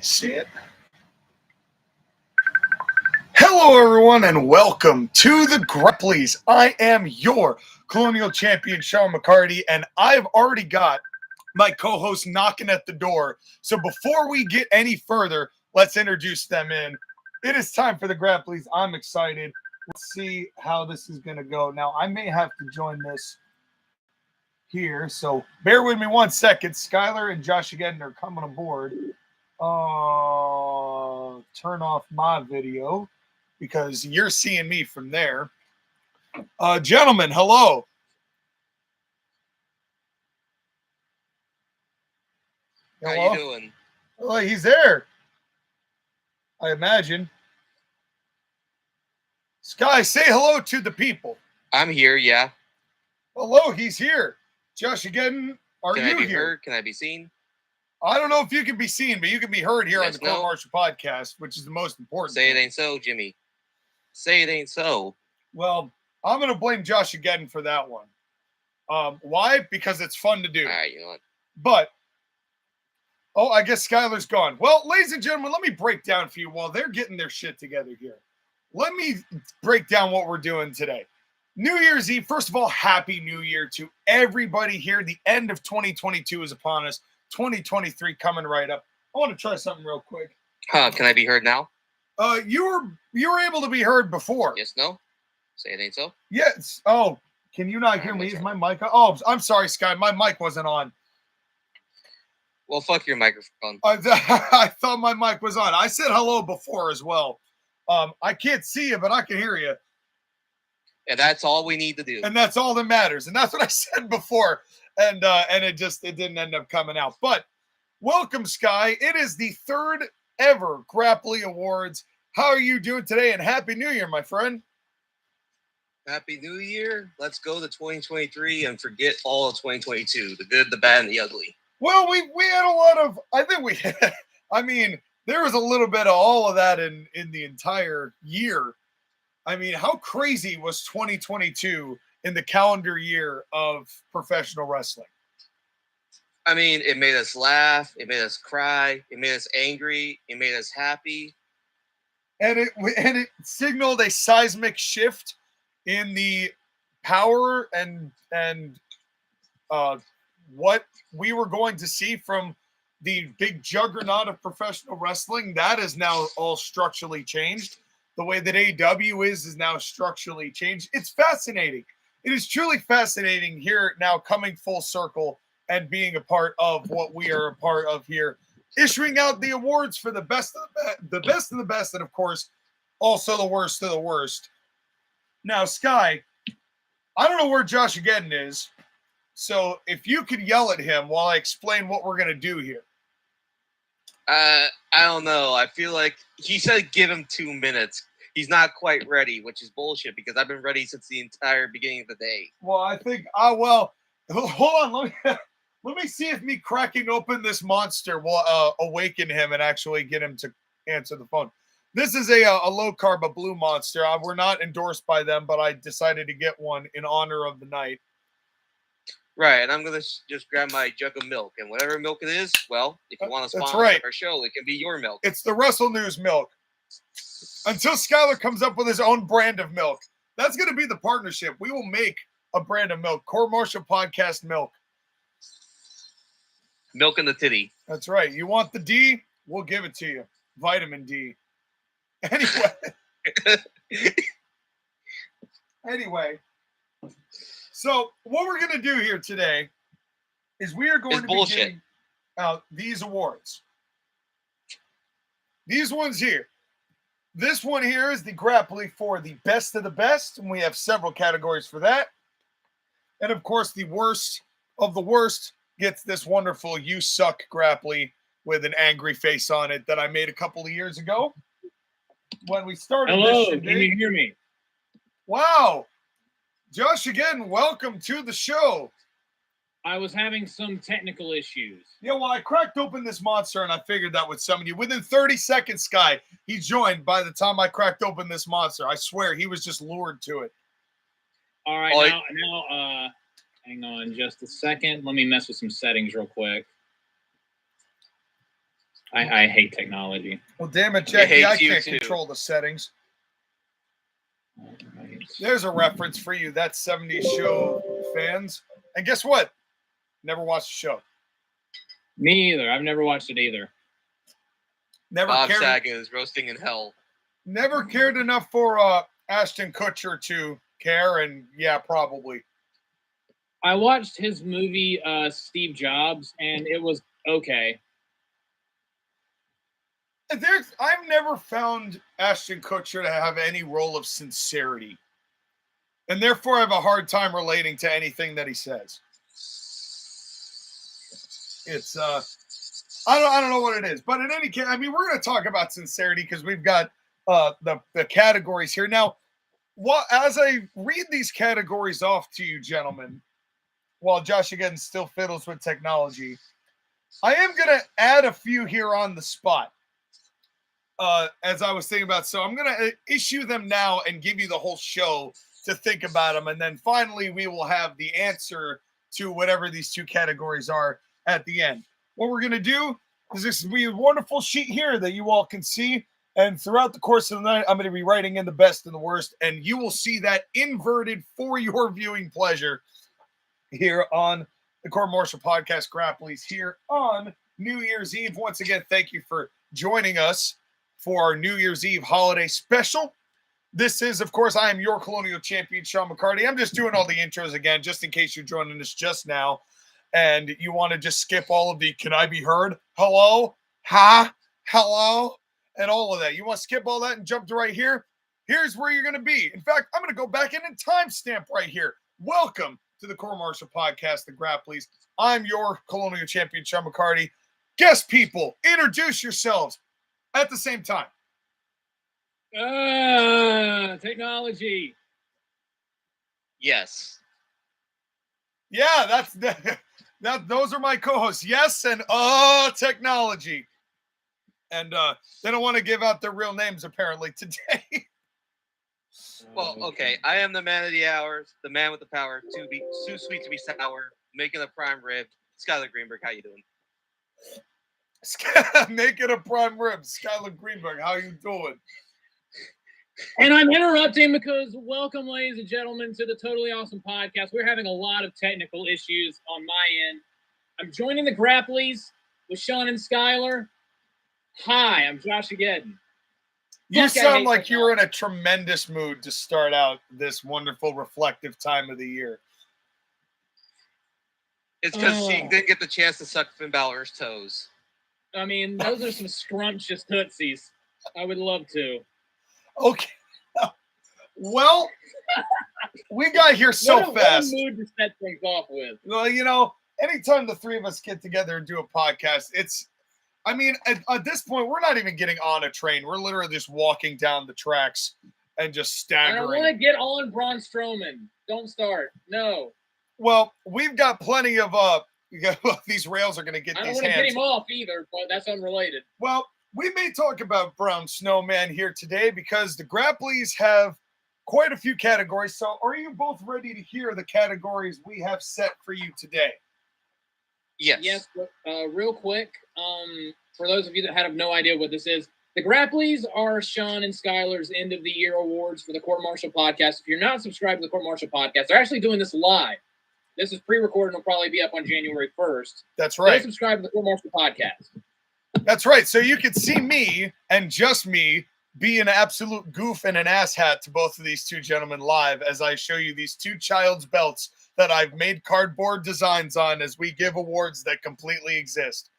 see it. Hello, everyone, and welcome to the Grapplys. I am your Colonial Champion, Sean McCarty, and I've already got my co-host knocking at the door. So before we get any further, let's introduce them in. It is time for the Grapplys. I'm excited. Let's see how this is going to go. Now, I may have to join this here, so bear with me 1 second. Skylar and JoshAgeddon are coming aboard. Turn off my video because you're seeing me from there. Gentlemen, hello. How you doing? Well, he's there, I imagine. Sky, say hello to the people. I'm here, yeah. Hello, he's here. JoshAgeddon, are you here? Can I be heard? Can I be seen? I don't know if you can be seen, but you can be heard here on the Court-Martail podcast, which is the most important. Say it ain't so, Jimmy. Say it ain't so. Well, I'm going to blame JoshAgeddon for that one. Why? Because it's fun to do. All right, you know what? But, I guess Skylar's gone. Well, ladies and gentlemen, let me break down for you while they're getting their shit together here. Let me break down what we're doing today. New Year's Eve. First of all, Happy New Year to everybody here. The end of 2022 is upon us. 2023 coming right up. I want to try something real quick. Can I be heard now? You were able to be heard before. Yes, no? Say it ain't so? Yes. Oh, can you not hear me? Is my mic on? Oh, I'm sorry, Sky. My mic wasn't on. Well, fuck your microphone. I thought my mic was on. I said hello before as well. I can't see you, but I can hear you. And that's all we need to do. And that's all that matters. And that's what I said before. And it didn't end up coming out. But welcome, Sky. It is the third ever Grapply Awards. How are you doing today? And Happy New Year, my friend. Happy New Year. Let's go to 2023 and forget all of 2022. The good, the bad, and the ugly. Well, we had a lot of, there was a little bit of all of that in the entire year. I mean, how crazy was 2022 in the calendar year of professional wrestling? I mean, it made us laugh. It made us cry. It made us angry. It made us happy. And it signaled a seismic shift in the power and what we were going to see from the big juggernaut of professional wrestling. That is now all structurally changed. The way that AEW is now structurally changed. It's fascinating. It is truly fascinating here now, coming full circle and being a part of what we are a part of here, issuing out the awards for the best of the best of the best, and of course, also the worst of the worst. Now, Sky, I don't know where JoshAgeddon is, so if you could yell at him while I explain what we're gonna do here. I don't know. I feel like he said give him 2 minutes. He's not quite ready, which is bullshit because I've been ready since the entire beginning of the day. Well, I think, hold on. Let me see if me cracking open this monster will awaken him and actually get him to answer the phone. This is a low-carb, a blue monster. We're not endorsed by them, but I decided to get one in honor of the night. Right, and I'm going to just grab my jug of milk. And whatever milk it is, well, if you want to sponsor our show, it can be your milk. It's the Wrestle News milk. Until Skylar comes up with his own brand of milk. That's going to be the partnership. We will make a brand of milk. Court-Martail Podcast milk. Milk in the titty. That's right. You want the D? We'll give it to you. Vitamin D. Anyway. So what we're going to do here today is we are going to be giving out these awards. These ones here. This one here is the Grapply for the best of the best, and we have several categories for that. And of course, the worst of the worst gets this wonderful "You Suck" Grapply with an angry face on it that I made a couple of years ago when we started. Hello, can you hear me? Wow. JoshAgeddon, welcome to the show. I was having some technical issues. Yeah, well, I cracked open this monster and I figured that would summon you. Within 30 seconds, Sky, he joined by the time I cracked open this monster. I swear, he was just lured to it. All right, now, hang on just a second. Let me mess with some settings real quick. I hate technology. Well, damn it, Jackie, I hates you can't too. control the settings. Right. There's a reference for you. That's 70s show fans. And guess what? Never watched the show. Me either. I've never watched it either. Never Bob cared. Saget is roasting in hell. Never cared enough for Ashton Kutcher to care, and yeah, probably. I watched his movie Steve Jobs, and it was okay. I've never found Ashton Kutcher to have any role of sincerity, and therefore I have a hard time relating to anything that he says. It's I don't know what it is, but in any case, I mean, we're going to talk about sincerity because we've got the categories here now. As I read these categories off to you, gentlemen, while JoshAgeddon still fiddles with technology, I am going to add a few here on the spot. As I was thinking about, so I'm going to issue them now and give you the whole show to think about them, and then finally we will have the answer to whatever these two categories are at the end. What we're going to do is this will be a wonderful sheet here that you all can see, and throughout the course of the night, I'm going to be writing in the best and the worst, and you will see that inverted for your viewing pleasure here on the Court-Martail Podcast Grapplys here on New Year's Eve. Once again, thank you for joining us for our New Year's Eve holiday special. This is, of course, I am your Colonial Champion, Sean McCarty. I'm just doing all the intros again, just in case you're joining us just now, and you want to just skip all of the "Can I be heard?" "Hello?" "Ha?" "Hello?" and all of that. You want to skip all that and jump to right here? Here's where you're going to be. In fact, I'm going to go back in and timestamp right here. Welcome to the Court-Martail Podcast, the Grapplys. I'm your Colonial Champion, Sean McCarty. Guest people, introduce yourselves at the same time. Technology. Yes. Yeah, those are my co-hosts. Yes, and technology. And they don't want to give out their real names apparently today. Well, okay. I am the man of the hours, the man with the power, too sweet to be sour, making a prime rib. Skylar Greenberg, how you doing? Making a prime rib. Skylar Greenberg, how you doing? And I'm interrupting because welcome, ladies and gentlemen, to the Totally Awesome Podcast. We're having a lot of technical issues on my end. I'm joining the Grapplys with Sean and Skylar. Hi, I'm JoshAgeddon. You sound like you were in a tremendous mood to start out this wonderful, reflective time of the year. It's because she didn't get the chance to suck Finn Balor's toes. I mean, those are some scrumptious tootsies. I would love to. Okay. Well, we got here so fast. What a mood to set things off with. Well, you know, anytime the three of us get together and do a podcast, I mean, at this point, we're not even getting on a train. We're literally just walking down the tracks and just staggering. I want to get on Braun Strowman. Don't start. No. Well, we've got plenty of these rails are going to get these hands. I don't want to get him off either, but that's unrelated. Well, we may talk about Braun Snowman here today because the Grapplys have quite a few categories. So are you both ready to hear the categories we have set for you today? Yes. Yes, but real quick, for those of you that have no idea what this is, the Grapplys are Sean and Skylar's end of the year awards for the Court-Martail Podcast. If you're not subscribed to the Court-Martail Podcast, they're actually doing this live. This is pre-recorded and will probably be up on January 1st. That's right. Go subscribe to the Court-Martail Podcast. That's right. So you can see me and just me be an absolute goof and an asshat to both of these two gentlemen live as I show you these two child's belts that I've made cardboard designs on as we give awards that completely exist.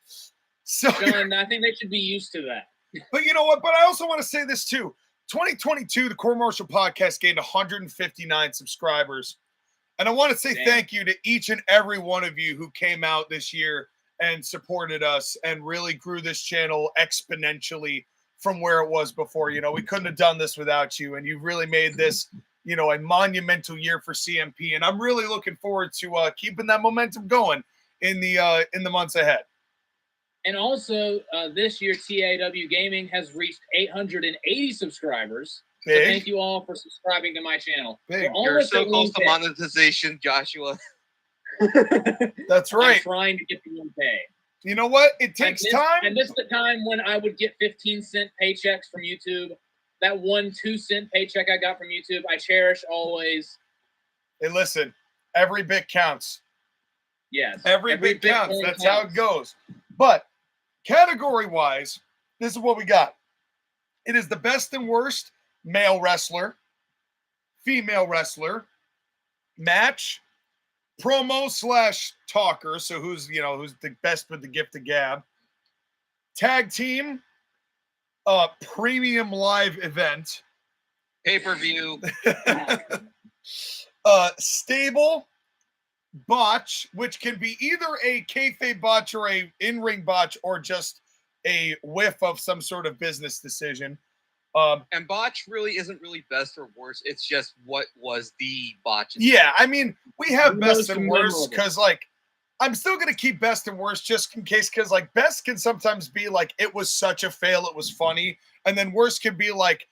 So, John, I think they should be used to that. But you know what? But I also want to say this too. 2022, the Court-Martail Podcast gained 159 subscribers. And I want to say thank you to each and every one of you who came out this year and supported us and really grew this channel exponentially from where it was before. You know, we couldn't have done this without you. And you've really made this, you know, a monumental year for CMP. And I'm really looking forward to keeping that momentum going in the months ahead. And also, this year, TAW Gaming has reached 880 subscribers. Big. So thank you all for subscribing to my channel. Big. You're so close to monetization, Joshua. That's right. I'm trying to get the 1K. You know what? It takes time. And this is the time when I would get 15-cent paychecks from YouTube. That 1 2-cent paycheck I got from YouTube, I cherish always. Hey, listen, every bit counts. Yes. Every bit counts. That's how it goes. But category-wise, this is what we got. It is the best and worst male wrestler, female wrestler, match, promo/talker, so who's the best with the gift of gab, tag team, premium live event, Pay-per-view, stable, botch, which can be either a kayfabe botch or a in-ring botch or just a whiff of some sort of business decision. And botch really isn't really best or worst. It's just what was the botch. Yeah, I mean, we have best and worst because, like, I'm still going to keep best and worst just in case, because, like, best can sometimes be like, it was such a fail, it was funny. And then worst can be like,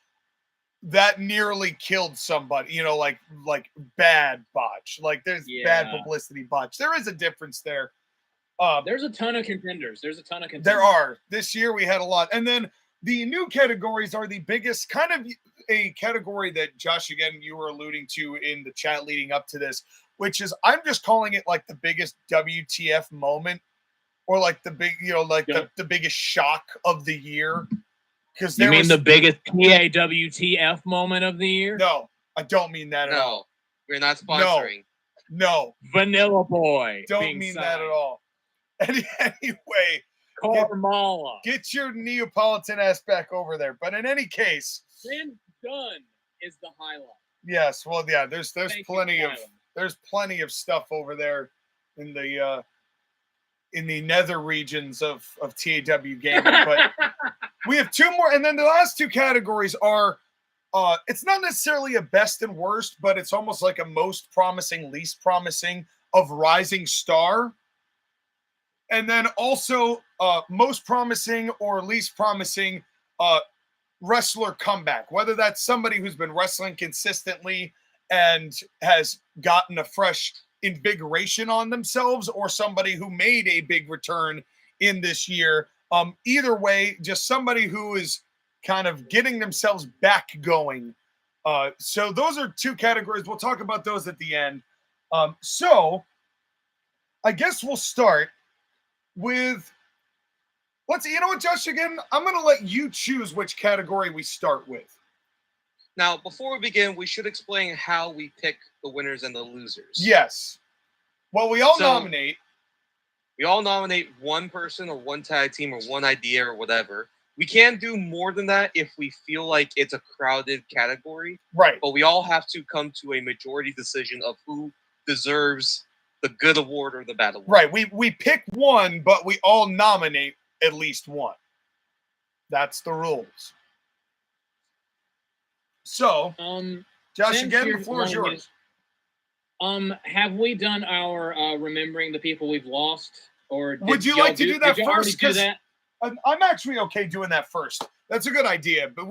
that nearly killed somebody, like bad botch. Like, there's bad publicity botch. There is a difference there. There's a ton of contenders. There are. This year we had a lot. And then the new categories are the biggest, kind of a category that JoshAgeddon, you were alluding to in the chat leading up to this, which is, I'm just calling it like the biggest WTF moment, or like the big, the biggest shock of the year. Because you mean the biggest TAWTF moment of the year? No, I don't mean that at all. No, we're not sponsoring. No. Vanilla Boy. Don't mean that at all. Anyway, Court-Martail. Get your Neapolitan ass back over there. But in any case, then done is the highlight. Yes, well, yeah. There's plenty of stuff over there in the nether regions of TAW Gaming. But we have two more, and then the last two categories are. It's not necessarily a best and worst, but it's almost like a most promising, least promising of rising star. And then also most promising or least promising wrestler comeback, whether that's somebody who's been wrestling consistently and has gotten a fresh invigoration on themselves, or somebody who made a big return in this year. Either way, just somebody who is kind of getting themselves back going. So those are two categories. We'll talk about those at the end. So I guess we'll start with, you know what, JoshAgeddon? I'm going to let you choose which category we start with. Now, before we begin, we should explain how we pick the winners and the losers. Yes. Well, we all nominate. We all nominate one person or one tag team or one idea or whatever. We can do more than that if we feel like it's a crowded category. Right. But we all have to come to a majority decision of who deserves the good award or the bad award. Right. We pick one, but we all nominate at least one. That's the rules. So, JoshAgeddon, the floor is yours. Have we done our remembering the people we've lost? Or would you like to do that first? Do that? I'm actually okay doing that first. That's a good idea. But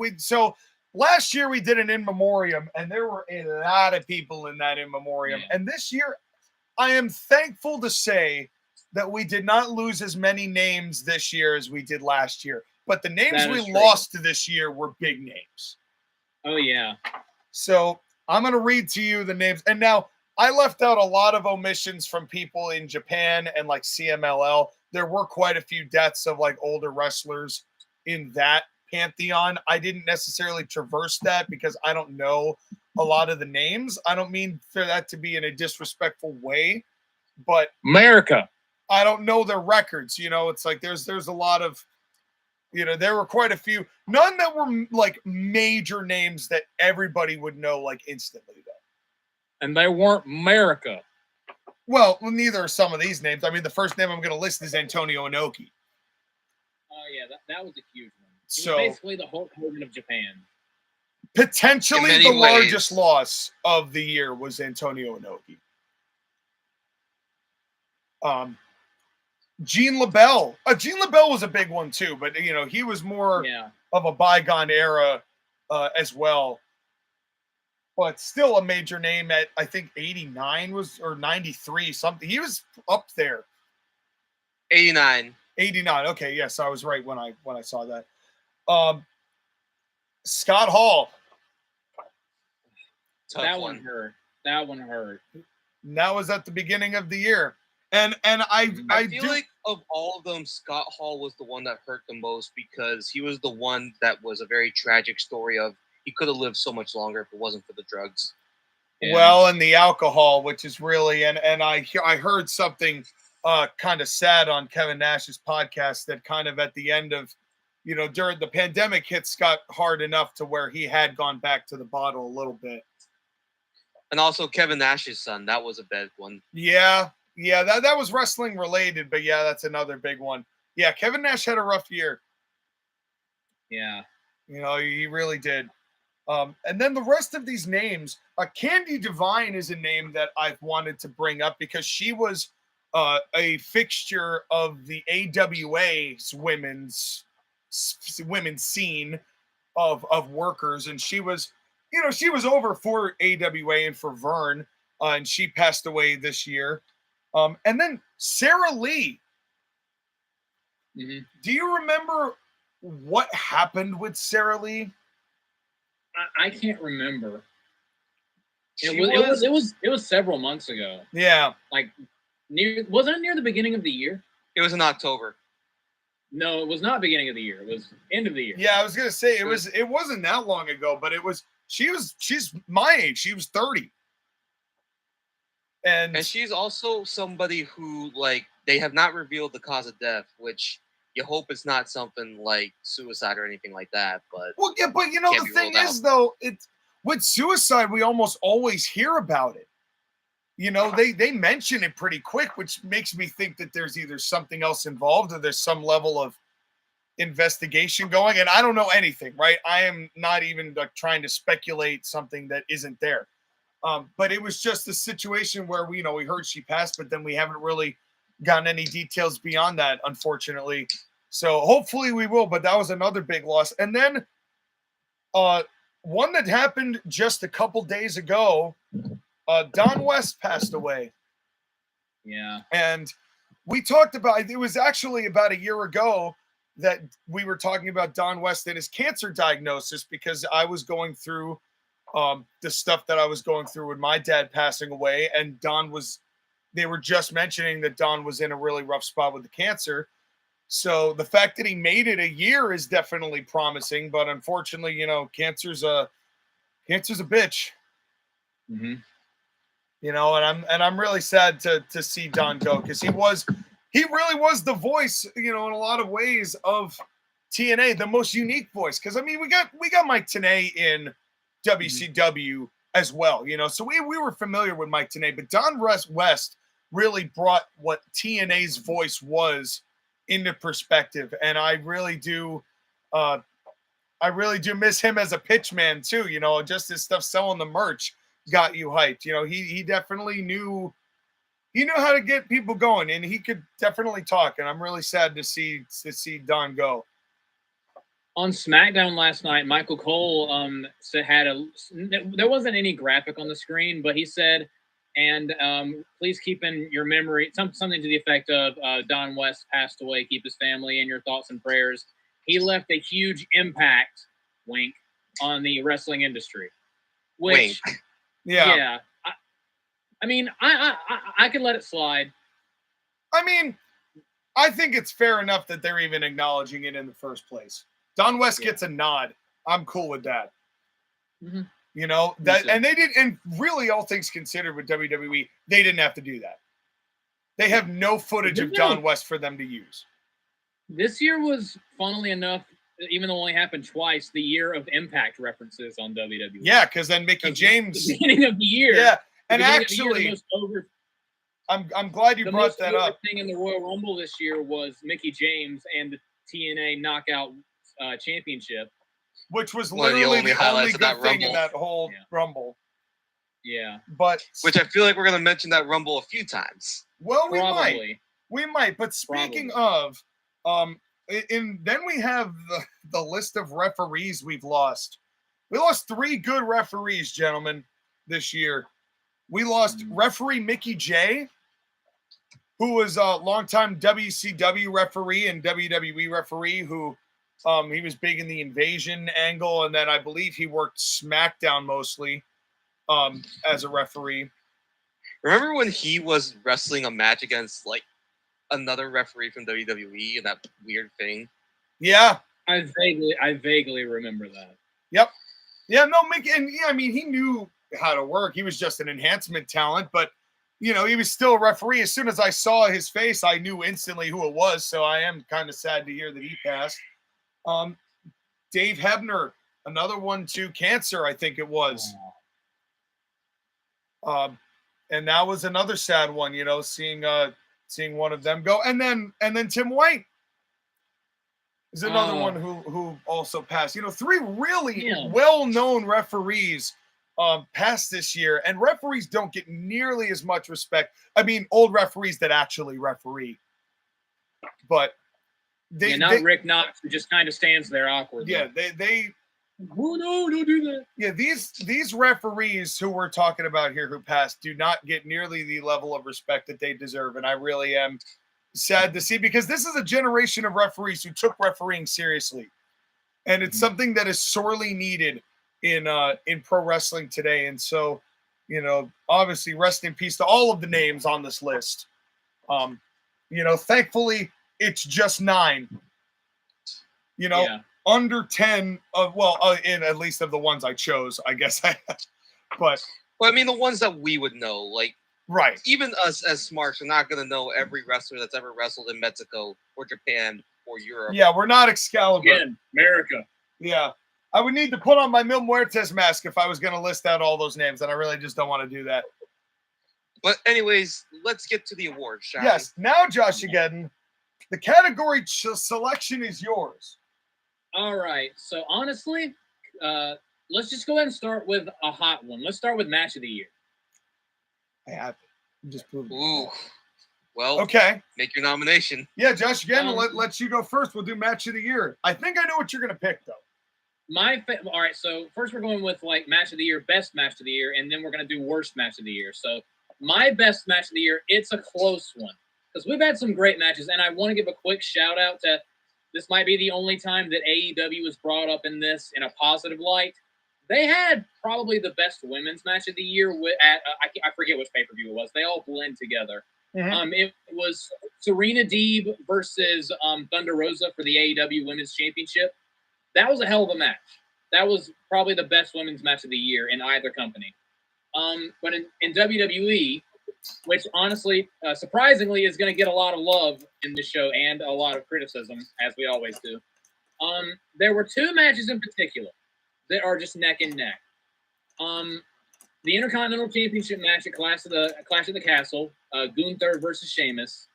last year we did an in memoriam, and there were a lot of people in that in memoriam. Yeah. And this year, I am thankful to say that we did not lose as many names this year as we did last year. But the names we lost this year were big names. Oh, yeah. So I'm going to read to you the names. And now, I left out a lot of omissions from people in Japan and like CMLL. There were quite a few deaths of like older wrestlers in that pantheon. I didn't necessarily traverse that because I don't know a lot of the names. I don't mean for that to be in a disrespectful way, but America, I don't know their records. It's like there's a lot of, there were quite a few, none that were like major names that everybody would know like instantly though. And they weren't America. Well, neither are some of these names. I mean, the first name I'm going to list is Antonio Inoki. Oh, yeah, that was a huge one. So basically the Hulk Hogan of Japan. Potentially the largest loss of the year was Antonio Inoki. Gene LaBelle. Gene LaBelle was a big one too, but he was more of a bygone era as well. But still a major name at, I think, 89 or 93, something. He was up there. 89. 89. Okay, yes, I was right when I saw that. Scott Hall. Tough That one hurt. That one hurt. That was at the beginning of the year. And I feel like of all of them, Scott Hall was the one that hurt the most because he was the one that was a very tragic story of he could have lived so much longer if it wasn't for the drugs. Yeah. Well, and the alcohol, which is really, and I heard something kind of sad on Kevin Nash's podcast that kind of at the end of, during the pandemic hit Scott hard enough to where he had gone back to the bottle a little bit. And also Kevin Nash's son, that was a bad one. Yeah, that was wrestling related, but yeah, that's another big one. Yeah, Kevin Nash had a rough year. Yeah. He really did. And then the rest of these names, Candy Divine is a name that I've wanted to bring up because she was a fixture of the AWA's women's scene of workers, and she was, she was over for AWA and for Vern, and she passed away this year. And then Sarah Lee. Mm-hmm. Do you remember what happened with Sarah Lee? I can't remember. It was several months ago. Yeah. Like wasn't it near the beginning of the year? It was in October. No, it was not beginning of the year. It was end of the year. Yeah, I was gonna say it wasn't that long ago, but she's my age. She was 30. And she's also somebody who, like, they have not revealed the cause of death, which you hope it's not something like suicide or anything like that. But well, yeah, but the thing is, though, with suicide, we almost always hear about it. They mention it pretty quick, which makes me think that there's either something else involved or there's some level of investigation going. And I don't know anything, right? I am not even trying to speculate something that isn't there. But it was just a situation where we heard she passed, but then we haven't really gotten any details beyond that, unfortunately. So hopefully we will, but that was another big loss. And then one that happened just a couple days ago, Don West passed away. Yeah. And we talked about, it was actually about a year ago that we were talking about Don West and his cancer diagnosis, because I was going through the stuff that I was going through with my dad passing away, and they were just mentioning that Don was in a really rough spot with the cancer. So the fact that he made it a year is definitely promising, but unfortunately, cancer's a bitch. Mm-hmm. And I'm really sad to see Don go, because he really was the voice, in a lot of ways of TNA, the most unique voice. Because I mean, we got Mike Tenay in WCW as well, so we were familiar with Mike Tenay, but Don West really brought what TNA's voice was into perspective, and I really do miss him as a pitchman too. Just his stuff selling the merch got you hyped. He definitely knew how to get people going, and he could definitely talk, and I'm really sad to see Don go. On SmackDown last night, Michael Cole there wasn't any graphic on the screen, but he said, and please keep in your memory something to the effect of Don West passed away. Keep his family in your thoughts and prayers. He left a huge impact, wink, on the wrestling industry. Which, wink. Yeah. I mean, I can let it slide. I mean, I think it's fair enough that they're even acknowledging it in the first place. Don West gets a nod. I'm cool with that. Mm-hmm. And they did, and really, all things considered, with WWE, they didn't have to do that. They have no footage of Don West for them to use. This year was, funnily enough, even though it only happened twice, the year of Impact references on WWE. Yeah, because then Mickie James, the beginning of the year. Yeah, and actually, I'm glad you brought that up. The thing in the Royal Rumble this year was Mickie James and the TNA Knockout Championship, which was literally the only good thing in that whole Rumble. Yeah, but which I feel like we're going to mention that Rumble a few times. Well, we might. But speaking of, then we have the list of referees we've lost. We lost 3 good referees, gentlemen, this year. We lost referee Mickey J. who was a longtime WCW referee and WWE referee who he was big in the invasion angle, and then I believe he worked SmackDown mostly as a referee. Remember when he was wrestling a match against like another referee from WWE and that weird thing? Yeah. I vaguely remember that. Yep. Yeah, no, and yeah, I mean, he knew how to work. He was just an enhancement talent, but you know, he was still a referee. As soon as I saw his face, I knew instantly who it was. So I am kind of sad to hear that he passed. Dave Hebner, another one to cancer, I think it was. And that was another sad one, you know, seeing one of them go. And then Tim White is another one who also passed. You know, 3 really well-known referees passed this year, and referees don't get nearly as much respect. I mean, old referees that actually referee, but Rick Knux, who just kind of stands there awkwardly. Yeah, they. Oh no, don't do that. Yeah, these referees who we're talking about here who passed do not get nearly the level of respect that they deserve, and I really am sad to see, because this is a generation of referees who took refereeing seriously, and it's something that is sorely needed in pro wrestling today. And so, you know, obviously, rest in peace to all of the names on this list. You know, thankfully, it's just 9. You know, under 10 of in at least of the ones I chose, I guess. But well, I mean, the ones that we would know, like. Right. Even us as smarts are not going to know every wrestler that's ever wrestled in Mexico or Japan or Europe. Yeah, we're not Excalibur. Again, America. Yeah. I would need to put on my Mil Muertes mask if I was going to list out all those names, and I really just don't want to do that. But anyways, let's get to the awards, shall Yes. we? Now, JoshAgeddon, the category selection is yours. All right. So, honestly, let's just go ahead and start with a hot one. Let's start with Match of the Year. I have it. Just prove it. Ooh. Well, okay. Make your nomination. Yeah, JoshAgeddon, let you go first. We'll do Match of the Year. I think I know what you're going to pick, though. All right, so first we're going with like Match of the Year, Best Match of the Year, and then we're going to do Worst Match of the Year. So my Best Match of the Year, it's a close one, because we've had some great matches, and I want to give a quick shout out to, this might be the only time that AEW was brought up in this in a positive light. They had probably the best women's match of the year at I forget which pay-per-view it was. They all blend together. Mm-hmm. It was Serena Deeb versus Thunder Rosa for the AEW Women's Championship. That was a hell of a match. That was probably the best women's match of the year in either company. But in WWE, which honestly, surprisingly, is going to get a lot of love in this show and a lot of criticism, as we always do. There were 2 matches in particular that are just neck and neck. The Intercontinental Championship match at Clash of the Castle, Gunther versus Sheamus,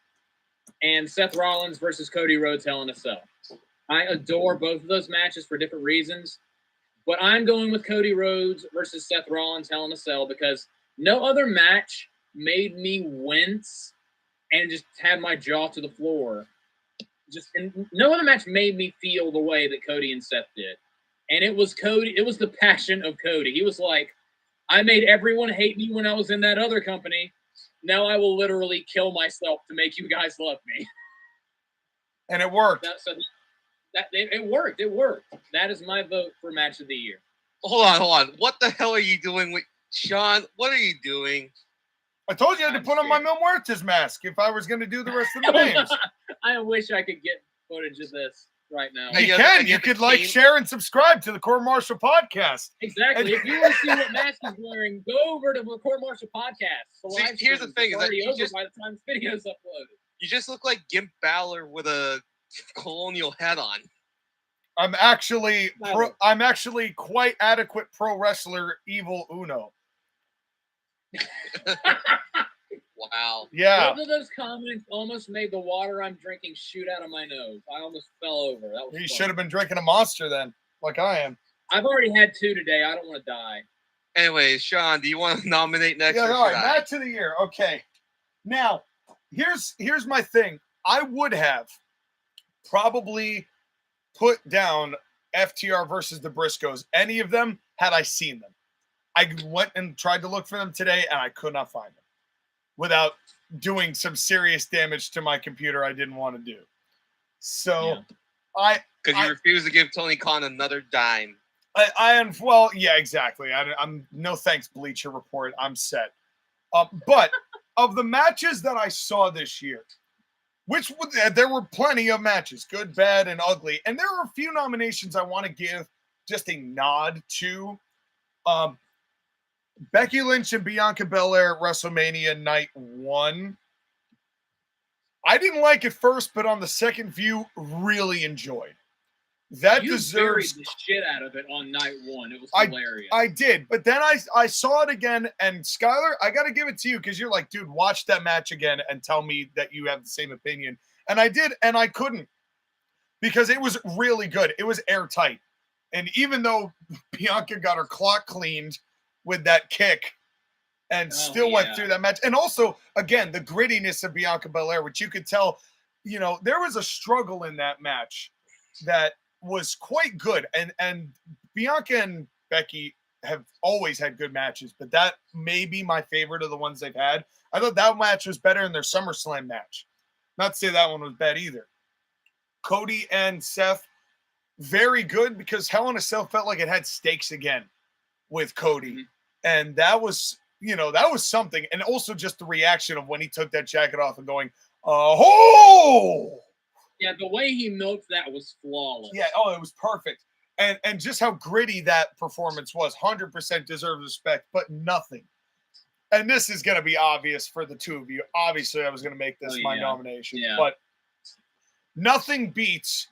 and Seth Rollins versus Cody Rhodes Hell in a Cell. I adore both of those matches for different reasons, but I'm going with Cody Rhodes versus Seth Rollins Hell in a Cell because no other match made me wince and just had my jaw to the floor. No other match made me feel the way that Cody and Seth did. And it was Cody. It was the passion of Cody. He was like, I made everyone hate me when I was in that other company. Now I will literally kill myself to make you guys love me. And it worked. It worked. It worked. That is my vote for Match of the Year. Hold on. What the hell are you doing with Sean? What are you doing? I told you I had to put on my Mil Muertes mask if I was going to do the rest of the names. I wish I could get footage of this right now. You can. You could like, share, and subscribe to the Court-Martail podcast. Exactly. If you want to see what mask he's wearing, go over to the Court-Martail podcast. See, here's the thing: is that you by the time this video's uploaded. You just look like Gimp Balor with a colonial hat on. I'm actually quite adequate pro wrestler, Evil Uno. Wow. Yeah. Both of those comments almost made the water I'm drinking shoot out of my nose. I almost fell over. That was You fun. should have been drinking a Monster then, like I am. I've already had 2 today. I don't want to die. Anyways, Sean, do you want to nominate next? Yeah, all right. Match of the Year. Okay. Now, here's my thing. I would have probably put down FTR versus the Briscoes, any of them, had I seen them. I went and tried to look for them today, and I could not find them without doing some serious damage to my computer I didn't want to do. So Yeah. Because you refuse to give Tony Khan another dime. I am, well, yeah, exactly. I'm no thanks, Bleacher Report. I'm set. But of the matches that I saw this year, there were plenty of matches, good, bad, and ugly. And there are a few nominations I want to give just a nod to. Becky Lynch and Bianca Belair at WrestleMania Night 1. I didn't like it first, but on the second view, really enjoyed. That you deserves buried the shit out of it on night 1. It was hilarious. I did, but then I saw it again, and Skylar, I got to give it to you because you're like, dude, watch that match again and tell me that you have the same opinion. And I did, and I couldn't because it was really good. It was airtight. And even though Bianca got her clock cleaned with that kick and still went through that match, and also, again, the grittiness of Bianca Belair, which you could tell, there was a struggle in that match that was quite good. And Bianca and Becky have always had good matches, but that may be my favorite of the ones they've had. I thought that match was better than their SummerSlam match. Not to say that one was bad either. Cody and Seth, very good because Hell in a Cell felt like it had stakes again with Cody. Mm-hmm. And that was, that was something. And also just the reaction of when he took that jacket off and going, oh! Yeah, the way he milked that was flawless. Yeah, it was perfect. And just how gritty that performance was, 100% deserves respect, but nothing. And this is going to be obvious for the two of you. Obviously, I was going to make this my nomination. Yeah. But nothing beats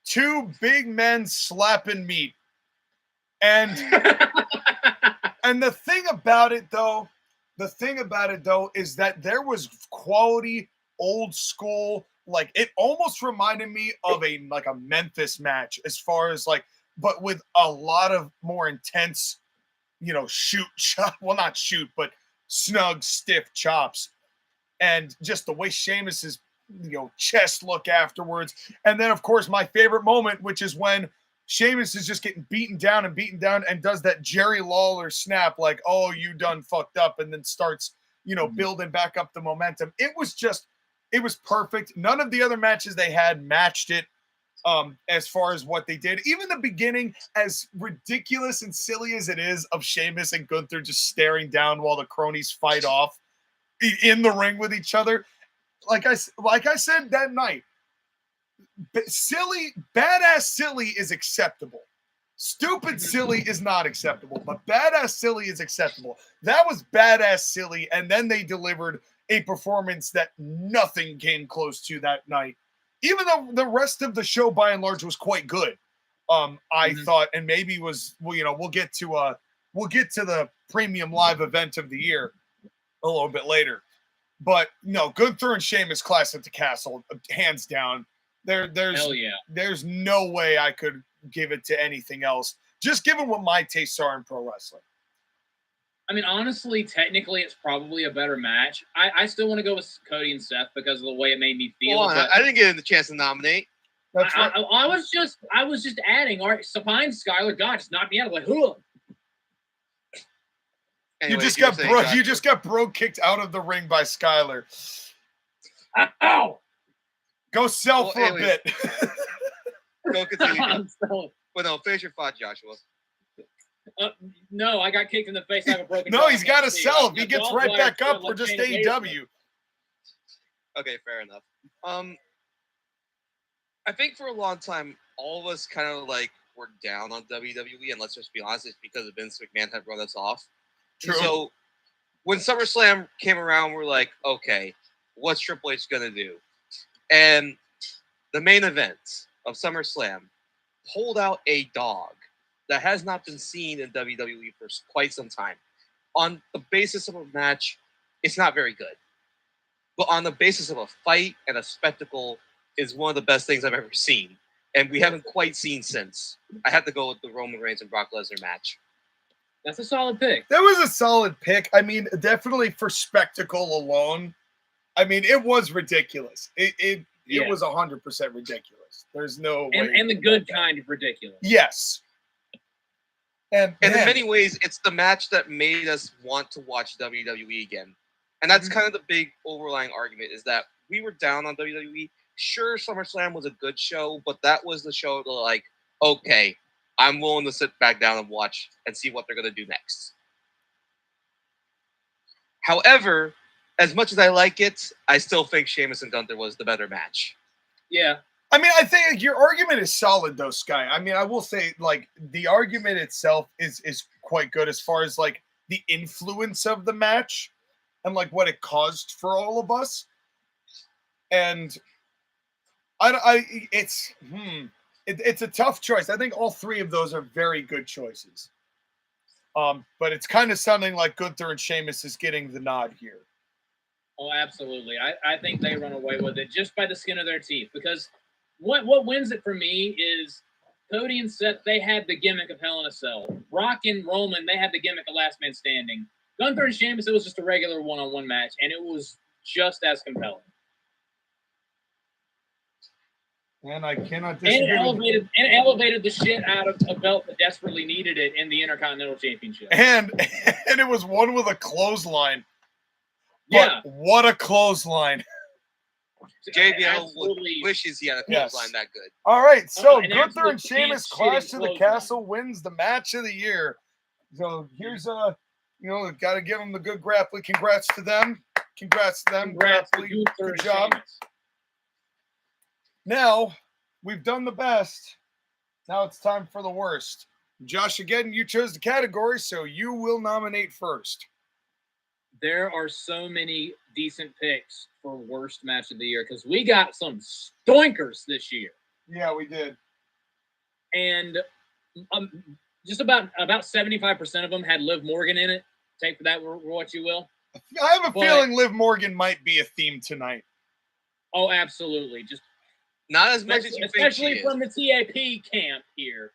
two big men slapping meat. And and the thing about it, though, is that there was quality, old school. Like, it almost reminded me of a Memphis match as far as but with a lot of more intense, not shoot, but snug, stiff chops. And just the way Sheamus's, chest look afterwards. And then, of course, my favorite moment, which is when Sheamus is just getting beaten down and does that Jerry Lawler snap, like, oh, you done fucked up, and then starts, building back up the momentum. It was perfect. None of the other matches they had matched it as far as what they did. Even the beginning, as ridiculous and silly as it is, of Sheamus and Gunther just staring down while the cronies fight off in the ring with each other. Like I said that night, badass silly is acceptable. Stupid silly is not acceptable, but badass silly is acceptable. That was badass silly, and then they delivered a performance that nothing came close to that night. Even though the rest of the show, by and large, was quite good. I thought, and maybe was, we'll get to the premium live event of the year a little bit later. But no, Gunther and Sheamus class at the castle, hands down. There's no way I could give it to anything else, just given what my tastes are in pro wrestling. I mean, honestly, technically, it's probably a better match. I still want to go with Cody and Seth because of the way it made me feel. I didn't get the chance to nominate. That's right. I was just adding. All right, Sapine, Skylar, God, just knocked me out. Like, who? Anyway, you just got bro kicked out of the ring by Skylar. Ow! Go sell for a bit. Go continue. But no, finish your thought, Joshua. No, I got kicked in the face. I have a broken. No, he's got to sell. If he gets right back up, we're just AEW. Okay, fair enough. I think for a long time, all of us kind of were down on WWE, and let's just be honest, it's because Vince McMahon had run us off. True. So when SummerSlam came around, we're like, okay, what's Triple H gonna do? And the main event of SummerSlam pulled out a dog that has not been seen in WWE for quite some time. On the basis of a match, it's not very good. But on the basis of a fight and a spectacle, is one of the best things I've ever seen. And we haven't quite seen since. I had to go with the Roman Reigns and Brock Lesnar match. That's a solid pick. That was a solid pick. I mean, definitely for spectacle alone. I mean, it was ridiculous. It was 100% ridiculous. There's no way. And the good kind of ridiculous. Yes. And in many ways, it's the match that made us want to watch WWE again. And that's kind of the big overlying argument, is that we were down on WWE. Sure, SummerSlam was a good show, but that was the show to like, okay, I'm willing to sit back down and watch and see what they're going to do next. However, as much as I like it, I still think Sheamus and Gunther was the better match. Yeah. I mean, I think your argument is solid, though, Sky. I mean, I will say, like, the argument itself is quite good as far as, like, the influence of the match and, like, what it caused for all of us. And it's a tough choice. I think all three of those are very good choices. But it's kind of sounding like Gunther and Sheamus is getting the nod here. Oh, absolutely. I think they run away with it just by the skin of their teeth, because what wins it for me is Cody and Seth, they had the gimmick of Hell in a Cell. Rock and Roman, they had the gimmick of Last Man Standing. Gunther and Sheamus, it was just a regular one-on-one match, and it was just as compelling. And I cannot disagree. And it elevated the shit out of a belt that desperately needed it in the Intercontinental Championship. And it was won with a clothesline. Yeah. But what a clothesline. JBL wishes he had a clothesline that good. All right, so an Gunther and Sheamus Clash to the clothesline. Castle wins the match of the year. So here's got to give them the good Grapply. Congrats to them. Congrats to them. Congrats to Grapply. Gunther Good and job. Sheamus. Now, we've done the best. Now it's time for the worst. JoshAgeddon, you chose the category, so you will nominate first. There are so many decent picks for worst match of the year because we got some stoinkers this year. Yeah, we did. And just about 75% of them had Liv Morgan in it. Take for that what you will. I have a feeling Liv Morgan might be a theme tonight. Oh, absolutely. Just not as much as you think she especially is. from the TAP camp here.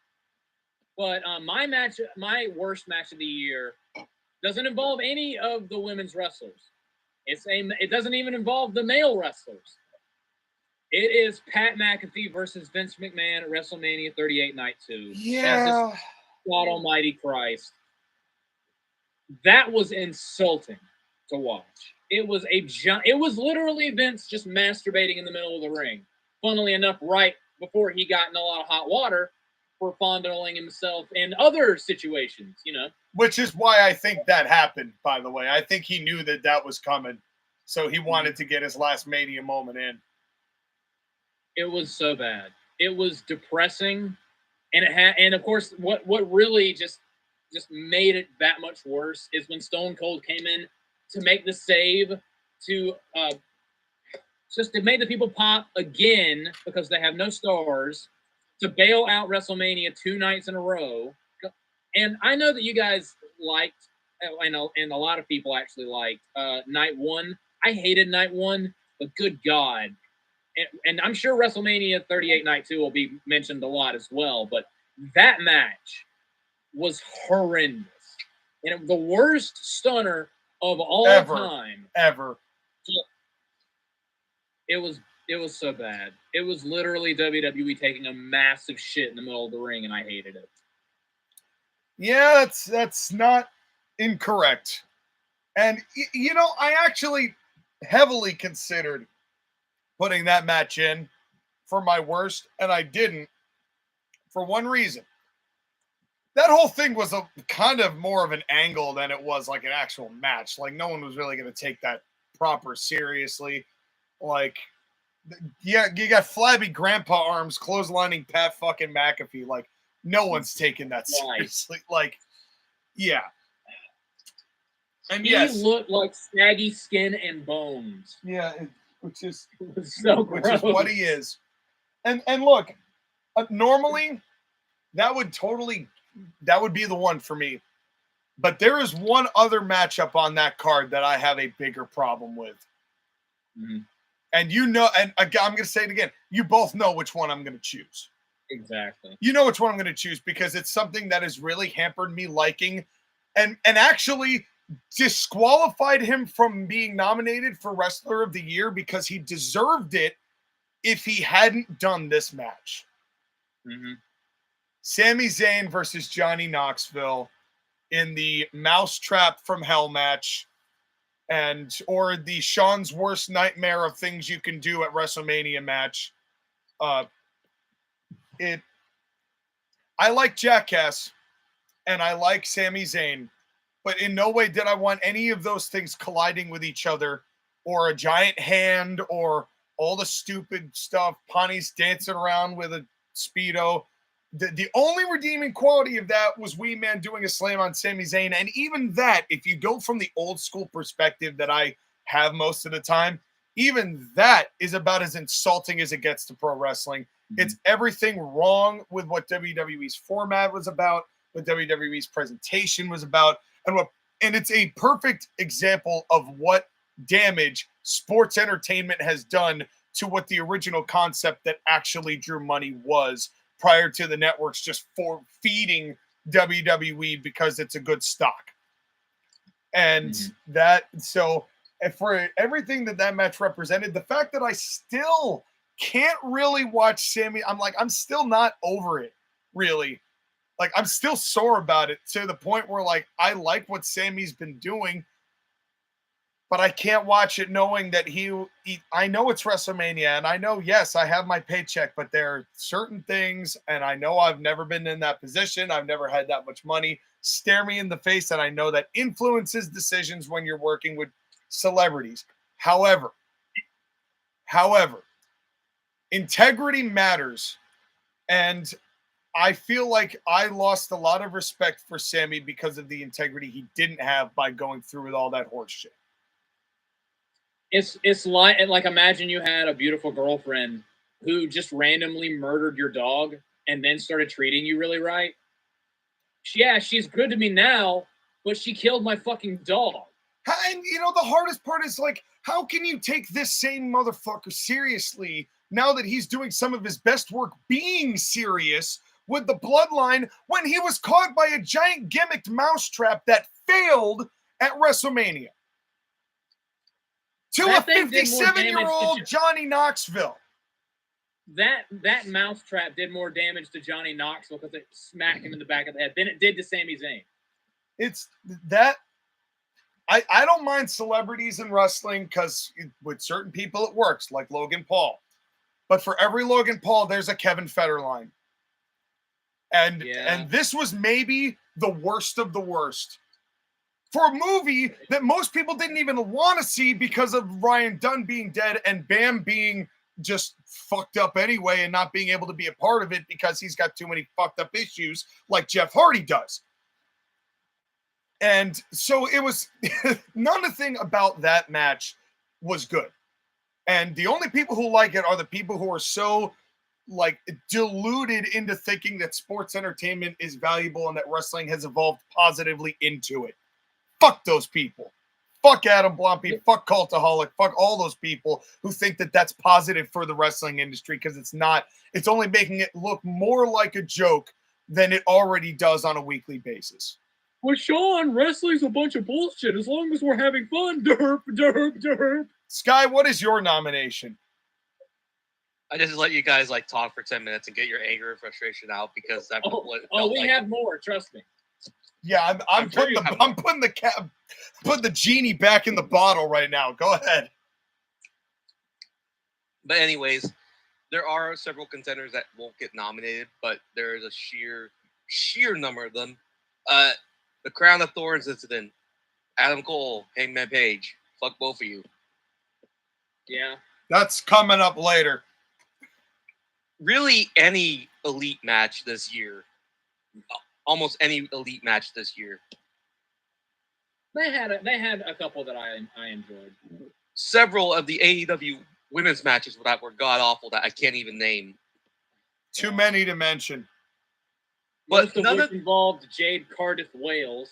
But my worst match of the year doesn't involve any of the women's wrestlers. It doesn't even involve the male wrestlers. It is Pat McAfee versus Vince McMahon at WrestleMania 38 Night 2. Yeah. God Almighty Christ. That was insulting to watch. It was literally Vince just masturbating in the middle of the ring. Funnily enough, right before he got in a lot of hot water for fondling himself in other situations, Which is why I think that happened, by the way. I think he knew that was coming. So he wanted to get his last Mania moment in. It was so bad. It was depressing. And of course, what really just made it that much worse is when Stone Cold came in to make the save to make the people pop again because they have no stars, to bail out WrestleMania 2 nights in a row. And I know that you guys liked, and a lot of people actually liked Night 1. I hated Night 1, but good God. And I'm sure WrestleMania 38 Night 2 will be mentioned a lot as well, but that match was horrendous. And the worst stunner of all time. Ever. It was so bad. It was literally WWE taking a massive shit in the middle of the ring, and I hated it. Yeah, that's not incorrect. And, I actually heavily considered putting that match in for my worst, and I didn't for one reason. That whole thing was a kind of more of an angle than it was like an actual match. Like, no one was really going to take that proper seriously. Like, yeah, you got flabby grandpa arms clotheslining Pat fucking McAfee. Like, no one's taking that seriously. Like, yeah. And he looked like saggy skin and bones. Yeah, which is what he is. And look, normally that would be the one for me. But there is one other matchup on that card that I have a bigger problem with. Mm-hmm. And and I'm going to say it again. You both know which one I'm going to choose. Exactly. You know which one I'm going to choose because it's something that has really hampered me liking and actually disqualified him from being nominated for Wrestler of the Year because he deserved it if he hadn't done this match. Mm-hmm. Sami Zayn versus Johnny Knoxville in the Mousetrap from Hell match. or the Sean's worst nightmare of things you can do at WrestleMania match. I like Jackass and I like Sami Zayn, but in no way did I want any of those things colliding with each other, or a giant hand, or all the stupid stuff. Pawnee dancing around with a Speedo. The only redeeming quality of that was Wee Man doing a slam on Sami Zayn. And even that, if you go from the old school perspective that I have most of the time, even that is about as insulting as it gets to pro wrestling. It's everything wrong with what WWE's format was about, what WWE's presentation was about, and it's a perfect example of what damage sports entertainment has done to what the original concept that actually drew money was, prior to the networks just feeding WWE because it's a good stock. And so for everything that match represented, the fact that I still can't really watch Sami, I'm still not over it, really. Like, I'm still sore about it, to the point where, like, I like what Sami's been doing, but I can't watch it knowing that I know it's WrestleMania, and I know, yes, I have my paycheck, but there are certain things, and I know I've never been in that position. I've never had that much money stare me in the face, and I know that influences decisions when you're working with celebrities. However, integrity matters, and I feel like I lost a lot of respect for Sami because of the integrity he didn't have by going through with all that horse shit. It's like imagine you had a beautiful girlfriend who just randomly murdered your dog and then started treating you really right. Yeah, she's good to me now, but she killed my fucking dog. And the hardest part is, like, how can you take this same motherfucker seriously now that he's doing some of his best work being serious with the bloodline, when he was caught by a giant gimmicked mousetrap that failed at WrestleMania? To a 57-year-old Johnny Knoxville. That mousetrap did more damage to Johnny Knoxville because it smacked him in the back of the head than it did to Sami Zayn. It's that. I don't mind celebrities in wrestling because with certain people it works, like Logan Paul. But for every Logan Paul, there's a Kevin Federline. And this was maybe the worst of the worst. For a movie that most people didn't even want to see because of Ryan Dunn being dead and Bam being just fucked up anyway and not being able to be a part of it because he's got too many fucked up issues like Jeff Hardy does. And so it was nothing about that match was good. And the only people who like it are the people who are so, like, deluded into thinking that sports entertainment is valuable and that wrestling has evolved positively into it. Fuck those people. Fuck Adam Blompe. Fuck Cultaholic. Fuck all those people who think that that's positive for the wrestling industry, because it's not. It's only making it look more like a joke than it already does on a weekly basis. Well, Sean, wrestling's a bunch of bullshit as long as we're having fun. Derp, derp, derp. Sky, what is your nomination? I just let you guys talk for 10 minutes and get your anger and frustration out, because that's we have more. Trust me. Yeah, I'm putting the genie back in the bottle right now. Go ahead. But anyways, there are several contenders that won't get nominated, but there is a sheer number of them. The Crown of Thorns incident, Adam Cole, Hangman Page. Fuck both of you. Yeah. That's coming up later. Really, any elite match this year. Almost any elite match this year. They had a couple that I enjoyed. Several of the AEW women's matches that were god awful that I can't even name. Too many to mention. But none of them involved Jade Cardiff Wales.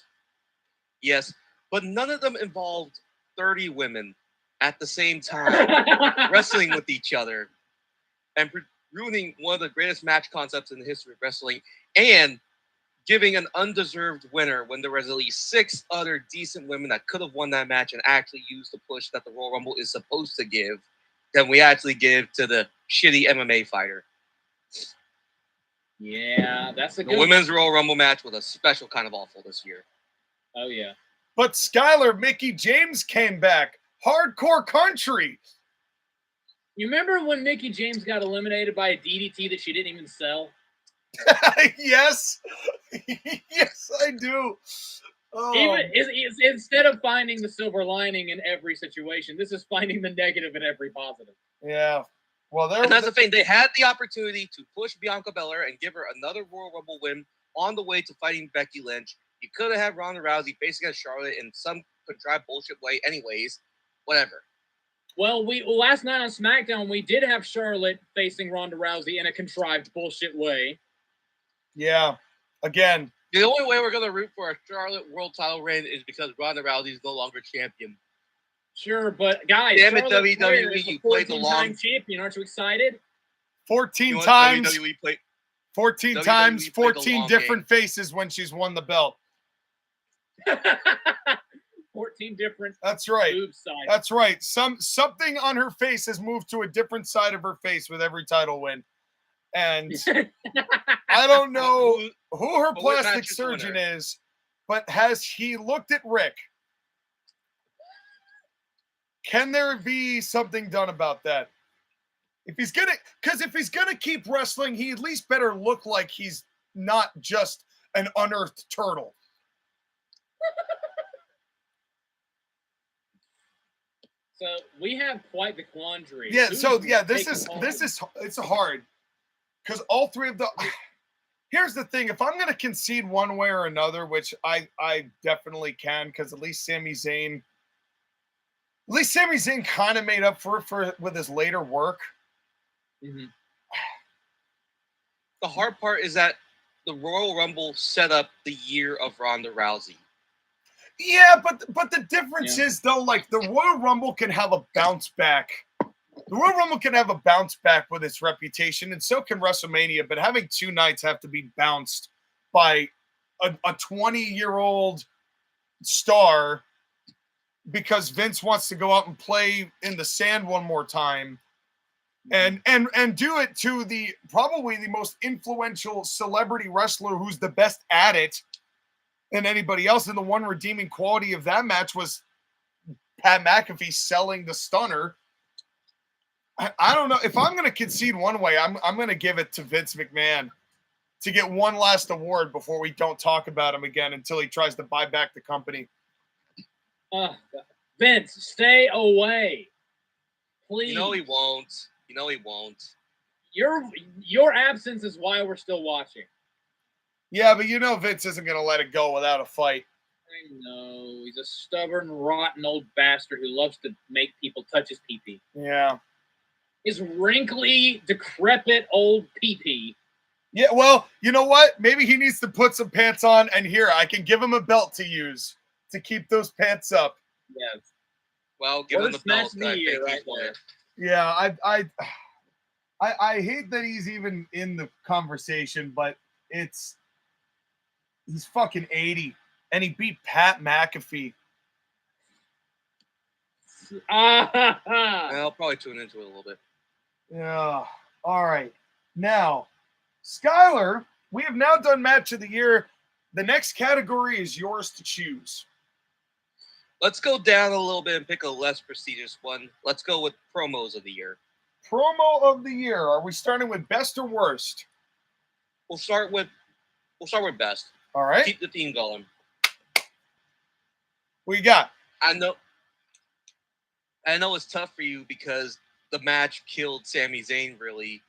Yes, but none of them involved 30 women at the same time wrestling with each other and ruining one of the greatest match concepts in the history of wrestling, and giving an undeserved winner when there was at least 6 other decent women that could have won that match and actually used the push that the Royal Rumble is supposed to give, than we actually give to the shitty MMA fighter. Yeah, that's a good The women's Royal Rumble match was a special kind of awful this year. Oh, yeah. But Skylar, Mickey James came back. Hardcore country. You remember when Mickey James got eliminated by a DDT that she didn't even sell? Yes. Yes, I do. Oh. Even instead of finding the silver lining in every situation, this is finding the negative in every positive. Yeah. Well, and that's the thing. They had the opportunity to push Bianca Belair and give her another Royal Rumble win on the way to fighting Becky Lynch. You could have had Ronda Rousey facing against Charlotte in some contrived bullshit way anyways. Whatever. Well, last night on SmackDown, we did have Charlotte facing Ronda Rousey in a contrived bullshit way. Yeah. Again. The only way we're going to root for a Charlotte world title reign is because Ronda Rousey is no longer champion. Sure, but guys, damn it, Charlotte Flair WWE, is a you played the 14-time champion. Aren't you excited? 14 times. WWE play, 14 WWE times, played the 14 long different game. faces when she's won the belt. 14 different. That's right. Boob sides. That's right. Something on her face has moved to a different side of her face with every title win. And I don't know who her plastic surgeon is, but has he looked at Rick? Can there be something done about that? If he's gonna keep wrestling, he at least better look like he's not just an unearthed turtle. So we have quite the quandary. Yeah. This is it's hard because all three of the. Here's the thing: if I'm going to concede one way or another, which I definitely can, because at least Sami Zayn kind of made up for with his later work. Mm-hmm. The hard part is that the Royal Rumble set up the year of Ronda Rousey. Yeah, but the difference is though, like the Royal Rumble can have a bounce back. The Royal Rumble can have a bounce back with its reputation, and so can WrestleMania. But having two nights have to be bounced by a 20-year-old star because Vince wants to go out and play in the sand one more time, and do it to the probably the most influential celebrity wrestler who's the best at it than anybody else. And the one redeeming quality of that match was Pat McAfee selling the stunner. I don't know if I'm going to concede one way. I'm going to give it to Vince McMahon to get one last award before we don't talk about him again until he tries to buy back the company. Vince, stay away, please. You know he won't. You know he won't. Your absence is why we're still watching. Yeah, but you know Vince isn't going to let it go without a fight. I know. He's a stubborn, rotten old bastard who loves to make people touch his pee-pee. Yeah. His wrinkly, decrepit old pee-pee. Yeah, well, you know what? Maybe he needs to put some pants on, and here, I can give him a belt to use to keep those pants up. Yes. Well, give him the belt. Right there. Yeah, I hate that he's even in the conversation, but he's fucking 80, and he beat Pat McAfee. I'll probably tune into it a little bit. Yeah. All right. Now, Skylar, we have now done match of the year. The next category is yours to choose. Let's go down a little bit and pick a less prestigious one. Let's go with promos of the year. Promo of the year. Are we starting with best or worst? We'll start with best. All right. Keep the theme going. What you got? I know it's tough for you because the match killed Sami Zayn, really.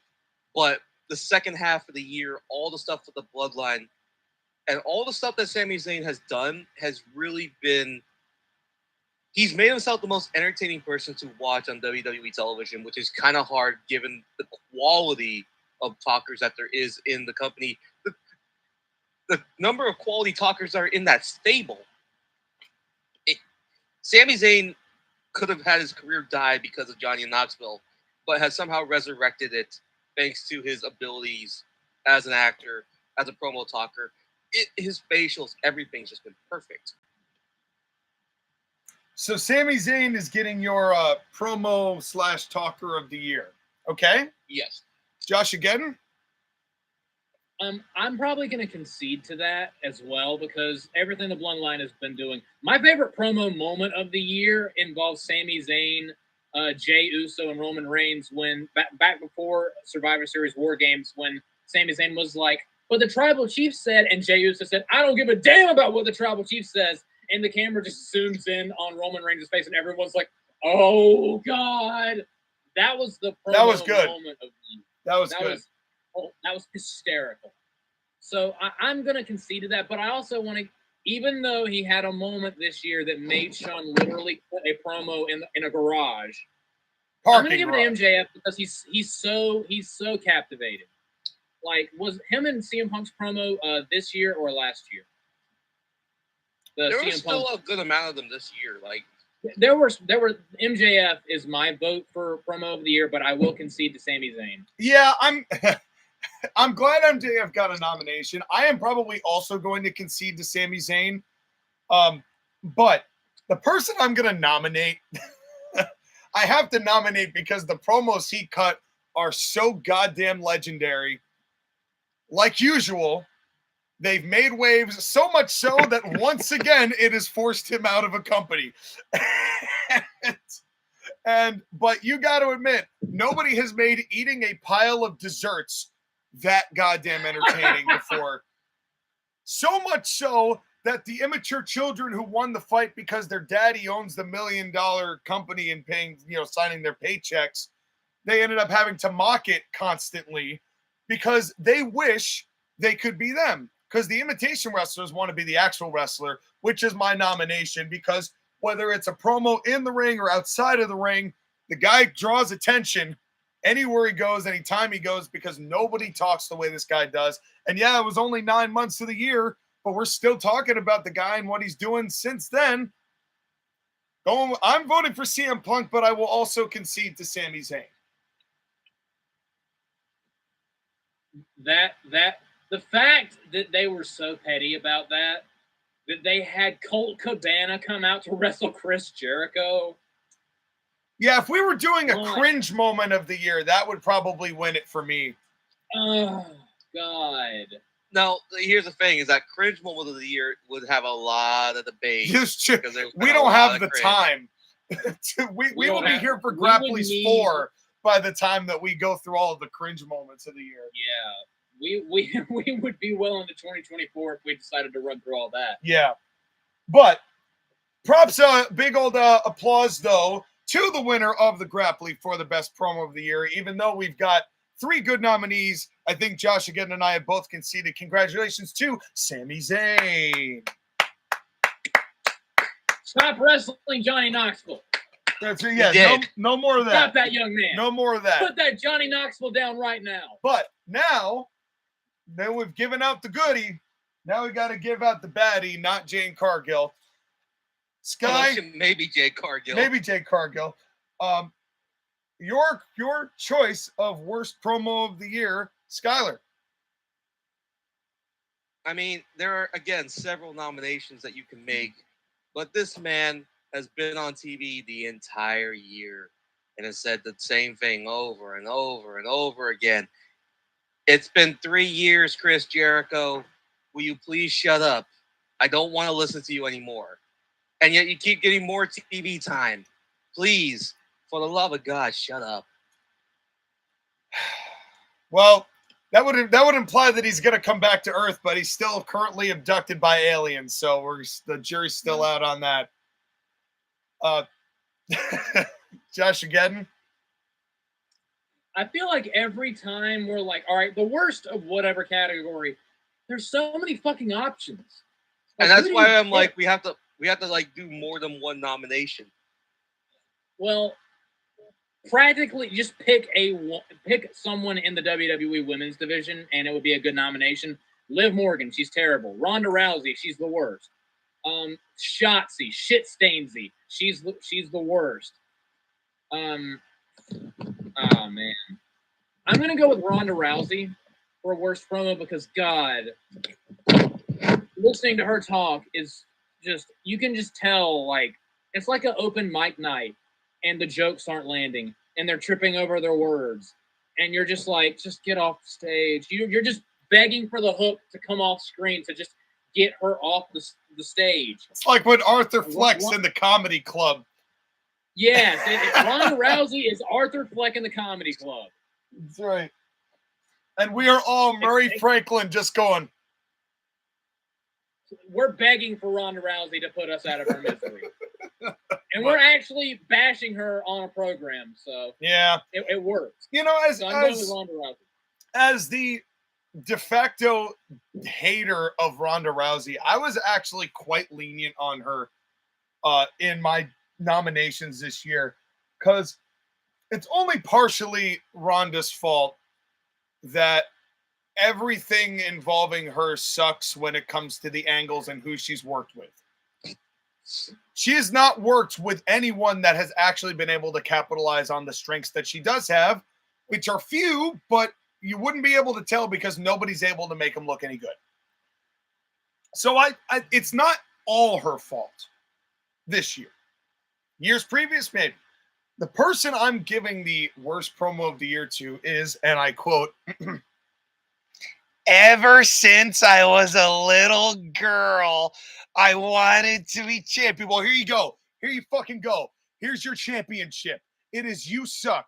But the second half of the year, all the stuff with the bloodline and all the stuff that Sami Zayn has done has really been... He's made himself the most entertaining person to watch on WWE television, which is kind of hard given the quality of talkers that there is in the company. The number of quality talkers that are in that stable. Sami Zayn could have had his career die because of Johnny in Knoxville, but has somehow resurrected it thanks to his abilities as an actor, as a promo talker. His facials, everything's just been perfect. So Sami Zayn is getting your promo/talker of the year. Okay? Yes. JoshAgeddon? I'm probably going to concede to that as well because everything the Bloodline has been doing. My favorite promo moment of the year involves Sami Zayn, Jey Uso, and Roman Reigns when back before Survivor Series War Games when Sami Zayn was like, "But the Tribal Chief said," and Jey Uso said, "I don't give a damn about what the Tribal Chief says," and the camera just zooms in on Roman Reigns' face, and everyone's like, "Oh God!" That was the promo That was good. moment of the year. That was good. That was hysterical. So I'm going to concede to that, but I also want to, even though he had a moment this year that made Sean literally put a promo in a garage, I'm going to give it to MJF because he's so captivating. Like, was him and CM Punk's promo this year or last year? There was still a good amount of them this year. Like, there were MJF is my vote for promo of the year, but I will concede to Sami Zayn. Yeah, I'm glad MJF got a nomination. I am probably also going to concede to Sami Zayn. But the person I'm going to nominate, I have to nominate because the promos he cut are so goddamn legendary. Like usual, they've made waves so much so that once again it has forced him out of a company. But you got to admit, nobody has made eating a pile of desserts that goddamn entertaining before. So much so that the immature children who won the fight because their daddy owns the $1 million company and paying, signing their paychecks, they ended up having to mock it constantly because they wish they could be them. Because the imitation wrestlers want to be the actual wrestler, which is my nomination, because whether it's a promo in the ring or outside of the ring, the guy draws attention anywhere he goes, anytime he goes, because nobody talks the way this guy does. And yeah, it was only 9 months of the year, but we're still talking about the guy and what he's doing since then. I'm voting for CM Punk, but I will also concede to Sami Zayn. The fact that they were so petty about that they had Colt Cabana come out to wrestle Chris Jericho. Yeah, if we were doing a cringe moment of the year, that would probably win it for me. Oh, God. Now, here's the thing, is that cringe moment of the year would have a lot of debate. We don't have the time. we will be here for Grapplys 4 by the time that we go through all of the cringe moments of the year. Yeah. We would be well into 2024 if we decided to run through all that. Yeah. But props, big old applause, though, to the winner of the Grapply for the best promo of the year. Even though we've got 3 good nominees, I think JoshAgeddon and I have both conceded. Congratulations to Sami Zayn. Stop wrestling Johnny Knoxville. That's it. Yeah, no more of that. Stop that young man. No more of that. Put that Johnny Knoxville down right now. But now that we've given out the goodie, now we got to give out the baddie, not Jane Cargill. Sky, maybe Jay Cargill. Maybe Jay Cargill. Your choice of worst promo of the year, Skylar. I mean, there are, again, several nominations that you can make, but this man has been on TV the entire year and has said the same thing over and over and over again. It's been 3 years, Chris Jericho. Will you please shut up? I don't want to listen to you anymore. And yet you keep getting more TV time. Please, for the love of God, shut up. Well, that would imply that he's going to come back to Earth, but he's still currently abducted by aliens, so the jury's still out on that. JoshAgeddon. I feel like every time we're like, all right, the worst of whatever category, there's so many fucking options. Like, and that's why I'm like, we have to like do more than one nomination. Well, practically just pick someone in the WWE women's division and it would be a good nomination. Liv Morgan, she's terrible. Ronda Rousey, she's the worst. Shotzi, shit Stainsy, she's the worst. Oh man, I'm gonna go with Ronda Rousey for worst promo because God, listening to her talk is just, you can just tell, like, it's like an open mic night and the jokes aren't landing and they're tripping over their words and you're just like, just get off the stage. You're just begging for the hook to come off screen to just get her off the stage. It's like when Arthur Flex in the comedy club. Yes, Ronda Rousey is Arthur Fleck in the comedy club. That's right. And we are all Murray Franklin just going. We're begging for Ronda Rousey to put us out of her misery. And we're actually bashing her on a program, so yeah, it works. You know, so I'm going with Ronda Rousey. As the de facto hater of Ronda Rousey, I was actually quite lenient on her in my nominations this year, because it's only partially Ronda's fault that everything involving her sucks when it comes to the angles and who she's worked with. She has not worked with anyone that has actually been able to capitalize on the strengths that she does have, which are few, but you wouldn't be able to tell because nobody's able to make them look any good. So it's not all her fault this year. Years previous, maybe. The person I'm giving the worst promo of the year to is, and I quote, "Ever since I was a little girl, I wanted to be champion." Well, here you go. Here you fucking go. Here's your championship. It is You Suck.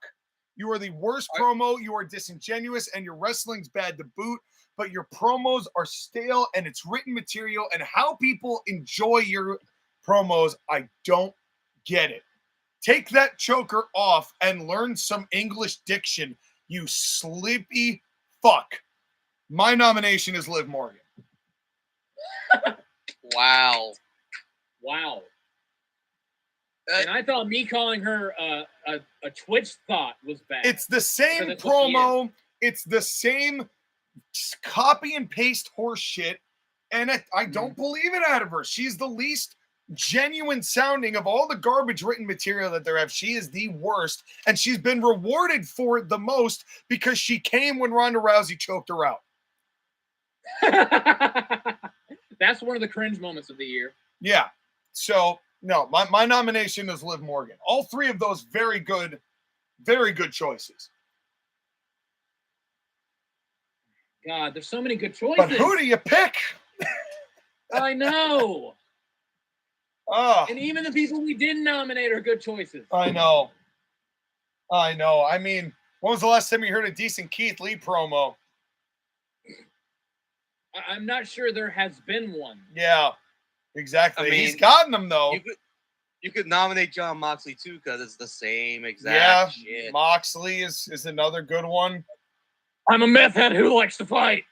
You are the worst promo. You are disingenuous, and your wrestling's bad to boot. But your promos are stale, and it's written material. And how people enjoy your promos, I don't get it. Take that choker off and learn some English diction, you sleepy fuck. My nomination is Liv Morgan. Wow. And I thought me calling her a Twitch thought was bad. It's the same promo. It's the same copy and paste horse shit. And I don't believe it out of her. She's the least genuine sounding of all the garbage written material that there have. She is the worst. And she's been rewarded for it the most because she came when Ronda Rousey choked her out. That's one of the cringe moments of the year. Yeah. So, no, my nomination is Liv Morgan. All three of those very good choices. God, there's so many good choices. But who do you pick? I know. Oh. And even the people we didn't nominate are good choices. I know. I mean, when was the last time you heard a decent Keith Lee promo? I'm not sure there has been one. Yeah, exactly. I mean, he's gotten them, though. You could nominate John Moxley, too, because it's the same exact shit. Moxley is another good one. I'm a meth head who likes to fight.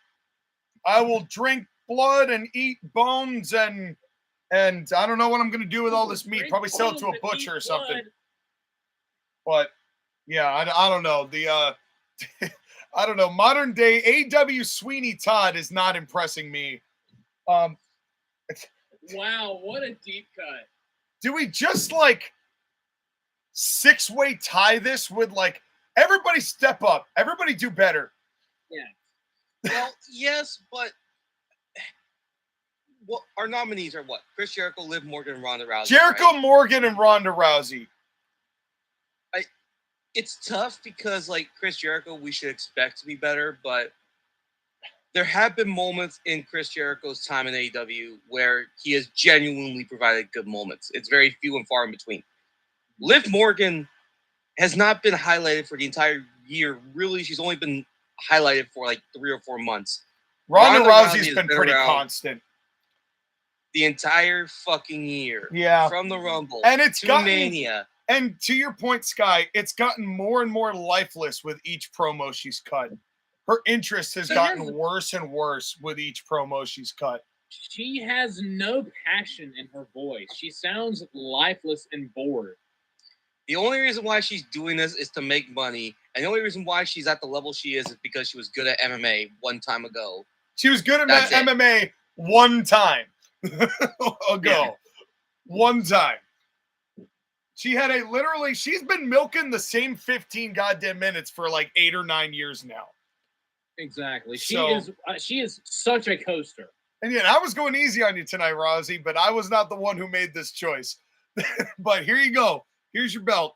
I will drink blood and eat bones and I don't know what I'm going to do with all this meat. Probably sell it to a butcher or something. But, yeah, I don't know. I don't know. Modern day A.W. Sweeney Todd is not impressing me. Wow, what a deep cut. Do we just, six-way tie this with, everybody step up. Everybody do better. Yeah. Well, yes, but our nominees are what? Chris Jericho, Liv Morgan, and Ronda Rousey. Jericho, right? Morgan, and Ronda Rousey. It's tough because, Chris Jericho, we should expect to be better, but there have been moments in Chris Jericho's time in AEW where he has genuinely provided good moments. It's very few and far in between. Liv Morgan has not been highlighted for the entire year. Really, she's only been highlighted for 3 or 4 months. Ronda Rousey's been pretty constant the entire fucking year. Yeah. From the Rumble and it's to Mania. And to your point, Sky, it's gotten more and more lifeless with each promo she's cut. Her interest has gotten worse and worse with each promo she's cut. She has no passion in her voice. She sounds lifeless and bored. The only reason why she's doing this is to make money. And the only reason why she's at the level she is because she was good at MMA one time ago. She was good at MMA one time ago. Yeah. One time. She had she's been milking the same 15 goddamn minutes for 8 or 9 years now. Exactly. She is such a coaster. And yet I was going easy on you tonight, Rousey, but I was not the one who made this choice. But here you go. Here's your belt.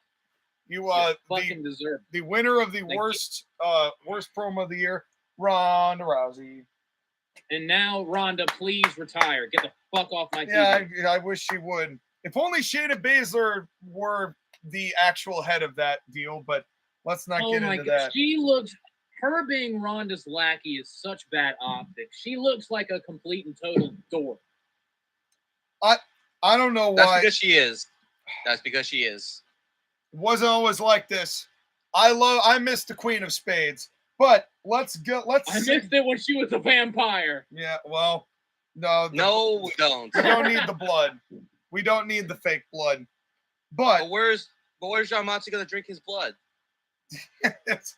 You fucking deserve the winner of the worst promo of the year. Ronda Rousey. And now, Ronda, please retire. Get the fuck off my TV. Yeah, I wish she would. If only Shayna Baszler were the actual head of that deal, but let's not get into that. She looks, her being Ronda's lackey is such bad optics. She looks like a complete and total dork. I don't know why. That's because she is. That's because she is. Wasn't always like this. I miss the Queen of Spades. But let's go. I missed it when she was a vampire. Yeah, well, no. No, we don't. We don't need the blood. We don't need the fake blood. But where's John Moxley gonna drink his blood? It's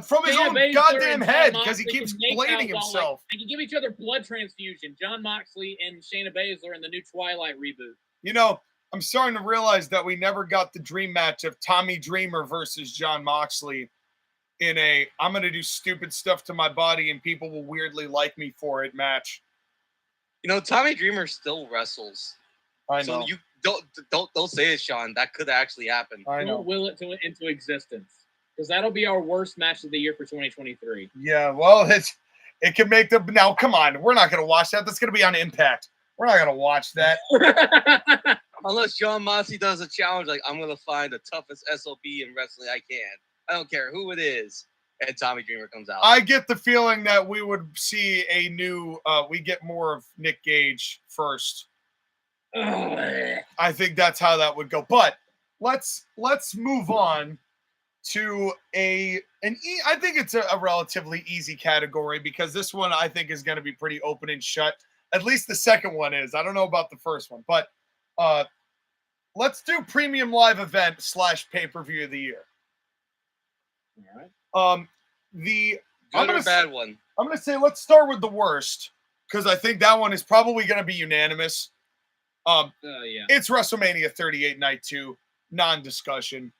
from his own goddamn head because he keeps blading himself. They can give each other blood transfusion. John Moxley and Shayna Baszler in the new Twilight reboot. You know, I'm starting to realize that we never got the dream match of Tommy Dreamer versus John Moxley in a I'm going to do stupid stuff to my body and people will weirdly like me for it match. You know, Tommy Dreamer still wrestles. I know. So you don't say it, Sean. That could actually happen. I know. We'll will it into existence. Because that'll be our worst match of the year for 2023. Yeah, well, it can make the now. Come on, we're not going to watch that. That's going to be on Impact. We're not going to watch that. Unless John Moxley does a challenge, like I'm going to find the toughest SOB in wrestling I can. I don't care who it is, and Tommy Dreamer comes out. I get the feeling that we would see a new. We get more of Nick Gage first. I think that's how that would go. But let's move on to I think it's a relatively easy category because this one I think is going to be pretty open and shut. At least the second one is. I don't know about the first one, but let's do premium live event / pay-per-view of the year. All right. Good or bad one? I'm going to say let's start with the worst because I think that one is probably going to be unanimous. Yeah. It's WrestleMania 38 Night 2, non-discussion.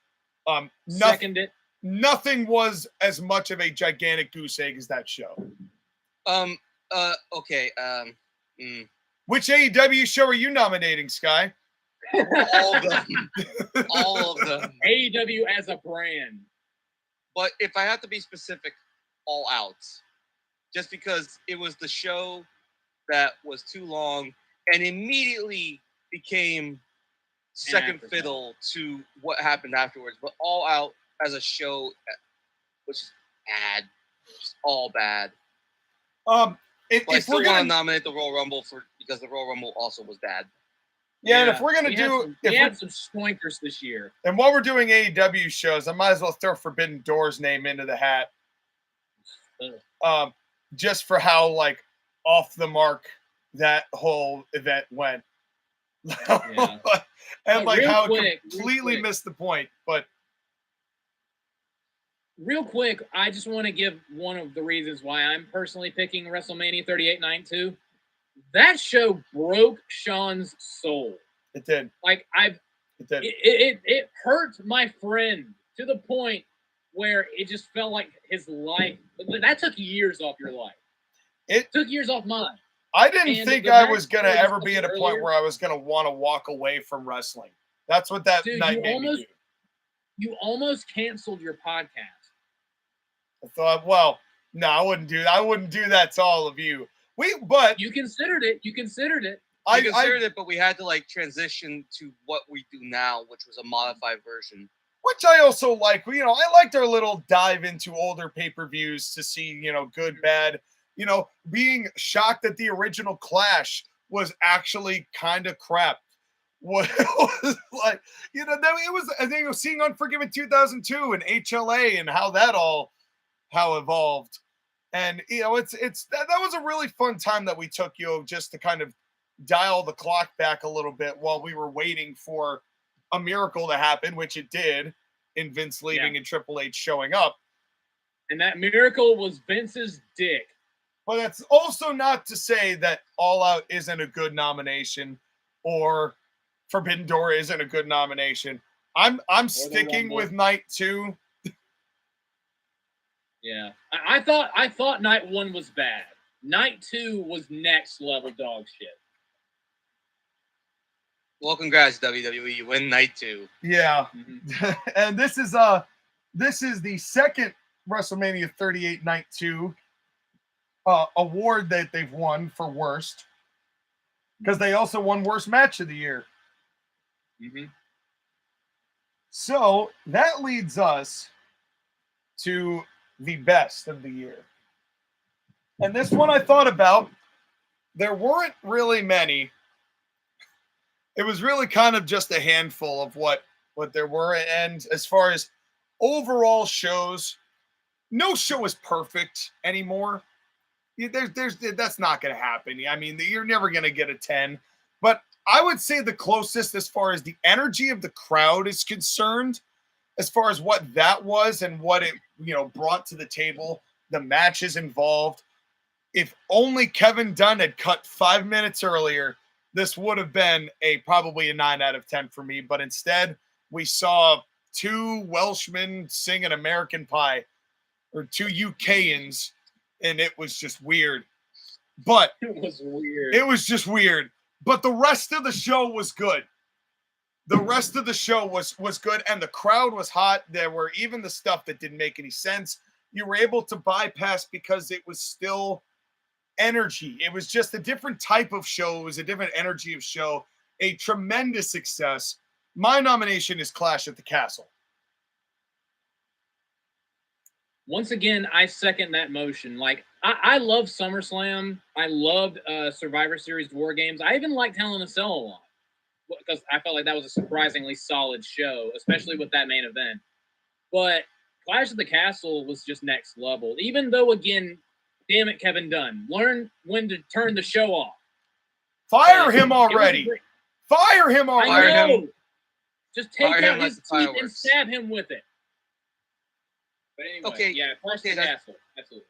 Second it. Nothing was as much of a gigantic goose egg as that show. Okay. Which AEW show are you nominating, Sky? All of them. All of them. AEW as a brand. But if I have to be specific, All Out. Just because it was the show that was too long and immediately became second fiddle to what happened afterwards. But All Out as a show, which is bad. Just all bad. But I still want to nominate the Royal Rumble because the Royal Rumble also was bad. Yeah, and if we're gonna we had some spoinkers this year. And while we're doing AEW shows, I might as well throw Forbidden Door's name into the hat. Just for how like off the mark that whole event went. Yeah. And like how it completely missed the point. But real quick, I just want to give one of the reasons why I'm personally picking WrestleMania 38 Night 2. That show broke Sean's soul. It did. Like it hurt my friend to the point where it just felt like his life. That took years off your life. It took years off mine. I didn't think I was gonna ever be at a point where I was gonna want to walk away from wrestling. That's what that night made me do. You almost canceled your podcast. I thought, well, no, I wouldn't do that. I wouldn't do that to all of you. But you considered it. You considered it. I considered it, but we had to like transition to what we do now, which was a modified version. Which I also like. You know, I liked our little dive into older pay-per-views to see, you know, good, bad. You know, being shocked that the original Clash was actually kind of crap. What was like, you know, it was. I think it was seeing Unforgiven 2002 and HLA and how evolved. And, you know, that was a really fun time that we took, you know, just to kind of dial the clock back a little bit while we were waiting for a miracle to happen, which it did in Vince leaving and Triple H showing up. And that miracle was Vince's dick. But that's also not to say that All Out isn't a good nomination or Forbidden Door isn't a good nomination. I'm sticking with Night 2. Yeah, I thought Night 1 was bad. Night 2 was next level dog shit. Well, congrats WWE, you win Night 2. Yeah, and this is the second WrestleMania 38 Night 2 award that they've won for worst, because they also won worst match of the year. Mm-hmm. So that leads us to the best of the year. And this one I thought about. There weren't really many. It was really kind of just a handful of what there were. And as far as overall shows, no show is perfect anymore. That's not going to happen. I mean, you're never going to get a 10. But I would say the closest as far as the energy of the crowd is concerned, as far as what that was and what it, brought to the table, the matches involved. If only Kevin Dunn had cut 5 minutes earlier, this would have been probably a 9 out of 10 for me. But instead, we saw 2 Welshmen sing an American Pie, or 2 UKians, and it was just weird. But it was weird. It was just weird. But the rest of the show was good. The rest of the show was good, and the crowd was hot. There were even the stuff that didn't make any sense. You were able to bypass because it was still energy. It was just a different type of show. It was a different energy of show. A tremendous success. My nomination is Clash at the Castle. Once again, I second that motion. Like, I love SummerSlam. I loved Survivor Series War Games. I even liked Hell in a Cell a lot because I felt like that was a surprisingly solid show, especially with that main event. But Clash at the Castle was just next level. Even though, again, damn it, Kevin Dunn, learn when to turn the show off. Fire him already. Fire him already. I know. Just take Fire out him his like the teeth and fireworks. stab him with it. But anyway, Okay, yeah, Clash at the Castle. Absolutely.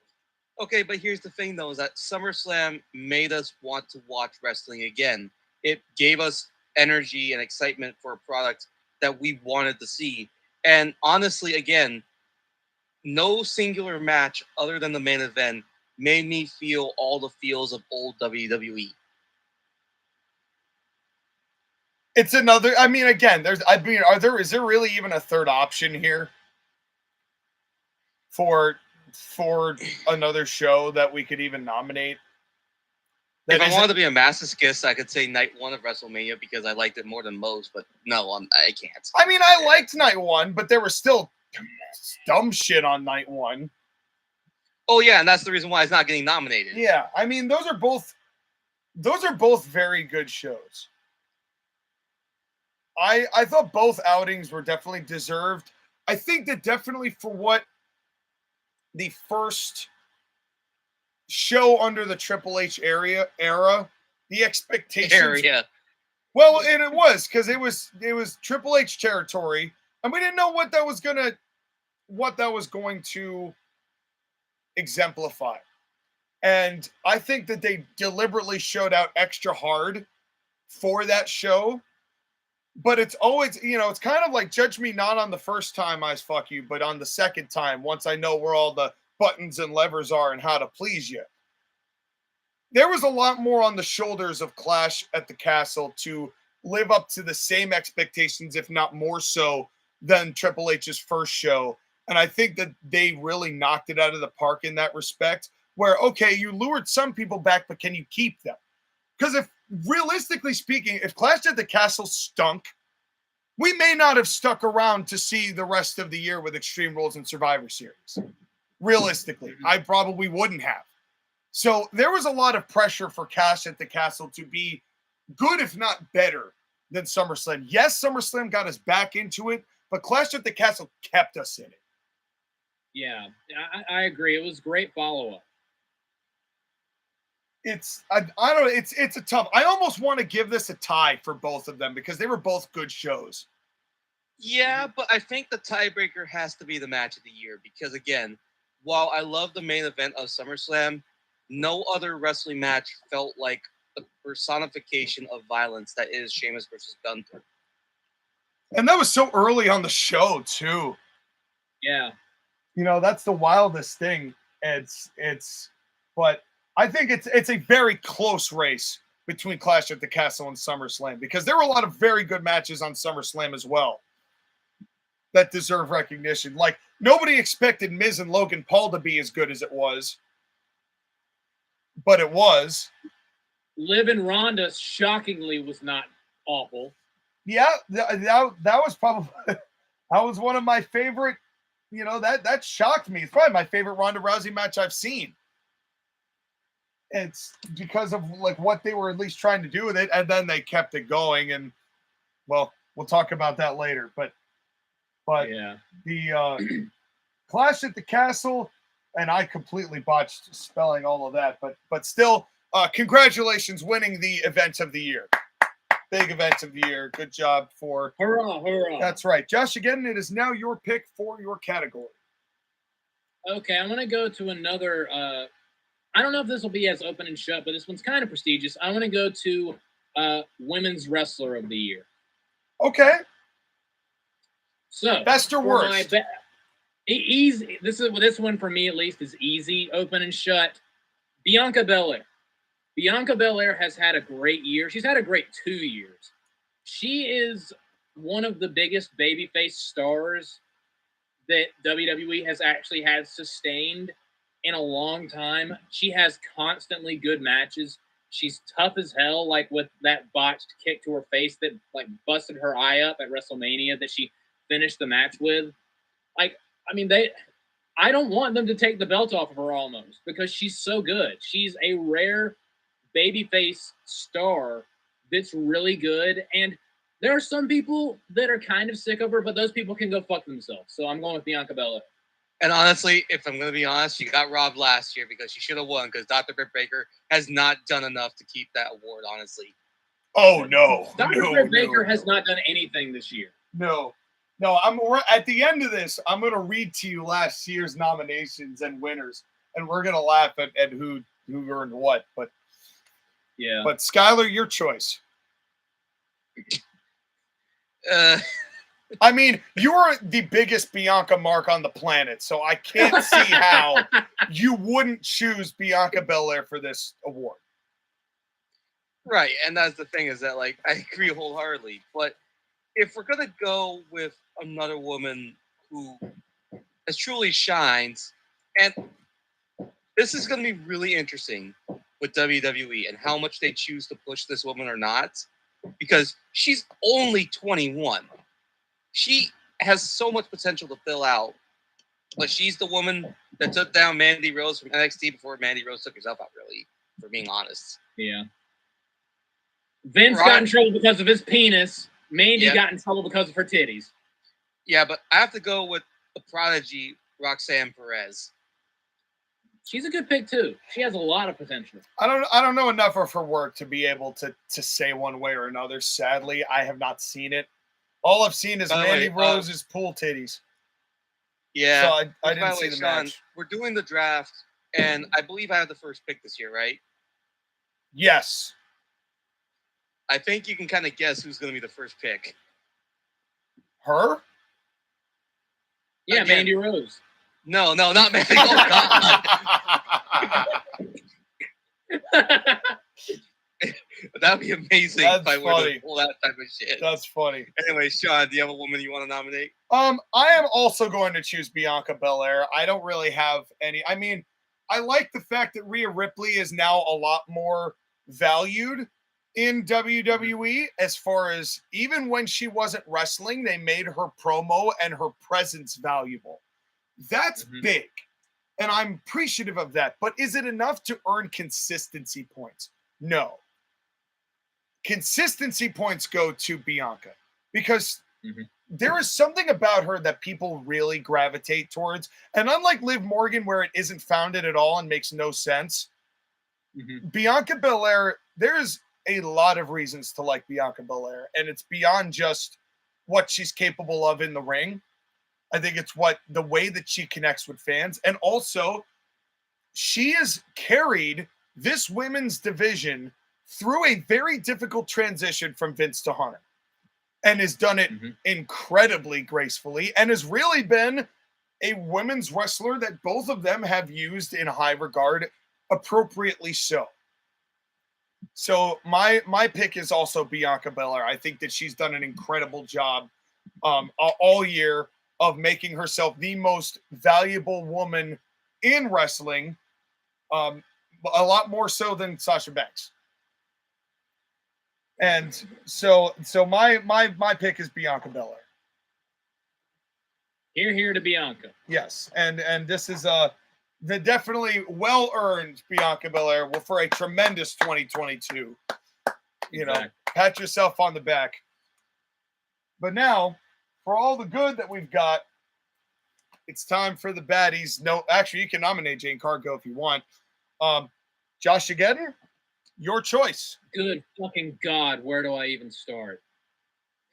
Okay, but here's the thing, though, is that SummerSlam made us want to watch wrestling again. It gave us energy and excitement for a product that we wanted to see. And honestly, again, no singular match other than the main event made me feel all the feels of old WWE. It's another, I mean, again, is there really even a third option here for another show that we could even nominate? If I wanted to be a masochist, I could say night 1 of WrestleMania because I liked it more than most, but no, I can't. I mean, I liked night 1, but there was still dumb shit on night 1. Oh yeah, and that's the reason why it's not getting nominated. Yeah, I mean, those are both very good shows. I thought both outings were definitely deserved. I think that definitely for what the first show under the Triple H era, the expectations. Well, and it was because it was Triple H territory, and we didn't know what that was going to exemplify. And I think that they deliberately showed out extra hard for that show. But it's always, it's kind of like judge me not on the first time I fuck you, but on the second time, once I know where all the buttons and levers are and how to please you. There was a lot more on the shoulders of Clash at the Castle to live up to the same expectations, if not more so, than Triple H's first show. And I think that they really knocked it out of the park in that respect, where, okay, you lured some people back, but can you keep them? Because if, realistically speaking, if Clash at the Castle stunk, we may not have stuck around to see the rest of the year with Extreme Rules and Survivor Series. Realistically, I probably wouldn't have. So there was a lot of pressure for Clash at the Castle to be good, if not better, than SummerSlam. Yes, SummerSlam got us back into it, but Clash at the Castle kept us in it. Yeah, I agree. It was great follow-up. I don't know. It's a tough. I almost want to give this a tie for both of them because they were both good shows. Yeah, but I think the tiebreaker has to be the match of the year because, again, while I love the main event of SummerSlam, no other wrestling match felt like the personification of violence that is Sheamus versus Gunther. And that was so early on the show too. Yeah. That's the wildest thing. But I think it's a very close race between Clash at the Castle and SummerSlam because there were a lot of very good matches on SummerSlam as well that deserve recognition. Like, nobody expected Miz and Logan Paul to be as good as it was. but it was. Liv and Ronda shockingly was not awful. Yeah, that was probably that was one of my favorite. You know, that shocked me. It's probably my favorite Ronda Rousey match I've seen. It's because of like what they were at least trying to do with it, and then they kept it going. And well, we'll talk about that later. But yeah, the Clash at the Castle, and I completely botched spelling all of that. But still, congratulations winning the event of the year. Big event of the year. Good job for hurrah, hurrah. That's right. JoshAgeddon, it is now your pick for your category. Okay, I'm going to go to another. I don't know if this will be as open and shut, but this one's kind of prestigious. I want to go to Women's Wrestler of the Year. Okay. So, best or worst? Easy. This one for me at least is easy, open and shut. Bianca Belair. Bianca Belair has had a great year. She's had a great 2 years. She is one of the biggest babyface stars that WWE has actually had sustained in a long time. She has constantly good matches. She's tough as hell, like with that botched kick to her face that like busted her eye up at WrestleMania that she finished the match with. Like, I mean, I don't want them to take the belt off of her almost because she's so good. She's a rare babyface star that's really good. And there are some people that are kind of sick of her, but those people can go fuck themselves. So I'm going with Bianca Belair. And honestly, if I'm going to be honest, she got robbed last year because she should have won because Dr. Britt Baker has not done enough to keep that award, honestly. Oh, no. Dr. Britt Baker has not done anything this year. No, we're at the end of this. I'm going to read to you last year's nominations and winners, and we're going to laugh at who earned what. But yeah. But Skylar, your choice. I mean, you're the biggest Bianca mark on the planet, so I can't see how you wouldn't choose Bianca Belair for this award. Right, and that's the thing is that, like, I agree wholeheartedly. But if we're going to go with another woman who has truly shines, and this is going to be really interesting with WWE and how much they choose to push this woman or not, because she's only 21. She has so much potential to fill out, but she's the woman that took down Mandy Rose from NXT before Mandy Rose took herself out, really, for being honest. Yeah. Vince got in trouble because of his penis. Mandy got in trouble because of her titties. Yeah, but I have to go with the prodigy, Roxanne Perez. She's a good pick, too. She has a lot of potential. I don't know enough of her work to be able to say one way or another. Sadly, I have not seen it. All I've seen is Mandy Rose's pool titties. Yeah. So I didn't see the Sean, match. we're doing the draft, and I believe I have the first pick this year, right? Yes. I think you can kind of guess who's going to be the first pick. Her? Yeah, Mandy Rose. No, not Mandy. Oh, God. That would be amazing if I were to pull that type of shit. That's funny. Anyway, Sean, do you have a woman you want to nominate? I am also going to choose Bianca Belair. I don't really have any. I mean, I like the fact that Rhea Ripley is now a lot more valued in WWE as far as even when she wasn't wrestling, they made her promo and her presence valuable. That's big. And I'm appreciative of that. But is it enough to earn consistency points? No. Consistency points go to Bianca because there is something about her that people really gravitate towards. And unlike Liv Morgan, where it isn't founded at all and makes no sense, Bianca Belair, there's a lot of reasons to like Bianca Belair. And it's beyond just what she's capable of in the ring. I think it's the way that she connects with fans. And also, she has carried this women's division through a very difficult transition from Vince to Hunter and has done it incredibly gracefully and has really been a women's wrestler that both of them have used in high regard, appropriately so. So my pick is also Bianca Belair. I think that she's done an incredible job all year of making herself the most valuable woman in wrestling. a lot more so than Sasha Banks. And so my pick is Bianca Belair. Here to Bianca. Yes, and this is the definitely well-earned Bianca Belair for a tremendous 2022. You know, pat yourself on the back. But now, for all the good that we've got, it's time for the baddies. No, actually, you can nominate Jane Cargo if you want. JoshAgeddon, your choice. Good fucking God, where do I even start?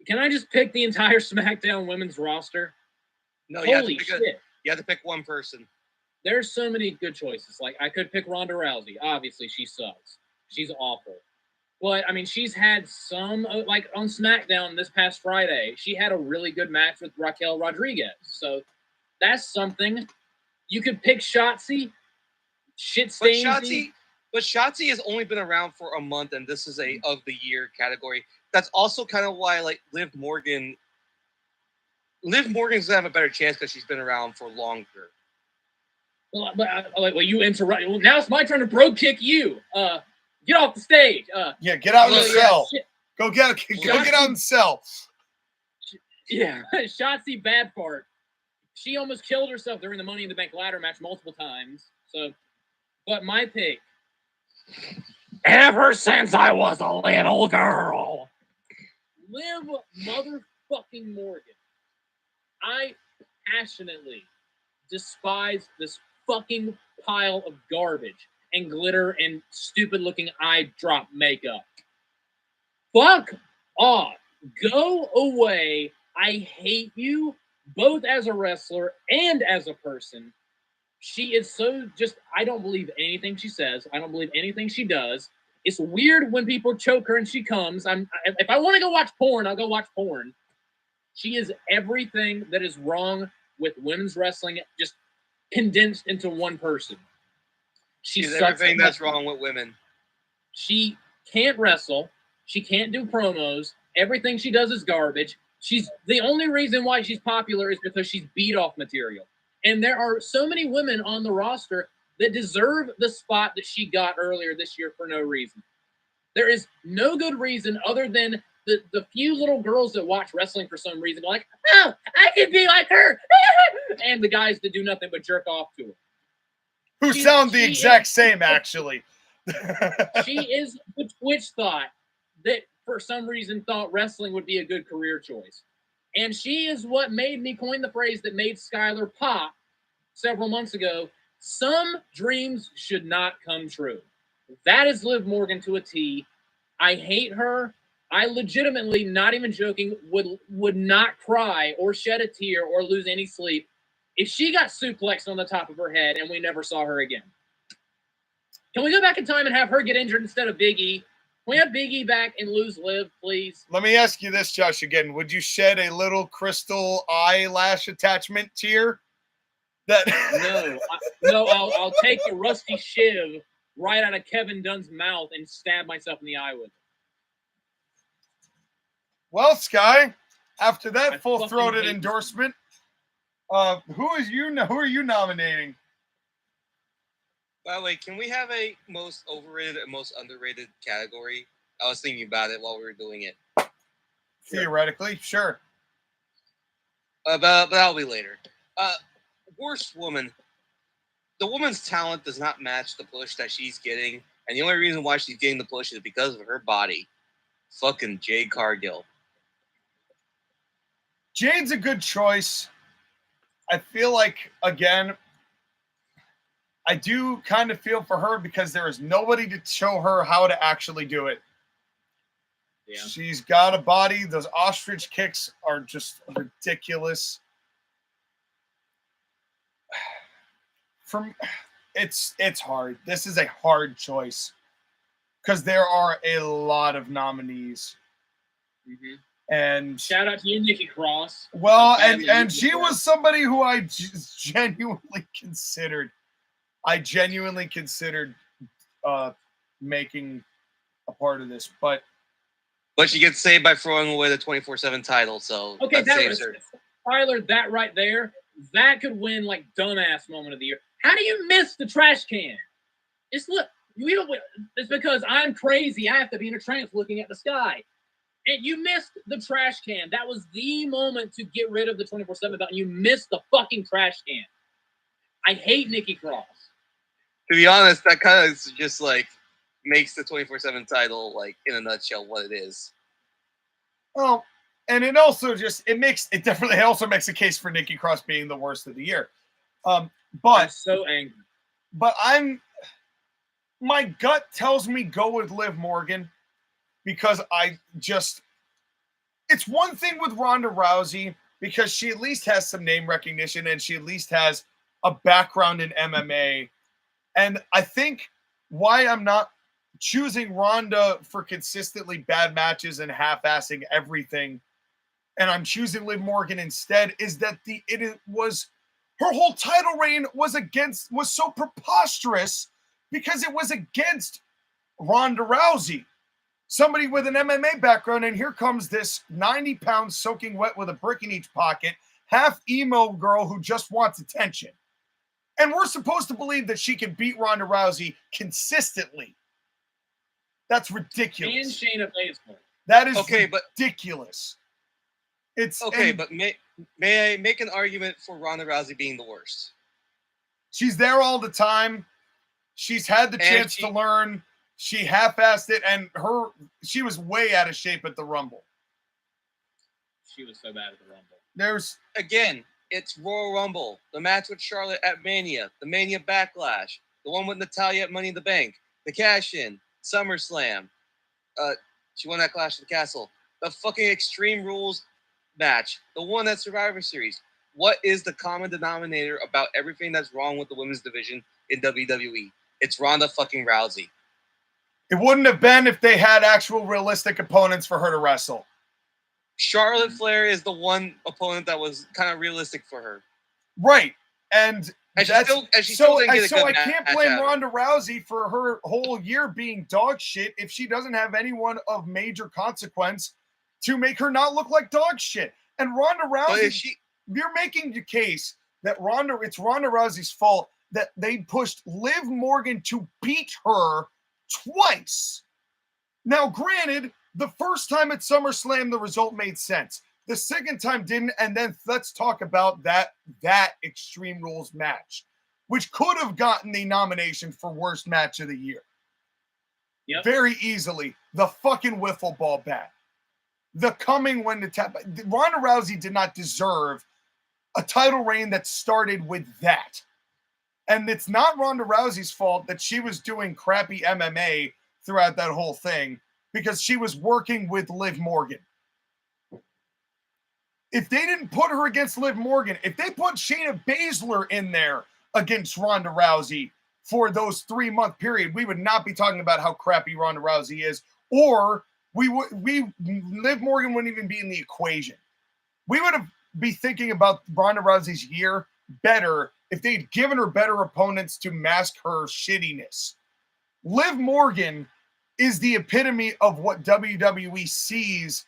Can I just pick the entire SmackDown women's roster? No, Holy shit. You have to pick one person. There's so many good choices. Like, I could pick Ronda Rousey. Obviously, she sucks. She's awful. But, I mean, she's had some, like, on SmackDown this past Friday, she had a really good match with Raquel Rodriguez. So, that's something. You could pick Shotzi. But Shotzi has only been around for a month, and this is a of the year category. That's also kind of why, like, Liv Morgan's gonna have a better chance because she's been around for longer. Well, you interrupt. Well, now it's my turn to bro kick you. Get off the stage. Get out of the cell. Go get out and sell. Yeah, Shotzi bad part. She almost killed herself during the Money in the Bank ladder match multiple times. So, but my pick. Ever since I was a little girl. Liv motherfucking Morgan. I passionately despise this fucking pile of garbage and glitter and stupid looking eye drop makeup. Fuck off. Go away. I hate you both as a wrestler and as a person. She is so just, I don't believe anything she says. I don't believe anything she does. It's weird when people choke her and she comes. If I want to go watch porn, I'll go watch porn. She is everything that is wrong with women's wrestling, just condensed into one person. She's everything that's wrong with women. She can't wrestle. She can't do promos. Everything she does is garbage. The only reason why she's popular is because she's beat off material. And there are so many women on the roster that deserve the spot that she got earlier this year for no reason. There is no good reason other than the few little girls that watch wrestling for some reason are like, oh, I could be like her. And the guys that do nothing but jerk off to her. Who sound the exact same, actually. She is the Twitch thought that for some reason thought wrestling would be a good career choice. And she is what made me coin the phrase that made Skylar pop several months ago. Some dreams should not come true. That is Liv Morgan to a T. I hate her. I legitimately, not even joking, would not cry or shed a tear or lose any sleep if she got suplexed on the top of her head and we never saw her again. Can we go back in time and have her get injured instead of Big E? Can we have Big E back and lose Liv, please? Let me ask you this, Josh, again. Would you shed a little crystal eyelash attachment tear? I'll take a rusty shiv right out of Kevin Dunn's mouth and stab myself in the eye with it. Well, Sky, after that full-throated endorsement, who are you nominating? By the way, can we have a most overrated and most underrated category? I was thinking about it while we were doing it. Theoretically, sure. But that'll be later. Worst woman. The woman's talent does not match the push that she's getting, and the only reason why she's getting the push is because of her body. Fucking Jade Cargill. Jade's a good choice. I feel like, again, I do kind of feel for her because there is nobody to show her how to actually do it. Yeah. She's got a body. Those ostrich kicks are just ridiculous. It's hard. This is a hard choice because there are a lot of nominees. Mm-hmm. And shout out to you, Nikki Cross. Well, and she was somebody who I genuinely considered. Making a part of this, but she gets saved by throwing away the 24/7 title. So okay, that saves her. Tyler, that right there, that could win like dumbass moment of the year. How do you miss the trash can? Just look, It's because I'm crazy. I have to be in a trance looking at the sky. And you missed the trash can. That was the moment to get rid of the 24/7 belt. And you missed the fucking trash can. I hate Nikki Cross. To be honest, that kind of just like makes the 24/7 title like in a nutshell what it is. Well, and it also definitely also makes a case for Nikki Cross being the worst of the year. But I'm so angry. But my gut tells me go with Liv Morgan because it's one thing with Ronda Rousey because she at least has some name recognition and she at least has a background in MMA. And I think why I'm not choosing Ronda for consistently bad matches and half-assing everything, and I'm choosing Liv Morgan instead, is that her whole title reign was so preposterous because it was against Ronda Rousey, somebody with an MMA background, and here comes this 90 pounds soaking wet with a brick in each pocket, half emo girl who just wants attention. And we're supposed to believe that she can beat Ronda Rousey consistently. That's ridiculous. And Shayna Baszler. That is ridiculous. But may I make an argument for Ronda Rousey being the worst? She's there all the time. She's had the chance to learn. She half-assed it, and she was way out of shape at the Rumble. She was so bad at the Rumble. It's Royal Rumble, the match with Charlotte at Mania, the Mania Backlash, the one with Natalya at Money in the Bank, the Cash-In, SummerSlam. She won that Clash of the Castle. The fucking Extreme Rules match, the one at Survivor Series. What is the common denominator about everything that's wrong with the women's division in WWE? It's Ronda fucking Rousey. It wouldn't have been if they had actual realistic opponents for her to wrestle. Charlotte Flair is the one opponent that was kind of realistic for her. Right. And she still didn't get a good I can't match blame out of it. Ronda Rousey for her whole year being dog shit if she doesn't have anyone of major consequence to make her not look like dog shit. And Ronda Rousey, you're making the case that it's Ronda Rousey's fault that they pushed Liv Morgan to beat her twice. Now, granted, the first time at SummerSlam, the result made sense. The second time didn't, and then let's talk about that Extreme Rules match, which could have gotten the nomination for worst match of the year. Yep. Very easily. The fucking wiffle ball bat. The coming when the tap. Ronda Rousey did not deserve a title reign that started with that. And it's not Ronda Rousey's fault that she was doing crappy MMA throughout that whole thing because she was working with Liv Morgan. If they didn't put her against Liv Morgan, if they put Shayna Baszler in there against Ronda Rousey for those 3-month period, we would not be talking about how crappy Ronda Rousey is, or Liv Morgan wouldn't even be in the equation. We would be thinking about Ronda Rousey's year better if they'd given her better opponents to mask her shittiness. Liv Morgan is the epitome of what WWE sees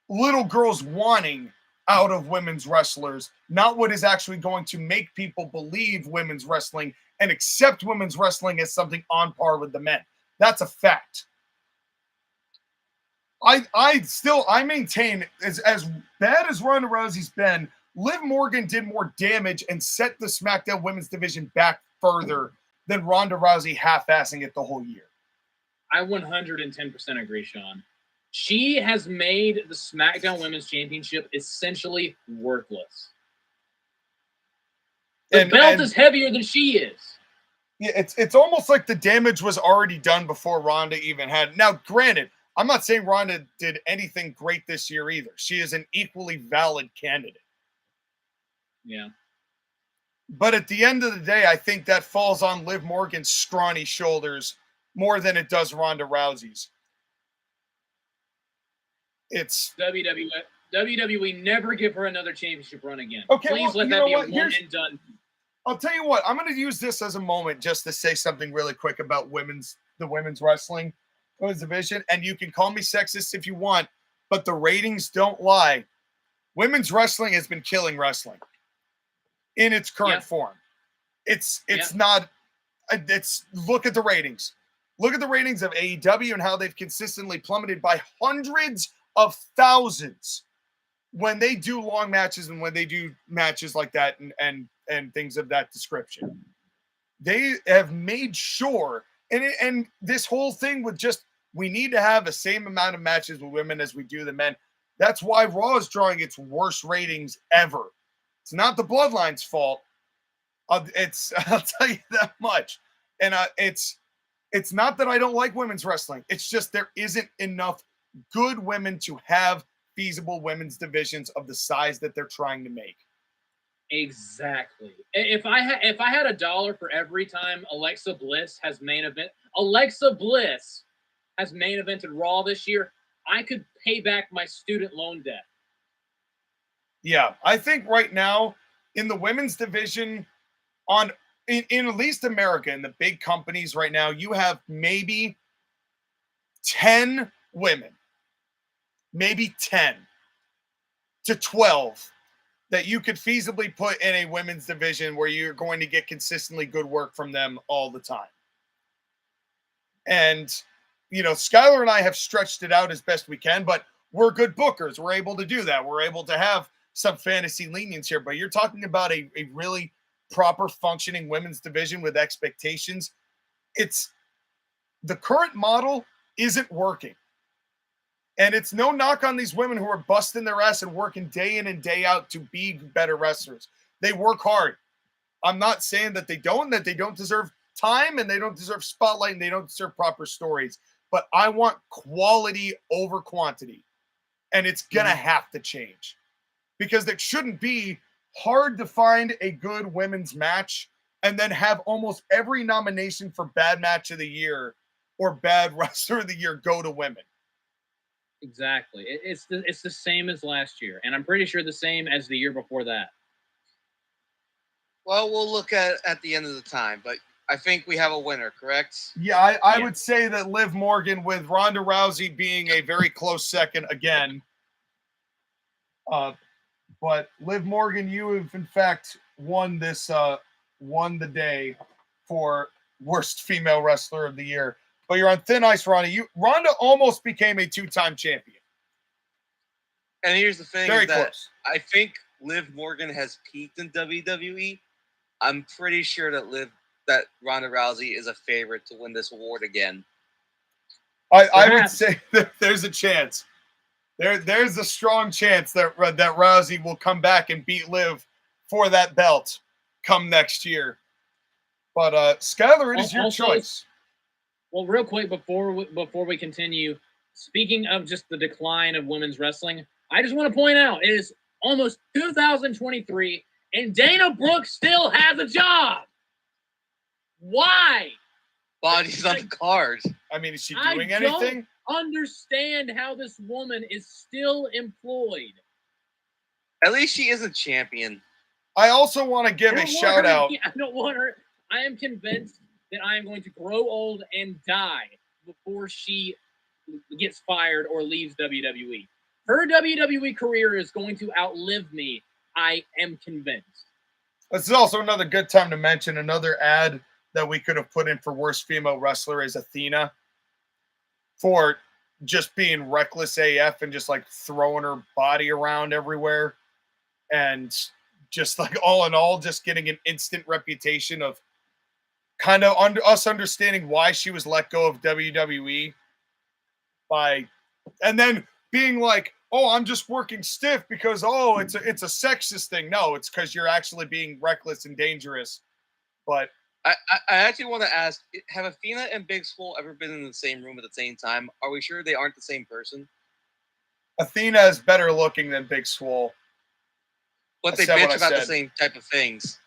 little girls wanting out of women's wrestlers, not what is actually going to make people believe women's wrestling and accept women's wrestling as something on par with the men. That's a fact. I maintain as bad as Ronda Rousey's been, Liv Morgan did more damage and set the SmackDown women's division back further than Ronda Rousey half-assing it the whole year. I 110% agree, Sean. She has made the SmackDown Women's Championship essentially worthless. The belt is heavier than she is. Yeah, it's almost like the damage was already done before Ronda even had. Now, granted, I'm not saying Ronda did anything great this year either. She is an equally valid candidate. Yeah. But at the end of the day, I think that falls on Liv Morgan's scrawny shoulders more than it does Ronda Rousey's. It's WWE never give her another championship run again. Okay, please let that be a one and done. I'll tell you what, I'm going to use this as a moment just to say something really quick about the women's wrestling division. And you can call me sexist if you want, but the ratings don't lie. Women's wrestling has been killing wrestling in its current form. It's not look at the ratings. Look at the ratings of AEW and how they've consistently plummeted by hundreds of thousands when they do long matches and when they do matches like that and things of that description. They have made sure, and this whole thing with just, we need to have the same amount of matches with women as we do the men. That's why Raw is drawing its worst ratings ever. It's not the Bloodline's fault. I'll tell you that much. And it's not that I don't like women's wrestling. It's just there isn't enough good women to have feasible women's divisions of the size that they're trying to make. Exactly. If I had $1 for every time Alexa Bliss has main evented Raw this year, I could pay back my student loan debt. Yeah, I think right now in the women's division, in at least America, in the big companies right now, you have maybe 10 women, maybe 10 to 12 that you could feasibly put in a women's division where you're going to get consistently good work from them all the time. And, Skylar and I have stretched it out as best we can, but we're good bookers. We're able to do that. We're able to have some fantasy lenience here, but you're talking about a really proper functioning women's division with expectations. It's the current model isn't working. And it's no knock on these women who are busting their ass and working day in and day out to be better wrestlers. They work hard. I'm not saying that they don't deserve time and they don't deserve spotlight and they don't deserve proper stories. But I want quality over quantity. And it's going to have to change. Because it shouldn't be hard to find a good women's match and then have almost every nomination for bad match of the year or bad wrestler of the year go to women. Exactly. It's the same as last year, and I'm pretty sure the same as the year before that. Well, we'll look at the end of the time, but I think we have a winner, correct? Yeah, I would say that Liv Morgan, with Ronda Rousey being a very close second again. But Liv Morgan, you have in fact won the day for worst female wrestler of the year. But you're on thin ice, Ronda. Ronda almost became a 2-time champion. And here's the thing: very is that close. I think Liv Morgan has peaked in WWE. I'm pretty sure that Ronda Rousey is a favorite to win this award again. I would say that there's a chance. There's a strong chance that Rousey will come back and beat Liv for that belt come next year. But Skylar, it is your choice. Well, real quick before we continue, speaking of just the decline of women's wrestling, I just want to point out it is almost 2023 and Dana Brooke still has a job. Why? Body's on the card. I mean, is she doing anything? I don't understand how this woman is still employed. At least she is a champion. I also want to give a shout out. I don't want her. I am convinced that I am going to grow old and die before she gets fired or leaves WWE. Her WWE career is going to outlive me. I am convinced. This is also another good time to mention another ad that we could have put in for worst female wrestler is Athena for just being reckless AF and just like throwing her body around everywhere. And just like all in all, just getting an instant reputation of kind of us understanding why she was let go of WWE and then being like, oh, I'm just working stiff because, oh, it's a sexist thing. No, it's because you're actually being reckless and dangerous. But I actually want to ask, have Athena and Big Swole ever been in the same room at the same time? Are we sure they aren't the same person? Athena is better looking than Big Swole. But they bitch about the same type of things.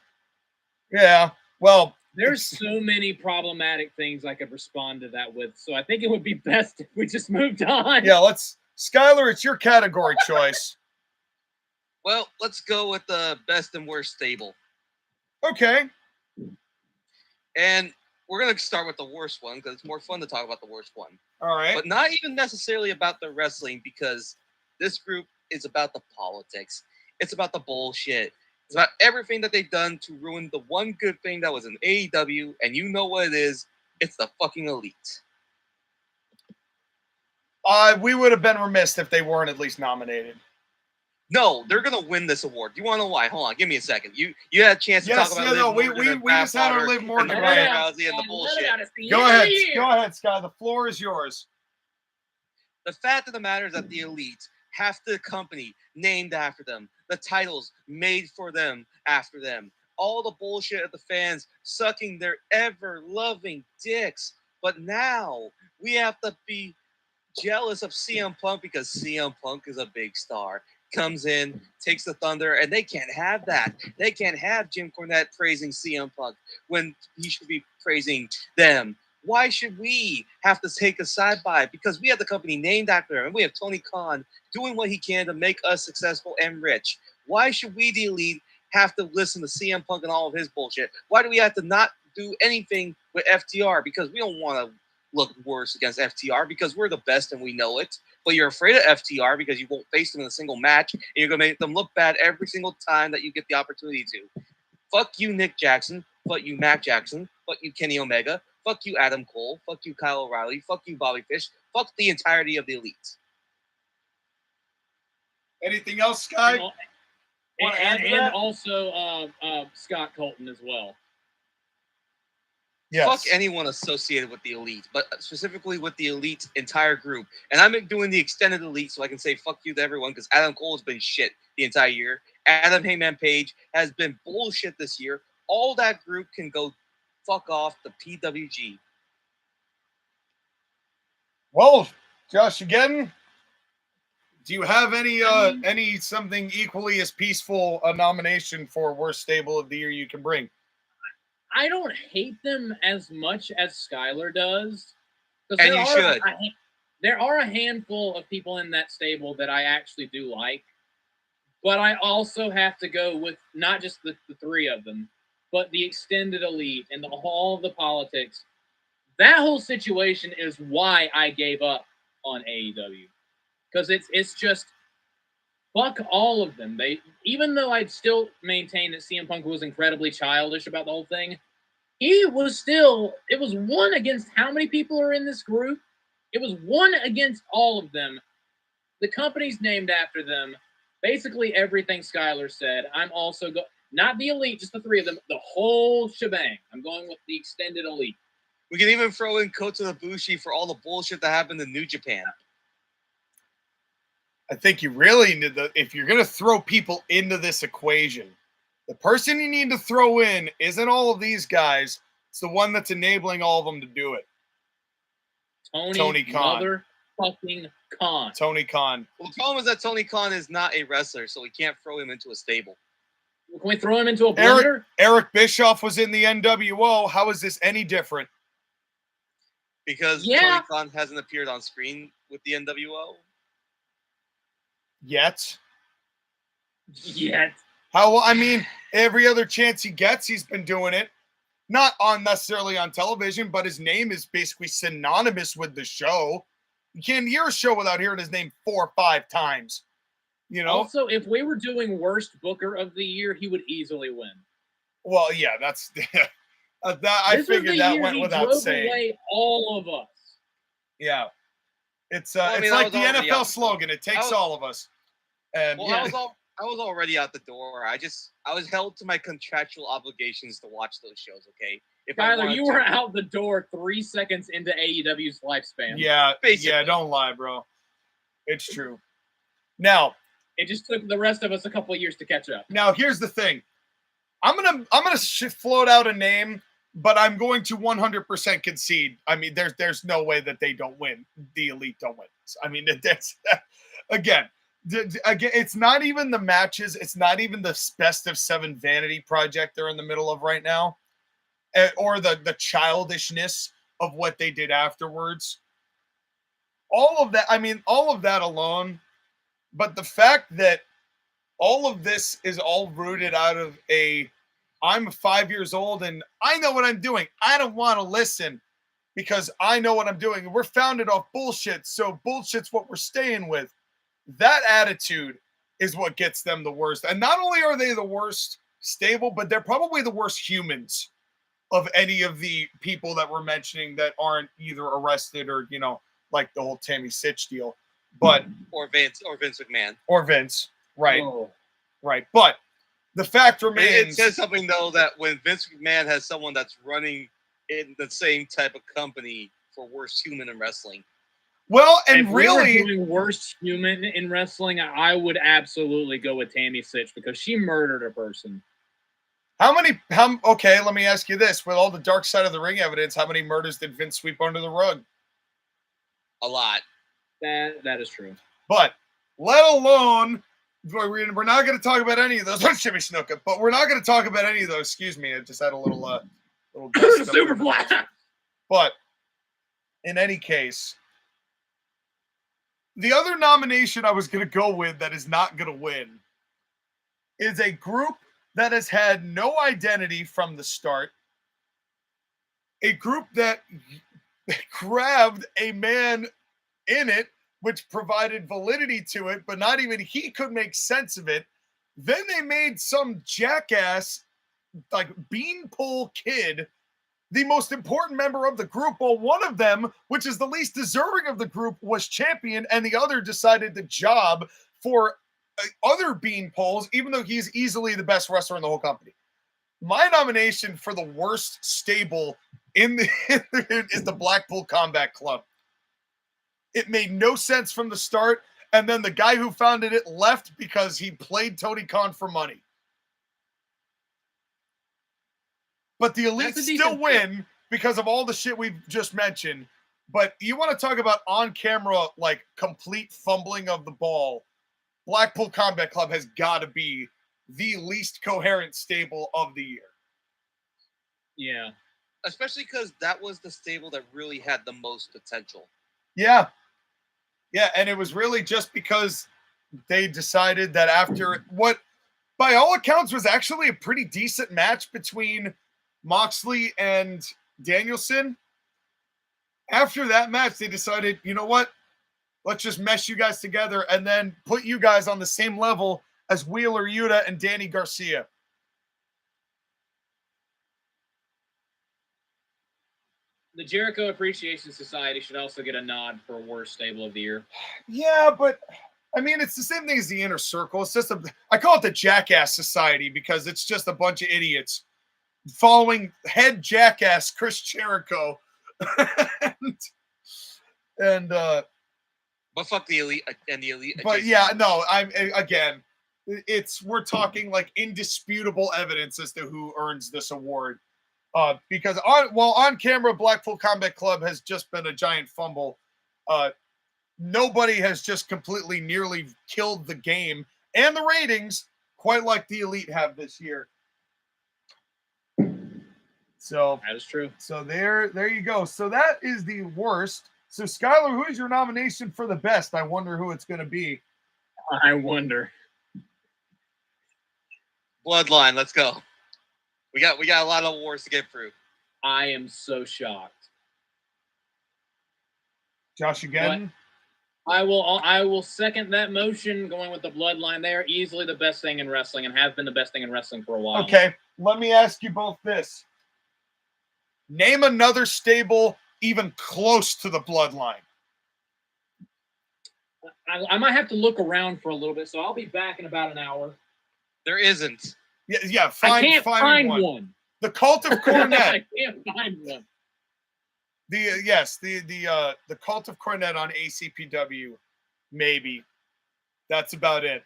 Yeah, well, there's so many problematic things I could respond to that with. So I think it would be best if we just moved on. Yeah, Skylar, it's your category choice. Well, let's go with the best and worst stable. Okay. And we're going to start with the worst one because it's more fun to talk about the worst one. All right. But not even necessarily about the wrestling because this group is about the politics. It's about the bullshit. It's about everything that they've done to ruin the one good thing that was in AEW, and you know what it is. It's the fucking Elite. We would have been remiss if they weren't at least nominated. No, they're gonna win this award. Do you want to know why? Hold on, give me a second. You had a chance to talk about Liv Morgan and we just had our Potter Liv Morgan and rant. Rousey and the bullshit. Go ahead, Sky. The floor is yours. The fact of the matter is that the Elite have the company named after them, the titles made for them after them, all the bullshit of the fans sucking their ever-loving dicks. But now we have to be jealous of CM Punk because CM Punk is a big star. Comes in, takes the thunder, and they can't have that. They can't have Jim Cornette praising CM Punk when he should be praising them. Why should we have to take a side by? Because we have the company named after him, and we have Tony Khan doing what he can to make us successful and rich. Why should we, the Elite, have to listen to CM Punk and all of his bullshit? Why do we have to not do anything with FTR? Because we don't want to look worse against FTR because we're the best and we know it. But you're afraid of FTR because you won't face them in a single match, and you're going to make them look bad every single time that you get the opportunity to. Fuck you, Nick Jackson. Fuck you, Matt Jackson. Fuck you, Kenny Omega. Fuck you, Adam Cole. Fuck you, Kyle O'Reilly. Fuck you, Bobby Fish. Fuck the entirety of the Elite. Anything else, Sky? And also Scott Colton as well. Yes. Fuck anyone associated with the Elite, but specifically with the Elite entire group. And I'm doing the extended Elite so I can say fuck you to everyone because Adam Cole has been shit the entire year. Adam Heyman Page has been bullshit this year. All that group can go fuck off the PWG. Well, JoshAgeddon, do you have any something equally as peaceful a nomination for worst stable of the year you can bring? I don't hate them as much as Skylar does. And you should. There are a handful of people in that stable that I actually do like. But I also have to go with not just the three of them, but the extended Elite and all of the politics. That whole situation is why I gave up on AEW. Because it's just fuck all of them. Even though I'd still maintain that CM Punk was incredibly childish about the whole thing, it was one against how many people are in this group? It was one against all of them. The company's named after them. Basically everything Skylar said. I'm also not the Elite, just the three of them, the whole shebang. I'm going with the extended Elite. We can even throw in Kota Ibushi for all the bullshit that happened in New Japan. I think you really need if you're going to throw people into this equation, the person you need to throw in isn't all of these guys. It's the one that's enabling all of them to do it. Tony Khan. Motherfucking Khan. Tony Khan. Well, the problem is that Tony Khan is not a wrestler, so we can't throw him into a stable. Can we throw him into a blender? Eric Bischoff was in the NWO. How is this any different? Because Tony Khan hasn't appeared on screen with the NWO? Yet. How? I mean, every other chance he gets, he's been doing it. Not necessarily on television, but his name is basically synonymous with the show. You can't hear a show without hearing his name 4 or 5 times. You know. Also, if we were doing worst Booker of the year, he would easily win. Well, yeah, that's I figured that went without saying. Away all of us. Yeah, it's like the NFL slogan. It takes all of us. And well, I was already out the door. I was held to my contractual obligations to watch those shows. Okay, Tyler, you were out the door 3 seconds into AEW's lifespan. Yeah, basically. Yeah, don't lie, bro. It's true. Now, it just took the rest of us a couple of years to catch up. Now, here's the thing. I'm gonna float out a name, but I'm going to 100% concede. I mean, there's no way that they don't win. The Elite don't win. I mean, that's again. It's not even the matches. It's not even the best of 7 vanity project they're in the middle of right now, or the childishness of what they did afterwards. All of that. I mean, all of that alone. But the fact that all of this is all rooted out of I'm 5 years old and I know what I'm doing. I don't want to listen because I know what I'm doing. We're founded off bullshit, so bullshit's what we're staying with. That attitude is what gets them the worst. And not only are they the worst stable, but they're probably the worst humans of any of the people that we're mentioning that aren't either arrested or, you know, like the whole Tammy Sitch deal. But or Vince McMahon. Or Vince. Right. Oh. Right. But the fact remains. It says something though that when Vince McMahon has someone that's running in the same type of company for worst human in wrestling. Well, and if really, we were doing worst human in wrestling, I would absolutely go with Tammy Sitch because she murdered a person. okay, let me ask you this. With all the dark side of the ring evidence, how many murders did Vince sweep under the rug? A lot. That is true. But let alone, we're not going to talk about any of those. Shimmy Snuka, but we're not going to talk about any of those. Excuse me, I just had a little Super flat. But in any case, the other nomination I was going to go with that is not going to win is a group that has had no identity from the start. A group that grabbed a man in it, which provided validity to it, but not even he could make sense of it. Then they made some jackass, like beanpole kid, the most important member of the group. Well, one of them, which is the least deserving of the group, was champion, and the other decided the job for other beanpoles, even though he's easily the best wrestler in the whole company. My nomination for the worst stable is the Blackpool Combat Club. It made no sense from the start, and then the guy who founded it left because he played Tony Khan for money. But the Elite still win because of all the shit we've just mentioned. But you want to talk about on-camera, like, complete fumbling of the ball. Blackpool Combat Club has got to be the least coherent stable of the year. Yeah. Especially because that was the stable that really had the most potential. Yeah. Yeah, and it was really just because they decided that after what, by all accounts, was actually a pretty decent match between Moxley and Danielson. After that match, they decided, you know what? Let's just mesh you guys together and then put you guys on the same level as Wheeler Yuta and Danny Garcia. The Jericho Appreciation Society should also get a nod for worst stable of the year. Yeah, but I mean, it's the same thing as the Inner Circle. It's just I call it the Jackass Society because it's just a bunch of idiots following head jackass Chris Jericho. and but fuck the Elite and the Elite. But yeah, no, we're talking like indisputable evidence as to who earns this award. Because on camera, Blackpool Combat Club has just been a giant fumble. Nobody has just completely nearly killed the game and the ratings quite like the Elite have this year. So that is true. So there you go. So that is the worst. So Skylar, who is your nomination for the best? I wonder who it's going to be. I wonder. Bloodline, let's go. We got a lot of awards to get through. I am so shocked. JoshAgeddon? I will second that motion, going with the Bloodline. They are easily the best thing in wrestling and have been the best thing in wrestling for a while. Okay, let me ask you both this. Name another stable even close to the Bloodline. I might have to look around for a little bit, so I'll be back in about an hour. There isn't. Yeah. I can't find one. The Cult of Cornette. I can't find one. The Cult of Cornette on ACPW, maybe. That's about it.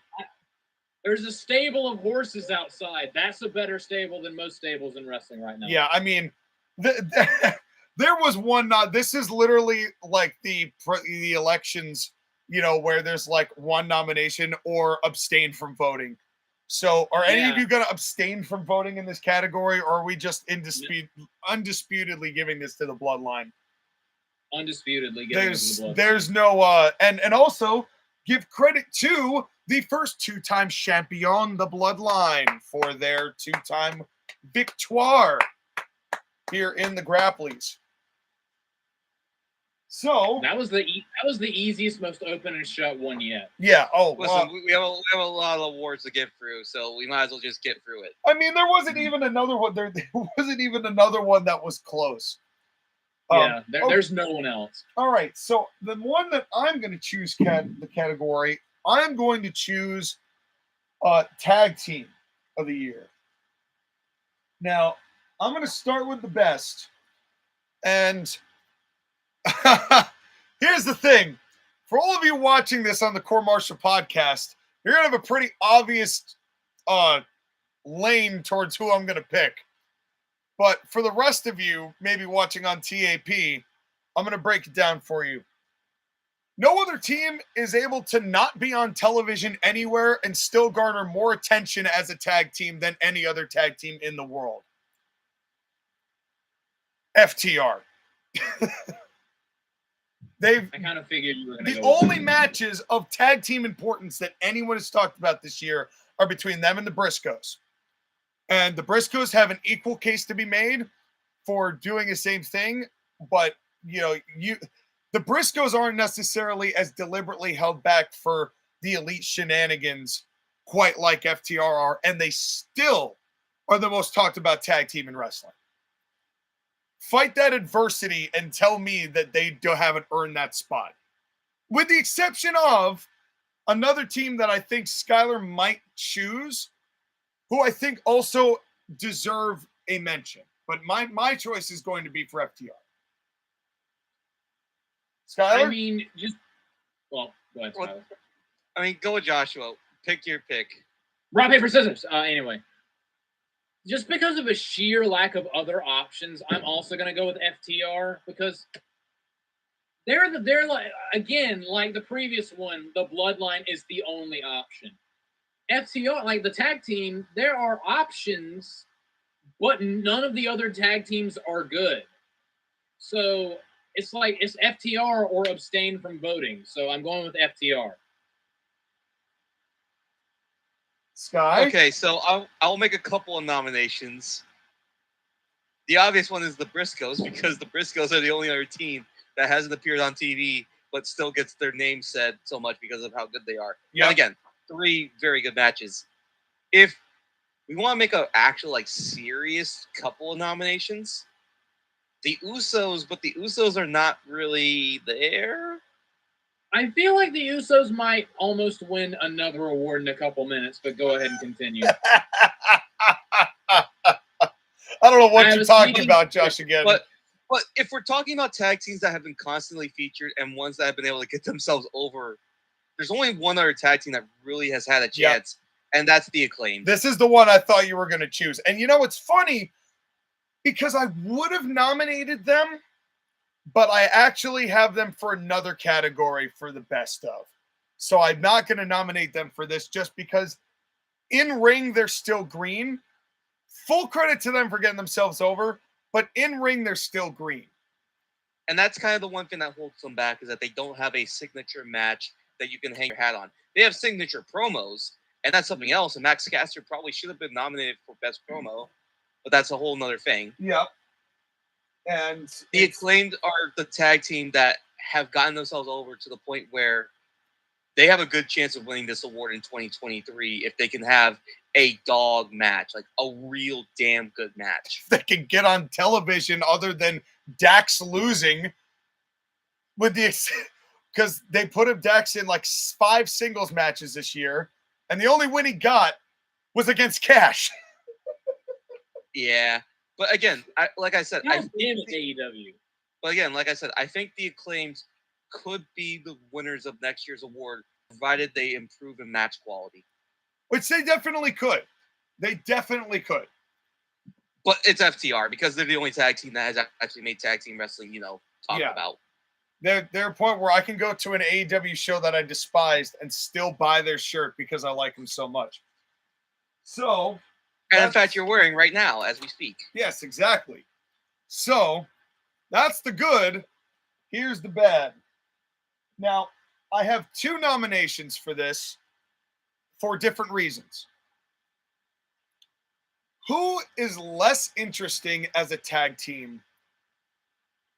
There's a stable of horses outside. That's a better stable than most stables in wrestling right now. Yeah, I mean, there was one. This is literally like the elections, where there's like one nomination or abstain from voting. So, are any of you going to abstain from voting in this category, or are we just undisputedly giving this to the Bloodline? Undisputedly giving this to the Bloodline. There's no, and also give credit to the first two-time champion, the Bloodline, for their two-time victoire here in the Grapplys. So That was the easiest, most open and shut one yet. yeah. Oh, Listen, we have a lot of awards to get through, so we might as well just get through it. I mean, there wasn't even another one. There wasn't even another one that was close. Yeah, there's no one else. All right, so the one that I'm going to choose the category, I'm going to choose tag team of the year. Now, I'm going to start with the best. And here's the thing. For all of you watching this on the Court-Martail podcast, you're going to have a pretty obvious lane towards who I'm going to pick. But for the rest of you, maybe watching on TAP, I'm going to break it down for you. No other team is able to not be on television anywhere and still garner more attention as a tag team than any other tag team in the world. FTR. I kind of figured you were going to The go only matches of tag team importance that anyone has talked about this year are between them and the Briscoes. And the Briscoes have an equal case to be made for doing the same thing, but the Briscoes aren't necessarily as deliberately held back for the elite shenanigans quite like FTR are, and they still are the most talked about tag team in wrestling. Fight that adversity and tell me that they haven't earned that spot. With the exception of another team that I think Skylar might choose, who I think also deserve a mention. But my choice is going to be for FTR. Skylar? I mean, go ahead, Skylar. I mean, go with Joshua. Pick your pick. Rock, paper, scissors. Anyway. Just because of a sheer lack of other options, I'm also going to go with FTR because they're like, again, like the previous one, the Bloodline is the only option. FTR, like the tag team, there are options, but none of the other tag teams are good. So it's like it's FTR or abstain from voting. So I'm going with FTR. Sky? Okay, so I'll make a couple of nominations. The obvious one is the Briscoes, because the Briscoes are the only other team that hasn't appeared on TV, but still gets their name said so much because of how good they are. Yeah. And again, 3 very good matches. If we want to make an actual, like, serious couple of nominations, the Usos, but the Usos are not really there. I feel like the Usos might almost win another award in a couple minutes, but go ahead and continue. I don't know what you're talking about, Josh, again. But if we're talking about tag teams that have been constantly featured and ones that have been able to get themselves over, there's only one other tag team that really has had a chance, and that's the Acclaimed. This is the one I thought you were going to choose. And it's funny because I would have nominated them, but I actually have them for another category for the best of. So I'm not going to nominate them for this just because in ring, they're still green. Full credit to them for getting themselves over, but in ring, they're still green. And that's kind of the one thing that holds them back is that they don't have a signature match that you can hang your hat on. They have signature promos, and that's something else. And Max Caster probably should have been nominated for Best Promo, but that's a whole nother thing. Yep. And the Acclaimed are the tag team that have gotten themselves over to the point where they have a good chance of winning this award in 2023 if they can have a dog match, like a real damn good match. They can get on television other than Dax losing because they put him Dax in like 5 singles matches this year, and the only win he got was against Cash. Yeah. But again, like I said, God damn it, AEW. But again, like I said, I think the Acclaimed could be the winners of next year's award, provided they improve in match quality. Which they definitely could. They definitely could. But it's FTR because they're the only tag team that has actually made tag team wrestling, talk about. They're a point where I can go to an AEW show that I despised and still buy their shirt because I like them so much. So... And in fact, you're wearing right now as we speak. Yes, exactly. So, that's the good. Here's the bad. Now, I have 2 nominations for this for different reasons. Who is less interesting as a tag team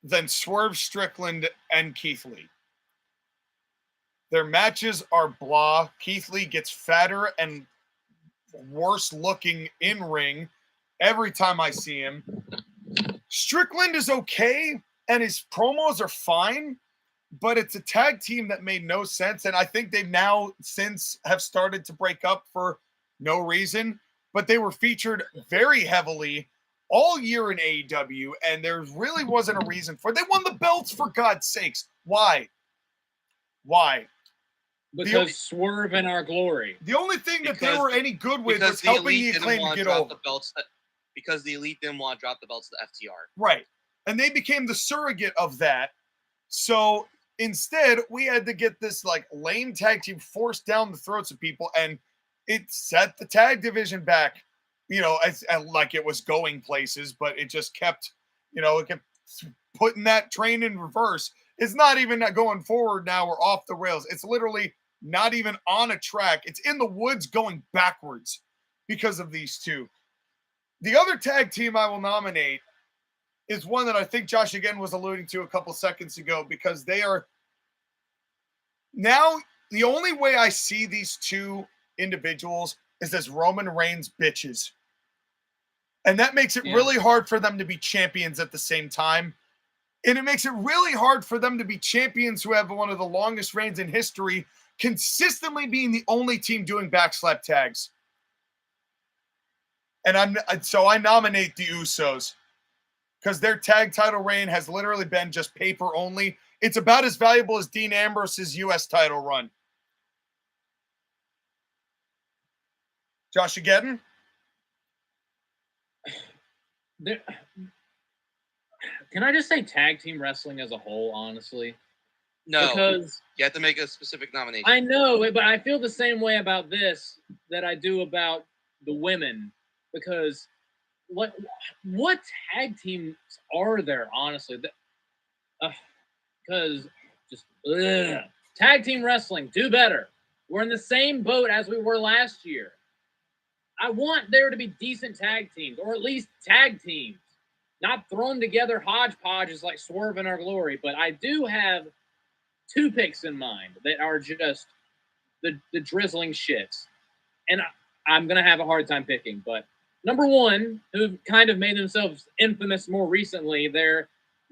than Swerve Strickland and Keith Lee. Their matches are blah. Keith Lee gets fatter and worse looking in ring every time I see him. Strickland is okay, and his promos are fine, but it's a tag team that made no sense, and I think they've now since have started to break up for no reason, but they were featured very heavily all year in AEW, and there really wasn't a reason for it. They won the belts, for God's sakes. Why? Because Swerve and Our Glory. The only thing that they were any good with was helping the Acclaim to get over. Because the Elite didn't want to drop the belts to the FTR. Right. And they became the surrogate of that. So instead, we had to get this like lame tag team forced down the throats of people, and it set the tag division back, as like it was going places, but it just kept, it kept putting that train in reverse. It's not even going forward now or off the rails. It's literally not even on a track. It's in the woods going backwards because of these two. The other tag team I will nominate is one that I think JoshAgeddon was alluding to a couple seconds ago, because they are now the only way I see these two individuals is as Roman Reigns bitches. And that makes it really hard for them to be champions at the same time. And it makes it really hard for them to be champions who have one of the longest reigns in history, consistently being the only team doing backslap tags. And I nominate the Usos, because their tag title reign has literally been just paper only. It's about as valuable as Dean Ambrose's U.S. title run. JoshAgeddon? Can I just say tag team wrestling as a whole, honestly? No, because you have to make a specific nomination. I know, but I feel the same way about this that I do about the women, because what tag teams are there, honestly? Because tag team wrestling, do better. We're in the same boat as we were last year. I want there to be decent tag teams, or at least tag teams, not thrown together hodgepodges like Swerve and Our Glory. But I do have two picks in mind that are just the drizzling shits. And I'm going to have a hard time picking. But number one, who've kind of made themselves infamous more recently, they're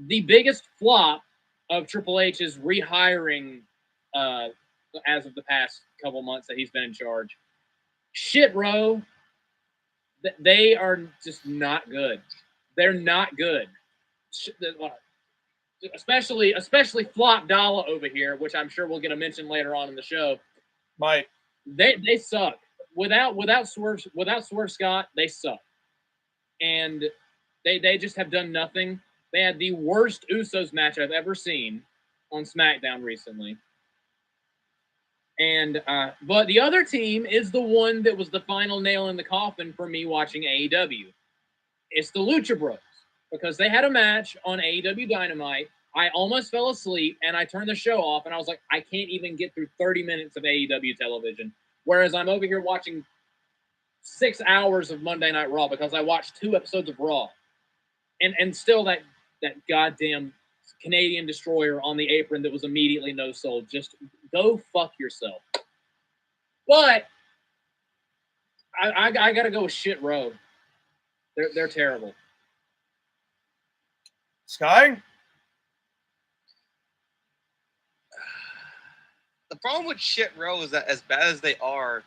the biggest flop of Triple H's rehiring as of the past couple months that he's been in charge. Shit Row, they are just not good. They're not good. Especially Flop Dollar over here, which I'm sure we'll get a mention later on in the show. Might. They suck. Without Swerve Scott, they suck. And they just have done nothing. They had the worst Usos match I've ever seen on SmackDown recently. And but the other team is the one that was the final nail in the coffin for me watching AEW. It's the Lucha Bros, because they had a match on AEW Dynamite. I almost fell asleep, and I turned the show off, and I was like, I can't even get through 30 minutes of AEW television. Whereas I'm over here watching 6 hours of Monday Night Raw because I watched 2 episodes of Raw. And still that goddamn Canadian destroyer on the apron that was immediately no-sold. Just go fuck yourself. But I got to go with Shit Row. They're terrible. Sky? The problem with Shit Row is that as bad as they are,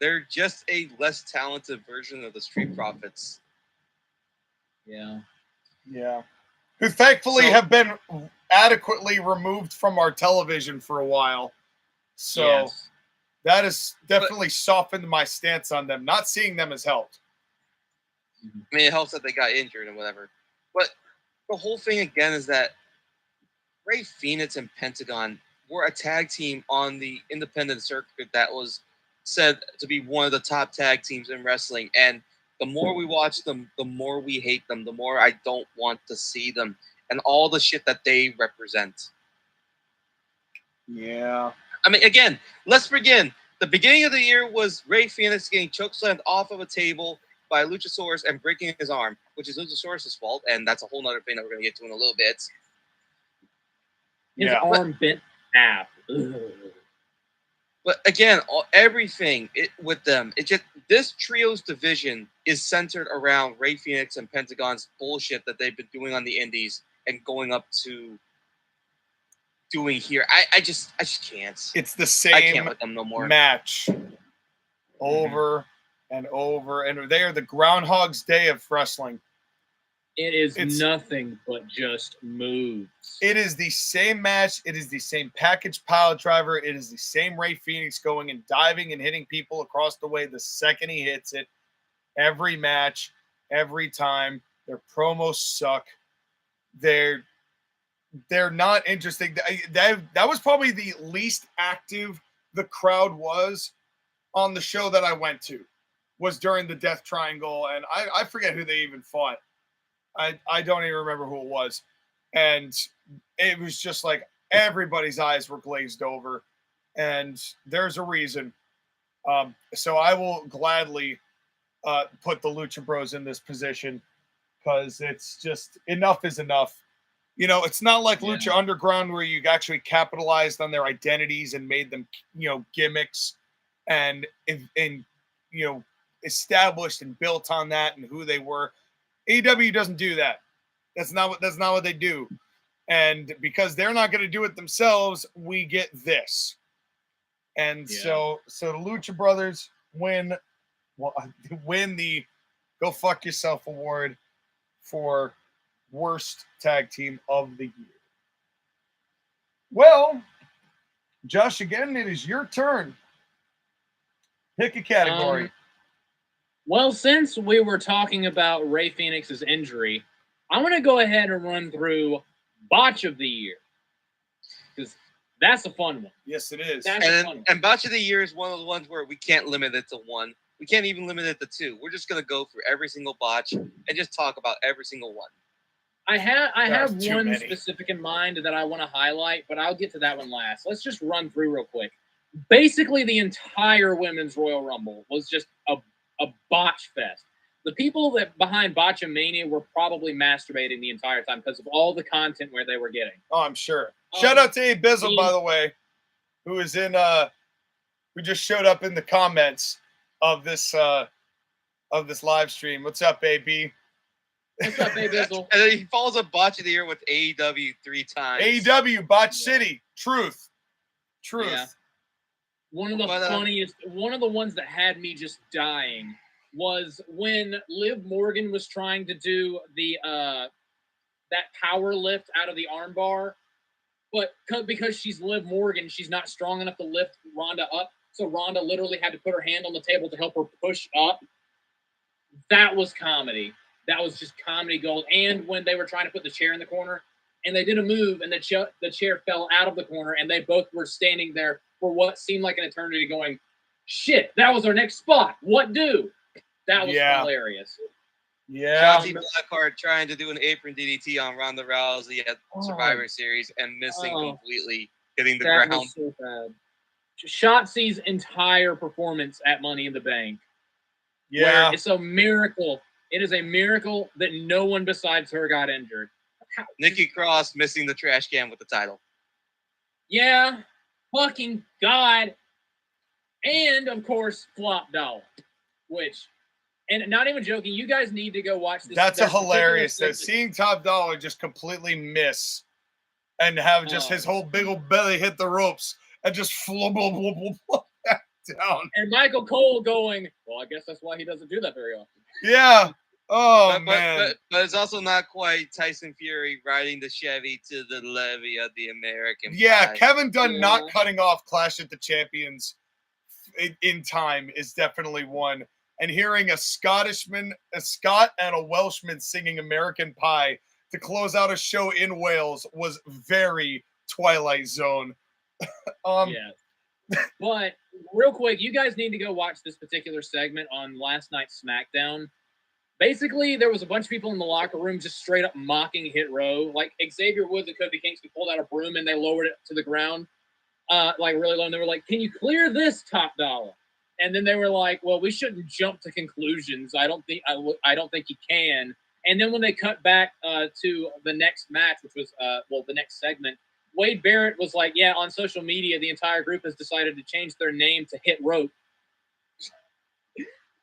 they're just a less talented version of the Street Profits. Yeah. Who thankfully have been adequately removed from our television for a while. So that has definitely softened my stance on them. Not seeing them has helped. I mean, it helps that they got injured and whatever. But the whole thing, again, is that Rey Fenix and Pentagon were a tag team on the independent circuit that was said to be one of the top tag teams in wrestling. And the more we watch them, the more we hate them, the more I don't want to see them and all the shit that they represent. Yeah. I mean, again, let's begin. The beginning of the year was Rey Fenix getting chokeslammed off of a table by Luchasaurus and breaking his arm, which is Luchasaurus' fault, and that's a whole other thing that we're going to get to in a little bit. His Yeah. arm bent half. Ugh. But again, everything with them, it just this trio's division is centered around Ray Phoenix and Pentagon's bullshit that they've been doing on the indies and going up to doing here. I just can't. It's the I can't same with them no more. match over and over, and they are the Groundhog's Day of wrestling. It is It's- nothing but just moves. It is the same match. It is the same package pile driver. It is the same Ray Phoenix going and diving and hitting people across the way the second he hits it. Every match, every time. Their promos suck. They're not interesting. That was probably the least active the crowd was on the show that I went to, was during the Death Triangle, and I forget who they even fought. I don't even remember who it was. And it was just like everybody's eyes were glazed over, and there's a reason. So I will gladly put the Lucha Bros in this position, because it's just enough is enough. You know, it's not like Lucha Underground where you actually capitalized on their identities and made them, gimmicks and established and built on that and who they were. AEW doesn't do that. That's not what they do. And because they're not going to do it themselves, we get this. And so the Lucha Brothers win the Go Fuck Yourself award for worst tag team of the year. Well, Josh, again, it is your turn. Pick a category. Well, since we were talking about Ray Phoenix's injury, I'm going to go ahead and run through Botch of the Year, because that's a fun one. Yes, it is. And Botch of the Year is one of the ones where we can't limit it to one. We can't even limit it to two. We're just going to go through every single botch and just talk about every single one. I have too one many. specific in mind that I want to highlight, but I'll get to that one last. Let's just run through real quick. Basically, the entire Women's Royal Rumble was just a botch fest. The people that behind Botchamania were probably masturbating the entire time because of all the content where they were getting. Oh, I'm sure. Shout out to Abizzle, by the way, who is in who just showed up in the comments of this live stream. What's up, AB? What's up, Abizzle? And then he follows a Botch of the Year with AEW 3 times. AEW, Botch City, Truth. Yeah. One of the funniest, one of the ones that had me just dying was when Liv Morgan was trying to do the that power lift out of the armbar, but because she's Liv Morgan, she's not strong enough to lift Ronda up, so Ronda literally had to put her hand on the table to help her push up. That was comedy. That was just comedy gold. And when they were trying to put the chair in the corner, and they did a move, and the chair fell out of the corner, and they both were standing there for what seemed like an eternity going, shit, that was our next spot. What do? That was hilarious. Yeah. Shotzi Blackheart trying to do an apron DDT on Ronda Rousey at Survivor Series and missing completely, hitting the ground. Was so bad. Shotzi's entire performance at Money in the Bank. Yeah. It's a miracle. It is a miracle that no one besides her got injured. Nikki Cross missing the trash can with the title. Yeah. Fucking God. And, of course, Flop Dollar. Which, and not even joking, you guys need to go watch this. That's a hilarious. Seeing Top Dollar just completely miss and have just his whole big old belly hit the ropes and just flop back down. And Michael Cole going, well, I guess that's why he doesn't do that very often. Yeah. Oh, man. But it's also not quite Tyson Fury riding the Chevy to the levee of the American Pie. Kevin Dunn not cutting off Clash at the Champions in time is definitely one. And hearing a Scot and a Welshman singing American Pie to close out a show in Wales was very Twilight Zone. But real quick, you guys need to go watch this particular segment on last night's SmackDown. Basically, there was a bunch of people in the locker room just straight up mocking Hit Row. Like Xavier Woods and Kofi Kingston pulled out a broom and they lowered it to the ground, like really low. And they were like, "Can you clear this, Top Dollar?" And then they were like, "Well, we shouldn't jump to conclusions. I don't think you can." And then when they cut back to the next match, which was the next segment, Wade Barrett was like, yeah, on social media, the entire group has decided to change their name to Hit Rope.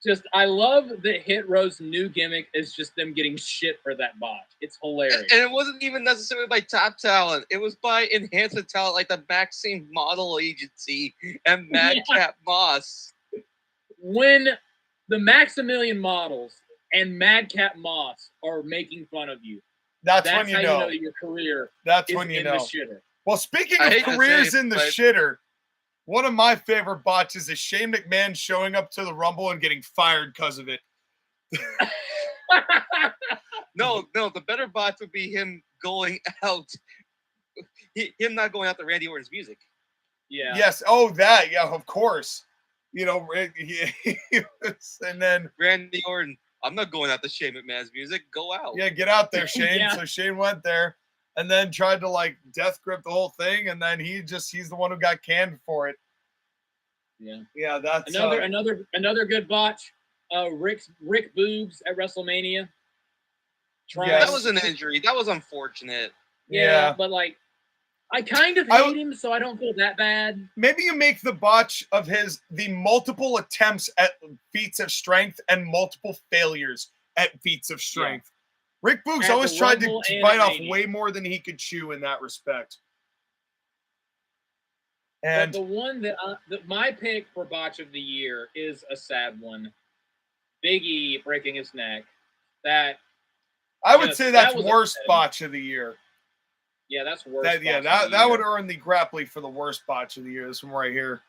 Just, I love that Hit Rope's new gimmick is just them getting shit for that botch. It's hilarious. And it wasn't even necessarily by top talent. It was by enhancement talent like the Maxine Model Agency and Madcap Moss. When the Maximilian Models and Madcap Moss are making fun of you, That's that's when how you know. your career That's is when you in know. the shitter. Well, speaking I of hate to careers say it, in the but- shitter, one of my favorite botches is Shane McMahon showing up to the Rumble and getting fired because of it. No, the better botch would be him going out. Him not going out to Randy Orton's music. Yeah. Yes. Oh, that. Yeah, of course. You know, and then Randy Orton, I'm not going out to Shane McMahon's music. Go out. yeah, get out there, Shane. Yeah. So Shane went there and then tried to like death grip the whole thing, and then he's the one who got canned for it. Yeah. Yeah, that's Another good botch. Rick Boobs at WrestleMania. Yes. That was an injury. That was unfortunate. Yeah, but like, I kind of hate him, so I don't feel that bad. Maybe you make the botch of the multiple attempts at feats of strength and multiple failures at feats of strength. Rick Boogs At always the tried to Rumble and bite at off Mania. way more than he could chew in that respect. But And the one that my pick for botch of the year is a sad one. Big E breaking his neck. That I would yes, say that that's was worst upsetting. botch of the year. yeah, that's worse. That would earn the Grapply for the worst botch of the year. This one right here.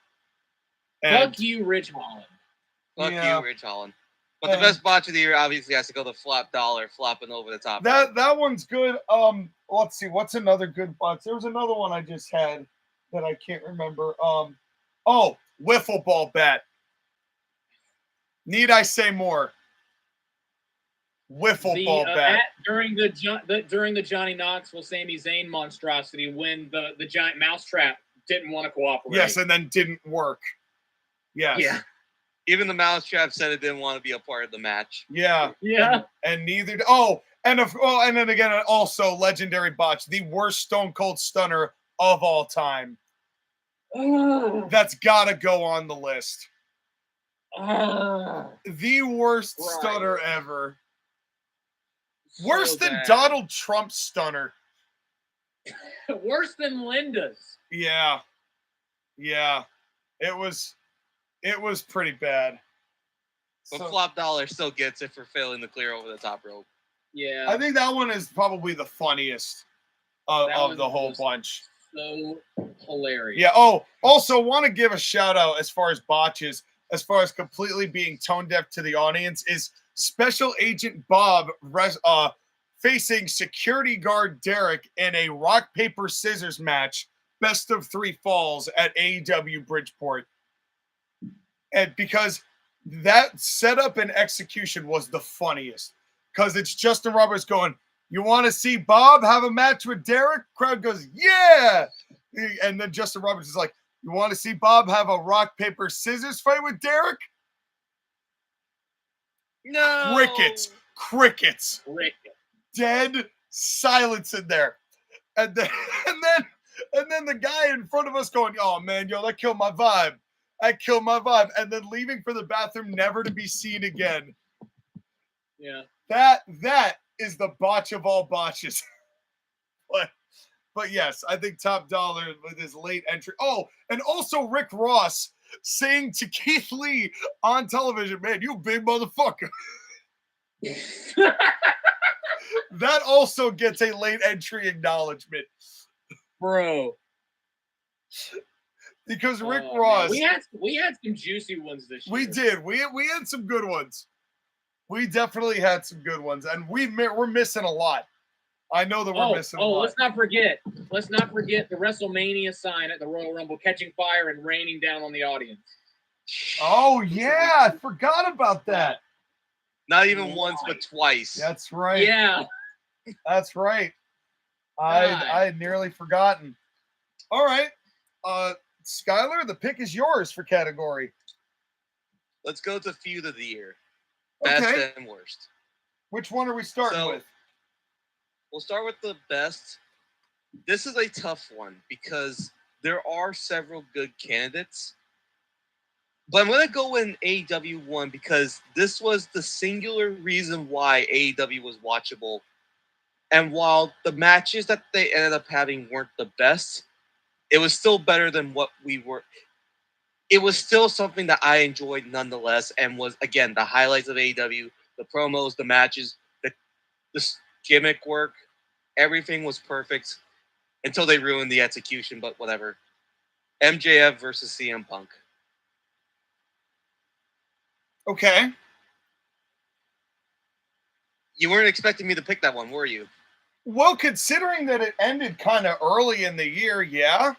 And Fuck you, Rich Holland. Fuck Yeah. you, Rich Holland. But the best botch of the year obviously has to go to Flop Dollar flopping over the top. that one's good. Let's see. What's another good botch? There was another one I just had that I can't remember. Wiffle ball bat. Need I say more? Wiffle ball bat. During the Johnny Knoxville Sami Zayn monstrosity when the giant mousetrap didn't want to cooperate. Yes, and then didn't work. Yes. Yeah. Even the Mousetrap said it didn't want to be a part of the match. Yeah. Yeah. And neither. And then again, also legendary botch, the worst Stone Cold Stunner of all time. That's gotta go on the list. The worst Right. stunner ever. So Worse than bad. Donald Trump's stunner. Worse than Linda's. Yeah. It was pretty bad. But So, Flop Dollar still gets it for failing to clear over the top rope. Yeah. I think that one is probably the funniest That of one the whole was bunch. so hilarious. Yeah. Also want to give a shout out as far as botches, as far as completely being tone deaf to the audience, is Special Agent Bob facing security guard Derek in a rock, paper, scissors match, best of 3 falls at AEW Bridgeport. And because that setup and execution was the funniest, because it's Justin Roberts going, "You want to see Bob have a match with Derek?" Crowd goes, "Yeah." And then Justin Roberts is like, "You want to see Bob have a rock, paper, scissors fight with Derek?" No. Crickets. Rick. Dead silence in there. And then the guy in front of us going, "Oh man, yo, that killed my vibe. And then leaving for the bathroom, never to be seen again. Yeah. That is the botch of all botches. But yes, I think Top Dollar with his late entry. Oh, and also Rick Ross saying to Keith Lee on television, "Man, you big motherfucker." That also gets a late entry acknowledgement. Bro. Because Rick Oh, Ross, man. We had some juicy ones this year. we did. We had some good ones. We definitely had some good ones, and we're missing a lot. I know that we're missing a lot. Let's not forget the WrestleMania sign at the Royal Rumble catching fire and raining down on the audience. Oh yeah, I forgot about that. Not even once, but twice. That's right. Yeah. That's right. I had nearly forgotten. All right. Skylar, the pick is yours for category. Let's go to feud of the year. Best Okay. and worst. Which one are we starting with? We'll start with the best. This is a tough one because there are several good candidates. But I'm going to go in AEW 1 because this was the singular reason why AEW was watchable. And while the matches that they ended up having weren't the best, it was still better than what we were. It was still something that I enjoyed nonetheless and was, again, the highlights of AEW, the promos, the matches, the gimmick work. Everything was perfect until they ruined the execution, but whatever. MJF versus CM Punk. Okay. You weren't expecting me to pick that one, were you? Well, considering that it ended kind of early in the year, yeah.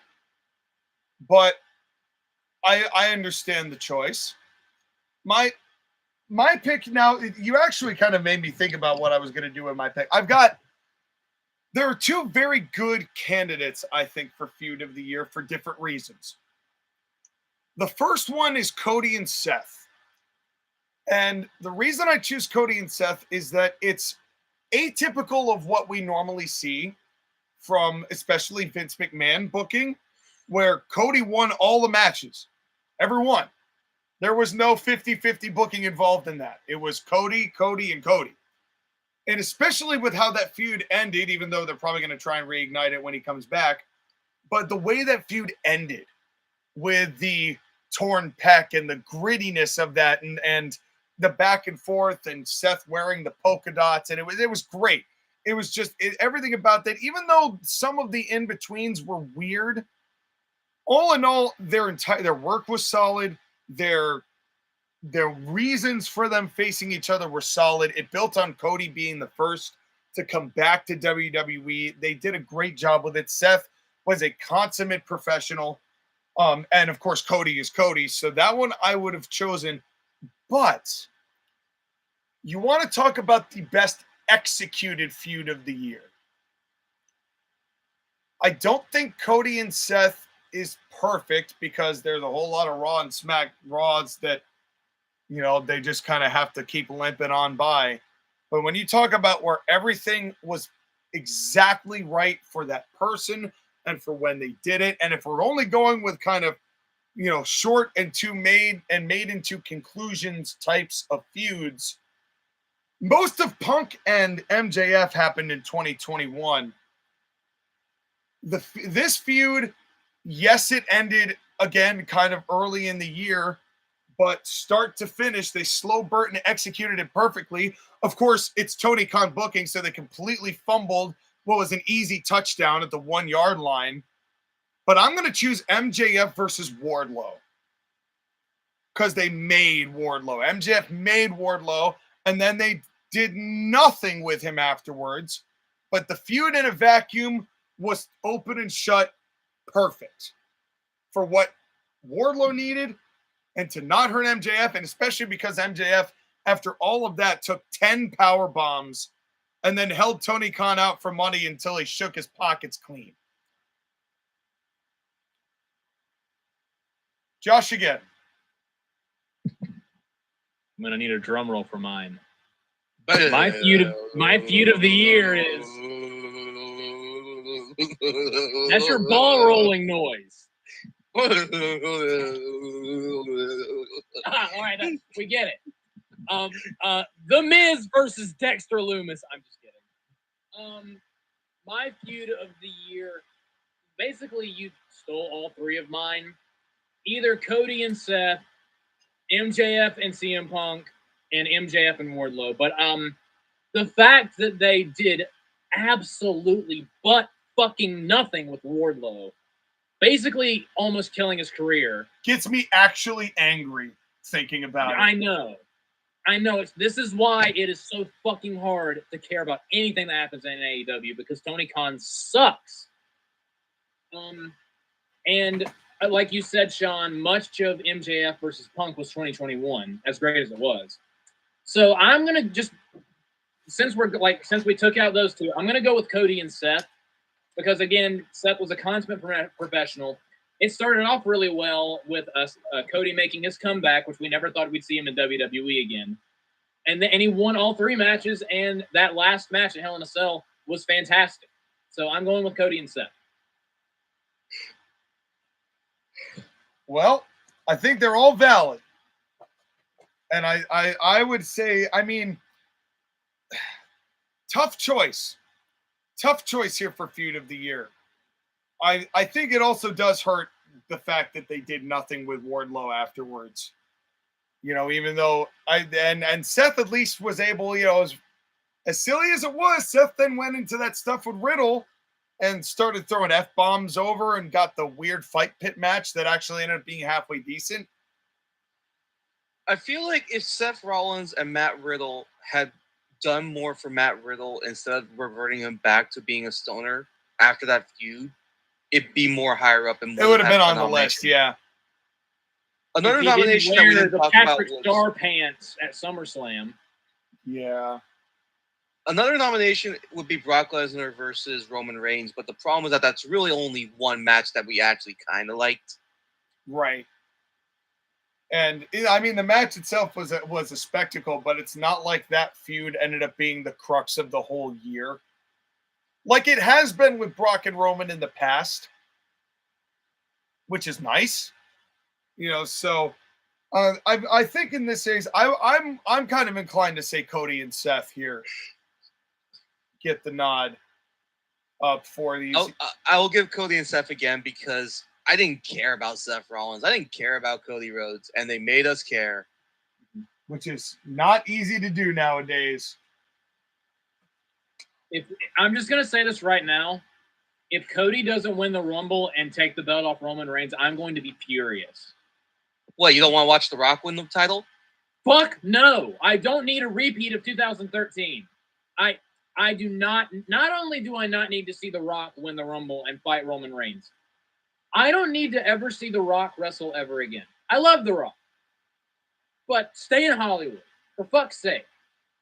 But I understand the choice. My pick now, you actually kind of made me think about what I was going to do with my pick. There are two very good candidates, I think, for Feud of the Year for different reasons. The first one is Cody and Seth. And the reason I choose Cody and Seth is that it's atypical of what we normally see from especially Vince McMahon booking, where Cody won all the matches. Every one. There was no 50-50 booking involved in that. It was Cody, and Cody. And especially with how that feud ended, even though they're probably going to try and reignite it when he comes back, but the way that feud ended with the torn pec and the grittiness of that and the back and forth and Seth wearing the polka dots, and it was great. It was just everything about that, even though some of the in-betweens were weird, all in all, their work was solid. Their reasons for them facing each other were solid. It built on Cody being the first to come back to WWE. They did a great job with it. Seth was a consummate professional. And of course, Cody is Cody. So that one I would have chosen. But you want to talk about the best executed feud of the year. I don't think Cody and Seth is perfect because there's a whole lot of Raw and Smack Raws that, you know, they just kind of have to keep limping on by. But when you talk about where everything was exactly right for that person and for when they did it, and if we're only going with kind of, you know, short and made into conclusions types of feuds, most of Punk and MJF happened in 2021. This feud, yes, it ended again kind of early in the year, but start to finish, they slow burnt and executed it perfectly. Of course, it's Tony Khan booking, so they completely fumbled what was an easy touchdown at the 1 yard line. But I'm going to choose MJF versus Wardlow because they made Wardlow. MJF made Wardlow, and then they did nothing with him afterwards. But the feud in a vacuum was open and shut perfect for what Wardlow needed and to not hurt MJF, and especially because MJF, after all of that, took 10 power bombs and then held Tony Khan out for money until he shook his pockets clean. Josh again. I'm gonna need a drum roll for mine. My feud of the year is that's your ball rolling noise. All right, we get it. The Miz versus Dexter Lumis. I'm just kidding. My feud of the year, basically, you stole all three of mine. Either Cody and Seth, MJF and CM Punk, and MJF and Wardlow. But the fact that they did absolutely but fucking nothing with Wardlow, basically almost killing his career, gets me actually angry thinking about it. I know. This is why it is so fucking hard to care about anything that happens in AEW, because Tony Khan sucks. And like you said, Sean, much of MJF versus Punk was 2021, as great as it was. So I'm gonna just, since we took out those two, I'm gonna go with Cody and Seth, because again, Seth was a consummate professional. It started off really well with us, Cody making his comeback, which we never thought we'd see him in WWE again, and he won all three matches, and that last match at Hell in a Cell was fantastic. So I'm going with Cody and Seth. Well, I think they're all valid. And I would say, I mean, tough choice. Tough choice here for feud of the year. I think it also does hurt the fact that they did nothing with Wardlow afterwards. You know, even though and Seth at least was able, you know, as silly as it was, Seth then went into that stuff with Riddle and started throwing F-bombs over and got the weird fight pit match that actually ended up being halfway decent. I feel like if Seth Rollins and Matt Riddle had done more for Matt Riddle instead of reverting him back to being a stoner after that feud, it'd be more higher up. And it would have been on the list, yeah. Another nomination that we didn't talk about was Star pants at SummerSlam. Yeah. Another nomination would be Brock Lesnar versus Roman Reigns, but the problem is that that's really only one match that we actually kind of liked. Right. And I mean, the match itself was a spectacle, but it's not like that feud ended up being the crux of the whole year, like it has been with Brock and Roman in the past, which is nice, you know. So I think in this series, I'm kind of inclined to say Cody and Seth here get the nod up for these. I will give Cody and Seth again because I didn't care about Seth Rollins. I didn't care about Cody Rhodes, and they made us care. Which is not easy to do nowadays. If I'm just going to say this right now, if Cody doesn't win the Rumble and take the belt off Roman Reigns, I'm going to be furious. What, you don't want to watch The Rock win the title? Fuck no. I don't need a repeat of 2013. I do not only do I not need to see The Rock win the Rumble and fight Roman Reigns, I don't need to ever see The Rock wrestle ever again. I love The Rock. But stay in Hollywood, for fuck's sake.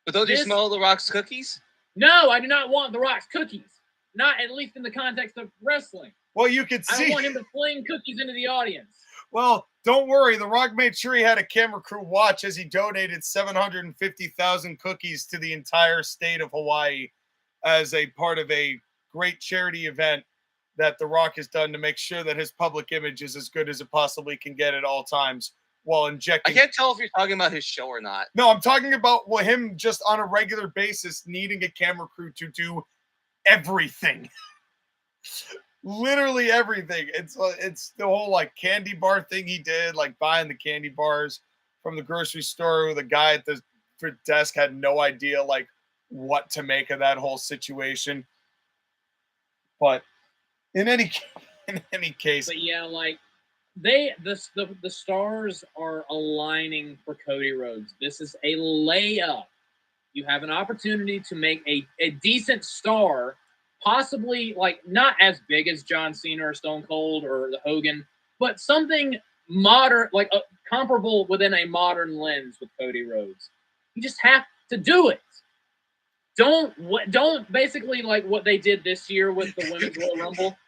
But don't you smell The Rock's cookies? No, I do not want The Rock's cookies. Not at least in the context of wrestling. Well, you could see. I don't want him to fling cookies into the audience. Well, don't worry. The Rock made sure he had a camera crew watch as he donated 750,000 cookies to the entire state of Hawaii as a part of a great charity event that The Rock has done to make sure that his public image is as good as it possibly can get at all times while injecting. I can't tell if you're talking about his show or not. No, I'm talking about him just on a regular basis needing a camera crew to do everything. Literally everything. It's the whole like candy bar thing he did, like buying the candy bars from the grocery store. The guy at the desk had no idea like what to make of that whole situation. But in any case, but yeah, like the stars are aligning for Cody Rhodes. This is a layup. You have an opportunity to make a decent star. Possibly, like, not as big as John Cena or Stone Cold or the Hogan, but something modern, like comparable within a modern lens with Cody Rhodes. You just have to do it. Don't basically like what they did this year with the Women's Royal Rumble.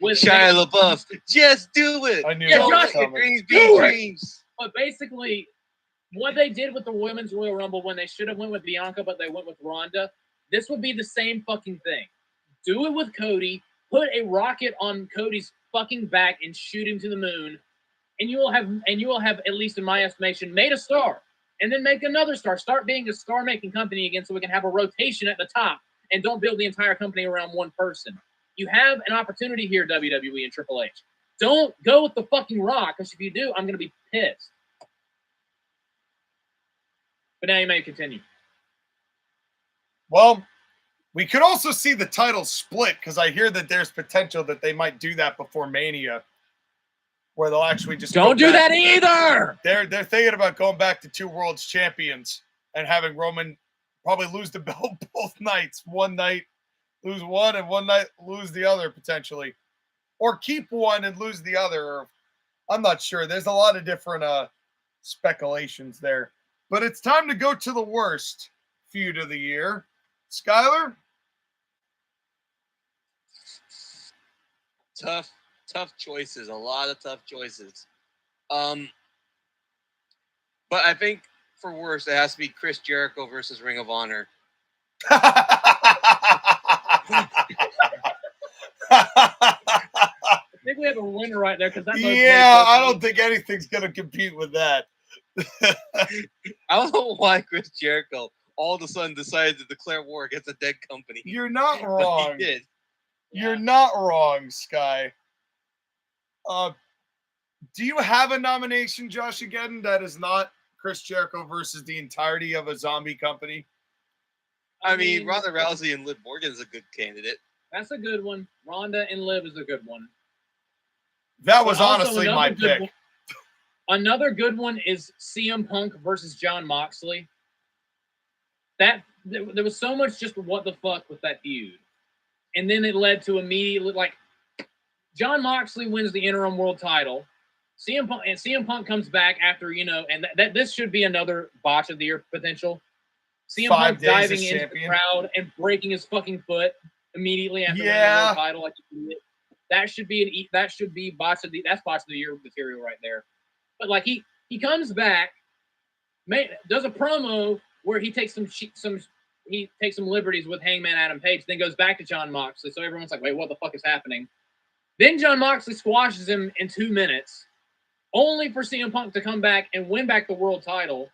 With Shia LaBeouf, just do it. I knew Don't that was let your coming. dreams be dreams. But basically, what they did with the Women's Royal Rumble when they should have went with Bianca, but they went with Ronda, this would be the same fucking thing. Do it with Cody, put a rocket on Cody's fucking back and shoot him to the moon, and you will have, at least in my estimation, made a star. And then make another star. Start being a star-making company again so we can have a rotation at the top and don't build the entire company around one person. You have an opportunity here, WWE and Triple H. Don't go with the fucking Rock, because if you do, I'm going to be pissed. But now you may continue. Well, we could also see the titles split because I hear that there's potential that they might do that before Mania, where they'll actually just don't do that either. They're thinking about going back to 2 world's champions and having Roman probably lose the belt both nights. One night lose one and one night lose the other potentially, or keep one and lose the other. I'm not sure. There's a lot of different speculations there, but it's time to go to the worst feud of the year. Skylar? Tough choices. A lot of tough choices. But I think for worst, it has to be Chris Jericho versus Ring of Honor. think we have a winner right there because that. Yeah, I don't think anything's gonna compete with that. I don't know why Chris Jericho all of a sudden decided to declare war against a dead company. You're not But wrong. he did. You're not wrong, Sky. Do you have a nomination, JoshAgeddon, that is not Chris Jericho versus the entirety of a zombie company? I mean, Ronda Rousey and Liv Morgan is a good candidate. That's a good one. Ronda and Liv is a good one. That was honestly my pick. Another good one is CM Punk versus John Moxley. There was so much just what the fuck with that feud. And then it led to immediately, like, John Moxley wins the interim world title. CM Punk comes back after, and this should be another botch of the year potential. CM Punk diving into the crowd and breaking his fucking foot immediately after winning the world title. Like, that should be botch of the year material right there. But like he comes back, does a promo where he takes some liberties with Hangman Adam Page, then goes back to John Moxley. So everyone's like, wait, what the fuck is happening? Then John Moxley squashes him in 2 minutes, only for CM Punk to come back and win back the world title,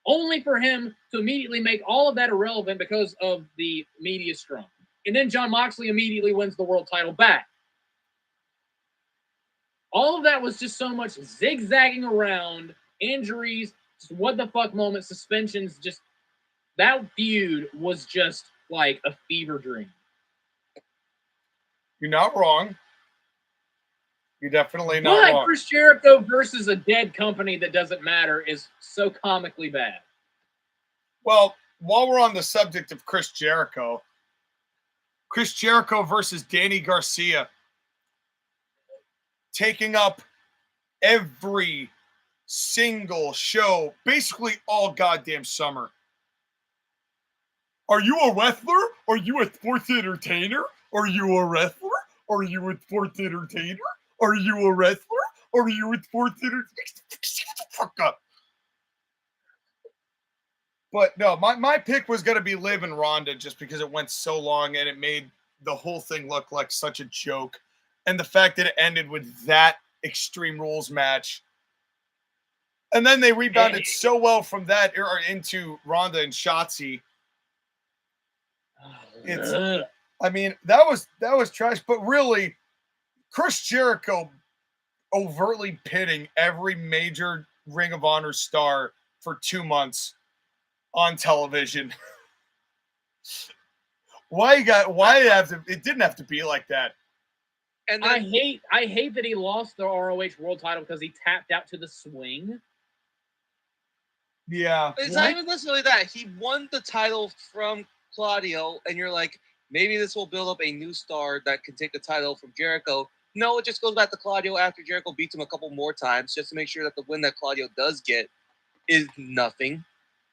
only for him to immediately make all of that irrelevant because of the media scrum. And then John Moxley immediately wins the world title back. All of that was just so much zigzagging around, injuries, just what the fuck moments, suspensions, just that feud was just like a fever dream. You're not wrong. You're definitely not wrong. Chris Jericho versus a dead company that doesn't matter is so comically bad. Well, while we're on the subject of Chris Jericho versus Danny Garcia, taking up every single show, basically all goddamn summer. Are you a wrestler? Are you a sports entertainer? Are you a wrestler? Are you a sports entertainer? Are you a wrestler? Are you a sports entertainer? Shut the fuck up. But no, my pick was going to be Liv and Ronda just because it went so long and it made the whole thing look like such a joke. And the fact that it ended with that Extreme Rules match. And then they rebounded so well from that into Ronda and Shotzi. That was trash. But really, Chris Jericho overtly pitting every major Ring of Honor star for 2 months on television. It didn't have to be like that. And then, I hate that he lost the ROH world title because he tapped out to the swing. Yeah. It's not even necessarily that. He won the title from Claudio, and you're like, maybe this will build up a new star that can take the title from Jericho. No, it just goes back to Claudio after Jericho beats him a couple more times just to make sure that the win that Claudio does get is nothing.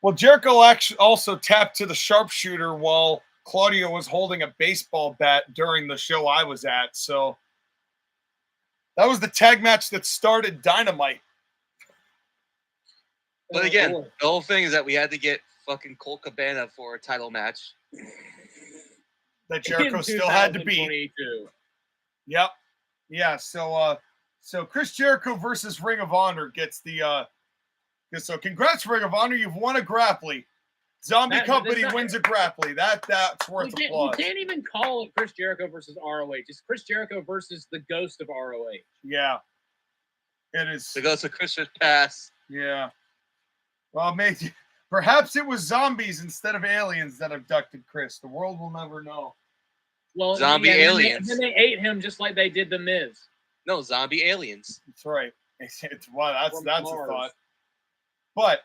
Well, Jericho actually also tapped to the sharpshooter while Claudio was holding a baseball bat during the show I was at. So that was the tag match that started Dynamite. But again, the whole thing is that we had to get fucking Colt Cabana for a title match. That Jericho still had to beat. Yep. Yeah, so Chris Jericho versus Ring of Honor gets the so congrats, Ring of Honor, you've won a Grapply. Zombie Company wins a Grapply. That's worth applause. You can't even call it Chris Jericho versus ROH. It's Chris Jericho versus the ghost of ROH. Yeah. It is. The ghost of Christmas past. Yeah. Well, maybe perhaps it was zombies instead of aliens that abducted Chris. The world will never know. Well, zombie aliens. Then they ate him just like they did the Miz. No, zombie aliens. That's right. That's a thought. But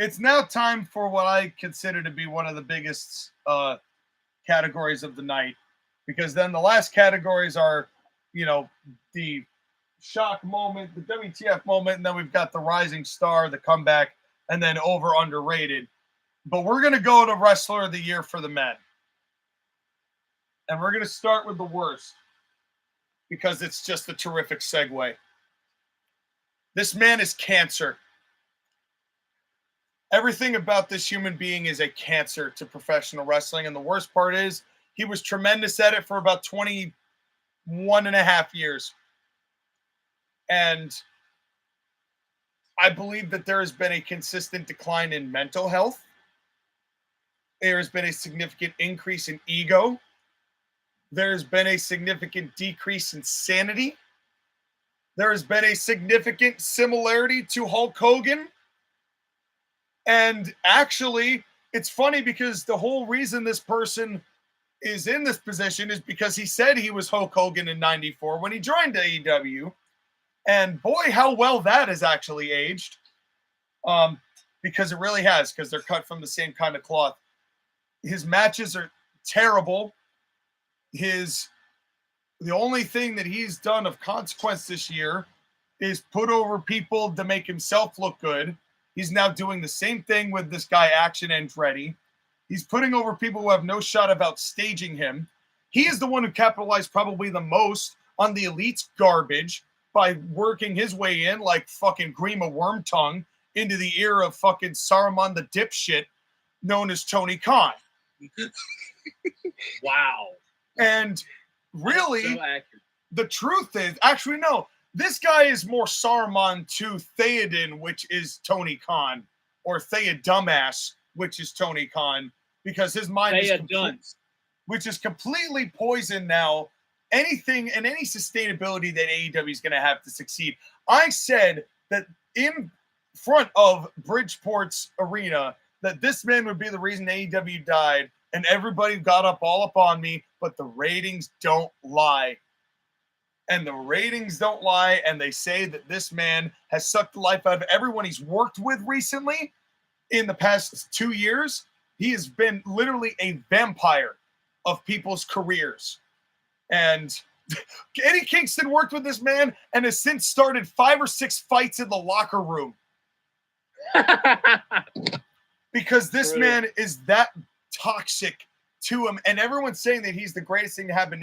it's now time for what I consider to be one of the biggest categories of the night, because then the last categories are, the shock moment, the WTF moment, and then we've got the rising star, the comeback, and then over underrated. But we're going to go to Wrestler of the Year for the men. And we're going to start with the worst, because it's just a terrific segue. This man is cancer. Everything about this human being is a cancer to professional wrestling. And the worst part is he was tremendous at it for about 21 and a half years. And I believe that there has been a consistent decline in mental health. There has been a significant increase in ego. There's been a significant decrease in sanity. There has been a significant similarity to Hulk Hogan. And actually, it's funny because the whole reason this person is in this position is because he said he was Hulk Hogan in '94 when he joined AEW. And boy, how well that has actually aged. Because it really has, because they're cut from the same kind of cloth. His matches are terrible. The only thing that he's done of consequence this year is put over people to make himself look good. He's now doing the same thing with this guy, Action Andretti. He's putting over people who have no shot of outstaging him. He is the one who capitalized probably the most on the Elite's garbage by working his way in like fucking Grima Wormtongue into the ear of fucking Saruman the dipshit known as Tony Khan. Wow. And really, So accurate. the truth is, actually, no, this guy is more Saruman to Theoden, which is Tony Khan, or Theodumbass, which is Tony Khan, because his mind is which is completely poisoned now. Anything and any sustainability that AEW is going to have to succeed. I said that in front of Bridgeport's arena that this man would be the reason AEW died, and everybody got all up on me, but the ratings don't lie. And the ratings don't lie, and they say that this man has sucked the life out of everyone he's worked with recently in the past 2 years. He has been literally a vampire of people's careers. And Eddie Kingston worked with this man and has since started 5 or 6 fights in the locker room. Because this man is that toxic to him. And everyone's saying that he's the greatest thing to happen.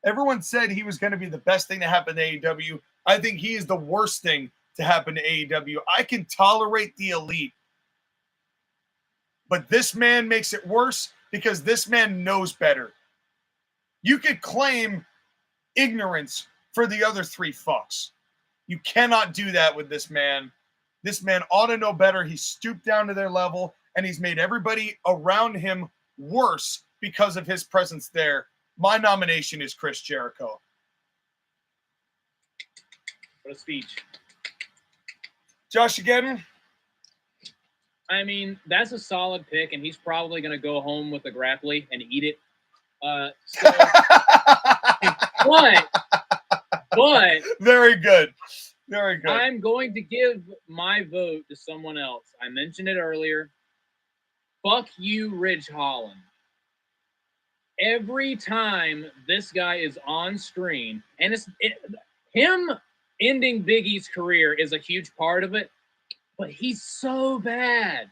Everyone said he was going to be the best thing to happen to AEW. I think he is the worst thing to happen to AEW. I can tolerate the Elite, but this man makes it worse because this man knows better. You could claim ignorance for the other 3 fucks. You cannot do that with this man. This man ought to know better. He's stooped down to their level, and he's made everybody around him worse because of his presence there. My nomination is Chris Jericho. What a speech. JoshAgeddon? I mean, that's a solid pick, and he's probably going to go home with a Grapply and eat it. But very good. Very good. I'm going to give my vote to someone else. I mentioned it earlier. Fuck you, Ridge Holland. Every time this guy is on screen, and him ending Big E's career is a huge part of it, but he's so bad.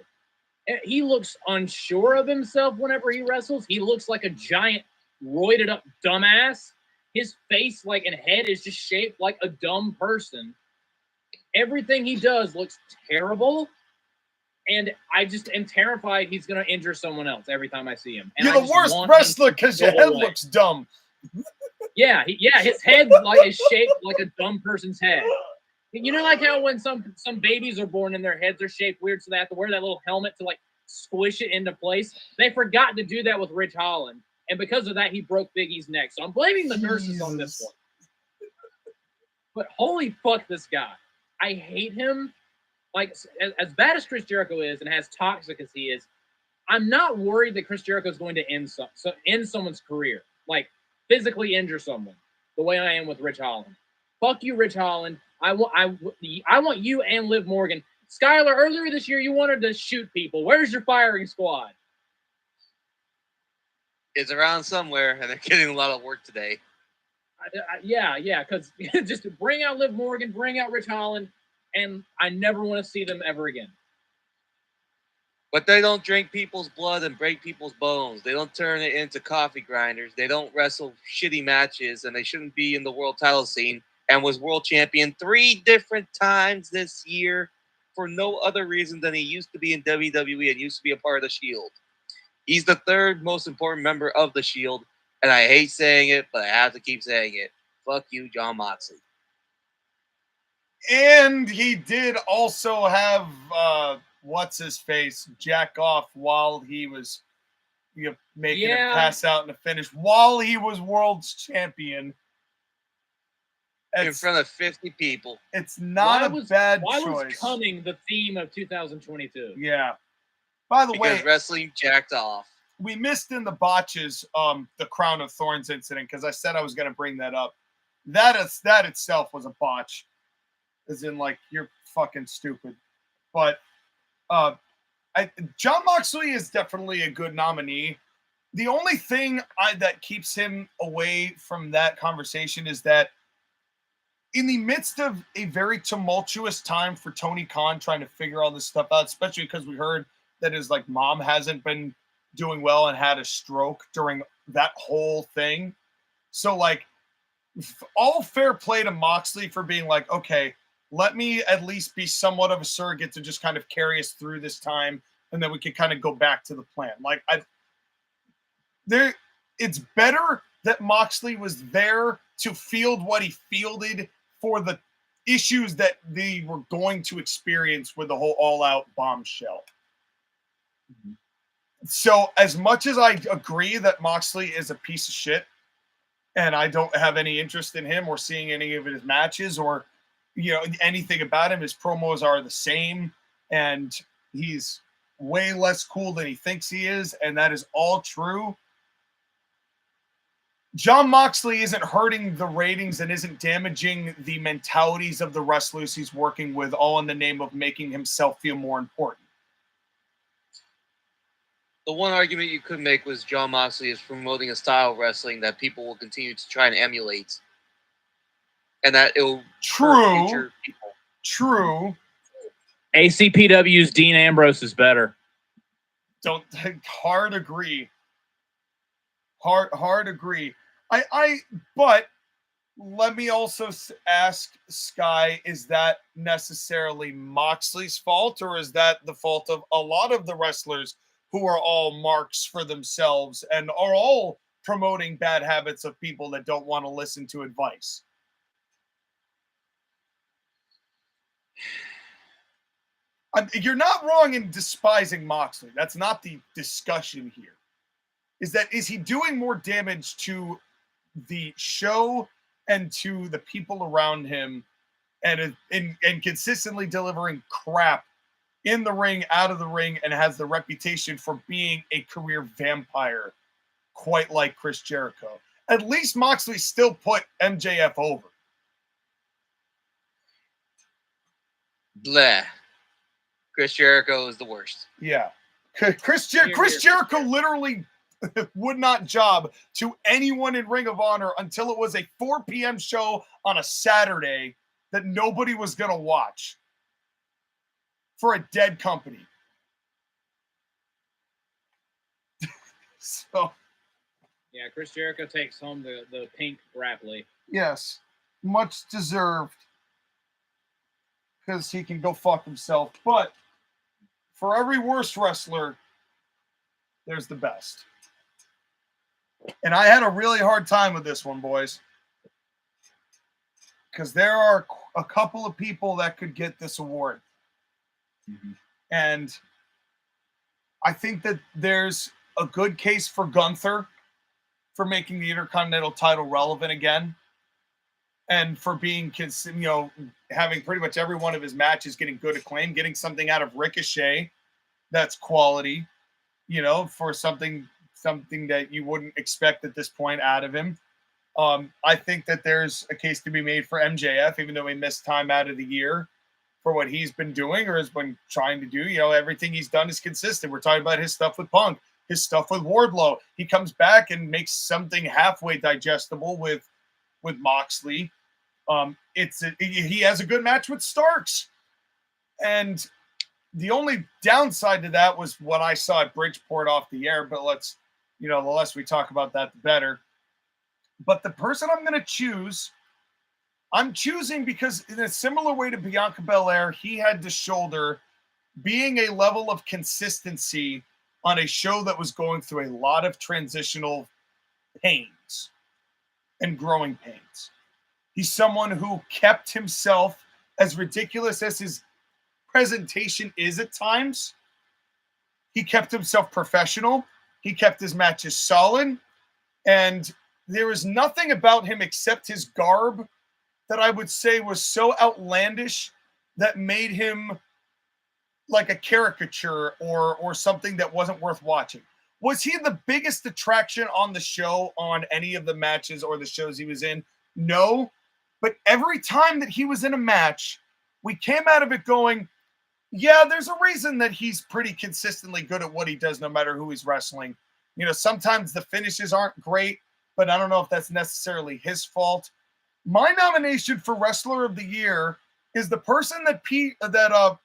He looks unsure of himself whenever he wrestles. He looks like a giant, roided up dumbass. His face, and head is just shaped like a dumb person. Everything he does looks terrible. And I just am terrified he's going to injure someone else every time I see him. And you're the worst wrestler because your head looks dumb. Yeah, his head is shaped like a dumb person's head. You know, like how when some babies are born and their heads are shaped weird, so they have to wear that little helmet to squish it into place. They forgot to do that with Ridge Holland, and because of that, he broke Big E's neck. So I'm blaming the nurses on this one. But holy fuck, this guy! I hate him. As bad as Chris Jericho is, and as toxic as he is, I'm not worried that Chris Jericho is going to end someone's career, physically injure someone, the way I am with Ridge Holland. Fuck you, Ridge Holland. I want you and Liv Morgan. Skylar, earlier this year, you wanted to shoot people. Where's your firing squad? It's around somewhere, and they're getting a lot of work today. Yeah, because just bring out Liv Morgan, bring out Ridge Holland, and I never want to see them ever again. But they don't drink people's blood and break people's bones. They don't turn it into coffee grinders. They don't wrestle shitty matches, and they shouldn't be in the world title scene. And was world champion 3 different times this year for no other reason than he used to be in WWE and used to be a part of the Shield. He's the 3rd most important member of the Shield, and I hate saying it, but I have to keep saying it. Fuck you, John Moxley. And he did also have what's his face jack off while he was making him pass out in the finish while he was world's champion. In front of 50 people. It's not a bad choice. Why was coming the theme of 2022? Yeah. By the way, because wrestling jacked off. We missed in the botches the Crown of Thorns incident because I said I was going to bring that up. That itself was a botch. As in, like, you're fucking stupid. But Jon Moxley is definitely a good nominee. The only thing that keeps him away from that conversation is that in the midst of a very tumultuous time for Tony Khan trying to figure all this stuff out, especially because we heard that his like mom hasn't been doing well and had a stroke during that whole thing. So like all fair play to Moxley for being like, okay, let me at least be somewhat of a surrogate to just kind of carry us through this time, and then we can kind of go back to the plan. Like it's better that Moxley was there to field what he fielded for the issues that they were going to experience with the whole all-out bombshell. Mm-hmm. So as much as I agree that Moxley is a piece of shit, and I don't have any interest in him or seeing any of his matches or anything about him, his promos are the same, and he's way less cool than he thinks he is, and that is all true. Jon Moxley isn't hurting the ratings and isn't damaging the mentalities of the wrestlers he's working with, all in the name of making himself feel more important. The one argument you could make was Jon Moxley is promoting a style of wrestling that people will continue to try and emulate. And that it'll hurt future people. True. ACPW's Dean Ambrose is better. Hard agree. Hard agree. But let me also ask Sky, is that necessarily Moxley's fault, or is that the fault of a lot of the wrestlers who are all marks for themselves and are all promoting bad habits of people that don't want to listen to advice? You're not wrong in despising Moxley. That's not the discussion here. Is he doing more damage to the show and to the people around him and consistently delivering crap in the ring, out of the ring, and has the reputation for being a career vampire, quite like Chris Jericho? At least Moxley still put MJF over. Bleh. Chris Jericho is the worst. Yeah. Chris Jericho literally would not job to anyone in Ring of Honor until it was a 4 p.m. show on a Saturday that nobody was going to watch for a dead company. So. Yeah, Chris Jericho takes home the pink Grapply. Yes. Much deserved. Because he can go fuck himself. But for every worst wrestler, there's the best. And I had a really hard time with this one, boys. Because there are a couple of people that could get this award. Mm-hmm. And I think that there's a good case for Gunther for making the Intercontinental title relevant again. And for being, having pretty much every one of his matches getting good acclaim, getting something out of Ricochet that's quality, for something that you wouldn't expect at this point out of him. I think that there's a case to be made for MJF, even though he missed time out of the year for what he's been doing or has been trying to do. Everything he's done is consistent. We're talking about his stuff with Punk, his stuff with Wardlow. He comes back and makes something halfway digestible with Moxley. He has a good match with Starks. And the only downside to that was what I saw at Bridgeport off the air, but let's, the less we talk about that, the better. But the person I'm going to choose, I'm choosing because in a similar way to Bianca Belair, he had to shoulder being a level of consistency on a show that was going through a lot of transitional pains and growing pains. He's someone who kept himself as ridiculous as his presentation is at times, he kept himself professional. He kept his matches solid. And there was nothing about him except his garb that I would say was so outlandish that made him like a caricature or something that wasn't worth watching. Was he the biggest attraction on the show on any of the matches or the shows he was in? No. But every time that he was in a match, we came out of it going, yeah, there's a reason that he's pretty consistently good at what he does no matter who he's wrestling. You know, sometimes the finishes aren't great, but I don't know if that's necessarily his fault. My nomination for Wrestler of the Year is the person that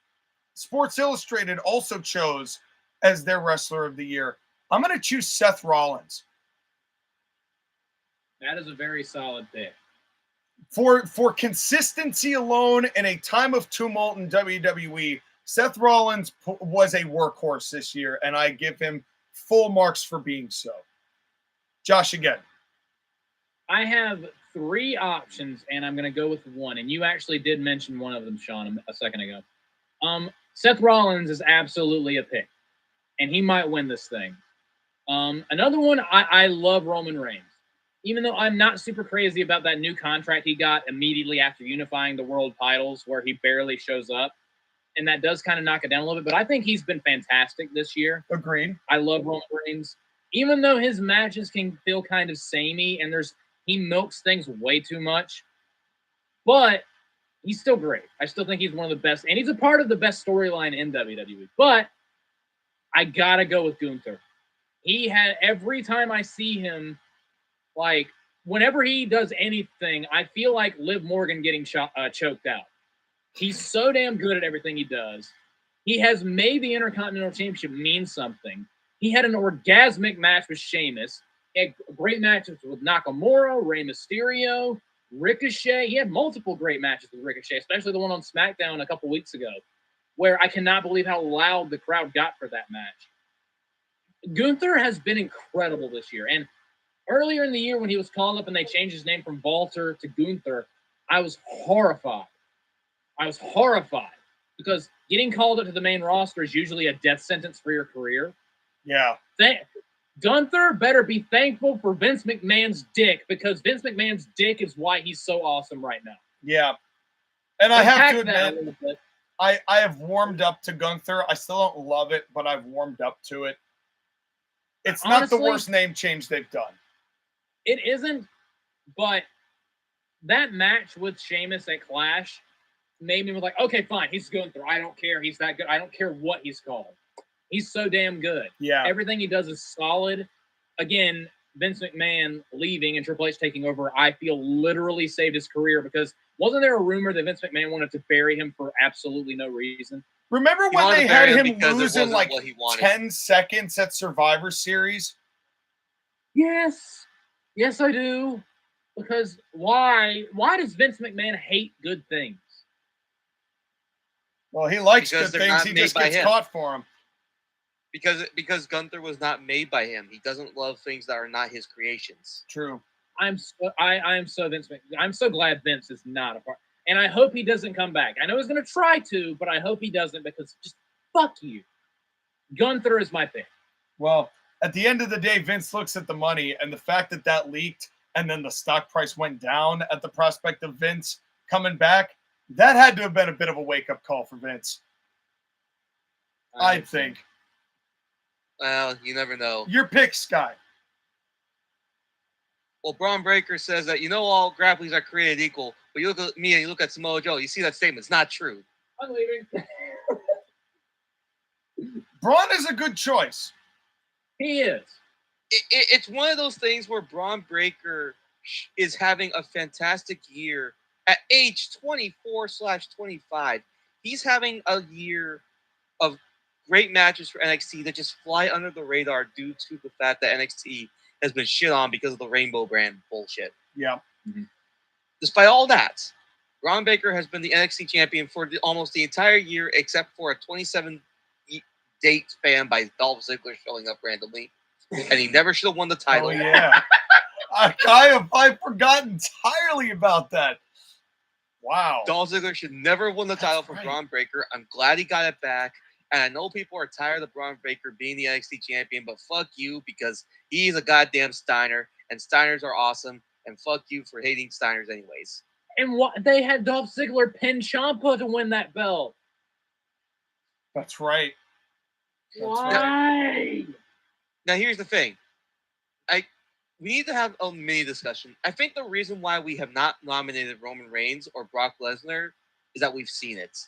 Sports Illustrated also chose as their Wrestler of the Year. I'm going to choose Seth Rollins. That is a very solid pick. For consistency alone in a time of tumult in WWE, Seth Rollins was a workhorse this year, and I give him full marks for being so. Josh, again. I have 3 options, and I'm going to go with one. And you actually did mention one of them, Sean, a second ago. Seth Rollins is absolutely a pick, and he might win this thing. Another one, I love Roman Reigns. Even though I'm not super crazy about that new contract he got immediately after unifying the world titles where he barely shows up, and that does kind of knock it down a little bit, but I think he's been fantastic this year. Agreed. I love Roman Reigns. Even though his matches can feel kind of samey and he milks things way too much, but he's still great. I still think he's one of the best, and he's a part of the best storyline in WWE. But I gotta go with Gunther. Every time I see him, like whenever he does anything, I feel like Liv Morgan getting choked out. He's so damn good at everything he does. He has made the Intercontinental Championship mean something. He had an orgasmic match with Sheamus. He had great matches with Nakamura, Rey Mysterio, Ricochet. He had multiple great matches with Ricochet, especially the one on SmackDown a couple weeks ago, where I cannot believe how loud the crowd got for that match. Gunther has been incredible this year. And earlier in the year when he was called up and they changed his name from Walter to Gunther, I was horrified. Because getting called up to the main roster is usually a death sentence for your career. Yeah. Gunther better be thankful for Vince McMahon's dick, because Vince McMahon's dick is why he's so awesome right now. Yeah. And I have to admit, I have warmed up to Gunther. I still don't love it, but I've warmed up to it. It's honestly not the worst name change they've done. It isn't, but that match with Sheamus at Clash made me like, okay, fine, he's Gunther. I don't care. He's that good. I don't care what he's called. He's so damn good. Yeah. Everything he does is solid. Again, Vince McMahon leaving and Triple H taking over, I feel literally saved his career, because wasn't there a rumor that Vince McMahon wanted to bury him for absolutely no reason? Remember when they had him lose in like 10 seconds at Survivor Series? Yes. Yes, I do. Because why does Vince McMahon hate good things? Well, he likes good things. He just gets caught for them. Because Gunther was not made by him. He doesn't love things that are not his creations. True. I am so Vince McMahon. I'm so glad Vince is not a part. And I hope he doesn't come back. I know he's going to try to, but I hope he doesn't, because just fuck you. Gunther is my pick. Well, at the end of the day, Vince looks at the money, and the fact that leaked and then the stock price went down at the prospect of Vince coming back, that had to have been a bit of a wake-up call for Vince. I think. Well, you never know. Your pick, Sky. Well, Braun Breaker says that, all grapplers are created equal, but you look at me and you look at Samoa Joe, you see that statement. It's not true. I'm leaving. Braun is a good choice. He is. It's one of those things where Braun Breaker is having a fantastic year at age 24/25. He's having a year of great matches for NXT that just fly under the radar due to the fact that NXT has been shit on because of the Rainbow brand bullshit. Yeah. Mm-hmm. Despite all that, Braun Breaker has been the NXT champion for almost the entire year, except for a 27-date span by Dolph Ziggler showing up randomly. And he never should have won the title. Oh, yeah. I forgot entirely about that. Wow. Dolph Ziggler should never have won the title from Braun Breaker. I'm glad he got it back. And I know people are tired of Braun Breaker being the NXT champion, but fuck you because he's a goddamn Steiner, and Steiners are awesome, and fuck you for hating Steiners anyways. And what they had Dolph Ziggler pin Ciampa to win that belt. That's right. Why? Now here's the thing. We need to have a mini discussion. I think the reason why we have not nominated Roman Reigns or Brock Lesnar is that we've seen it.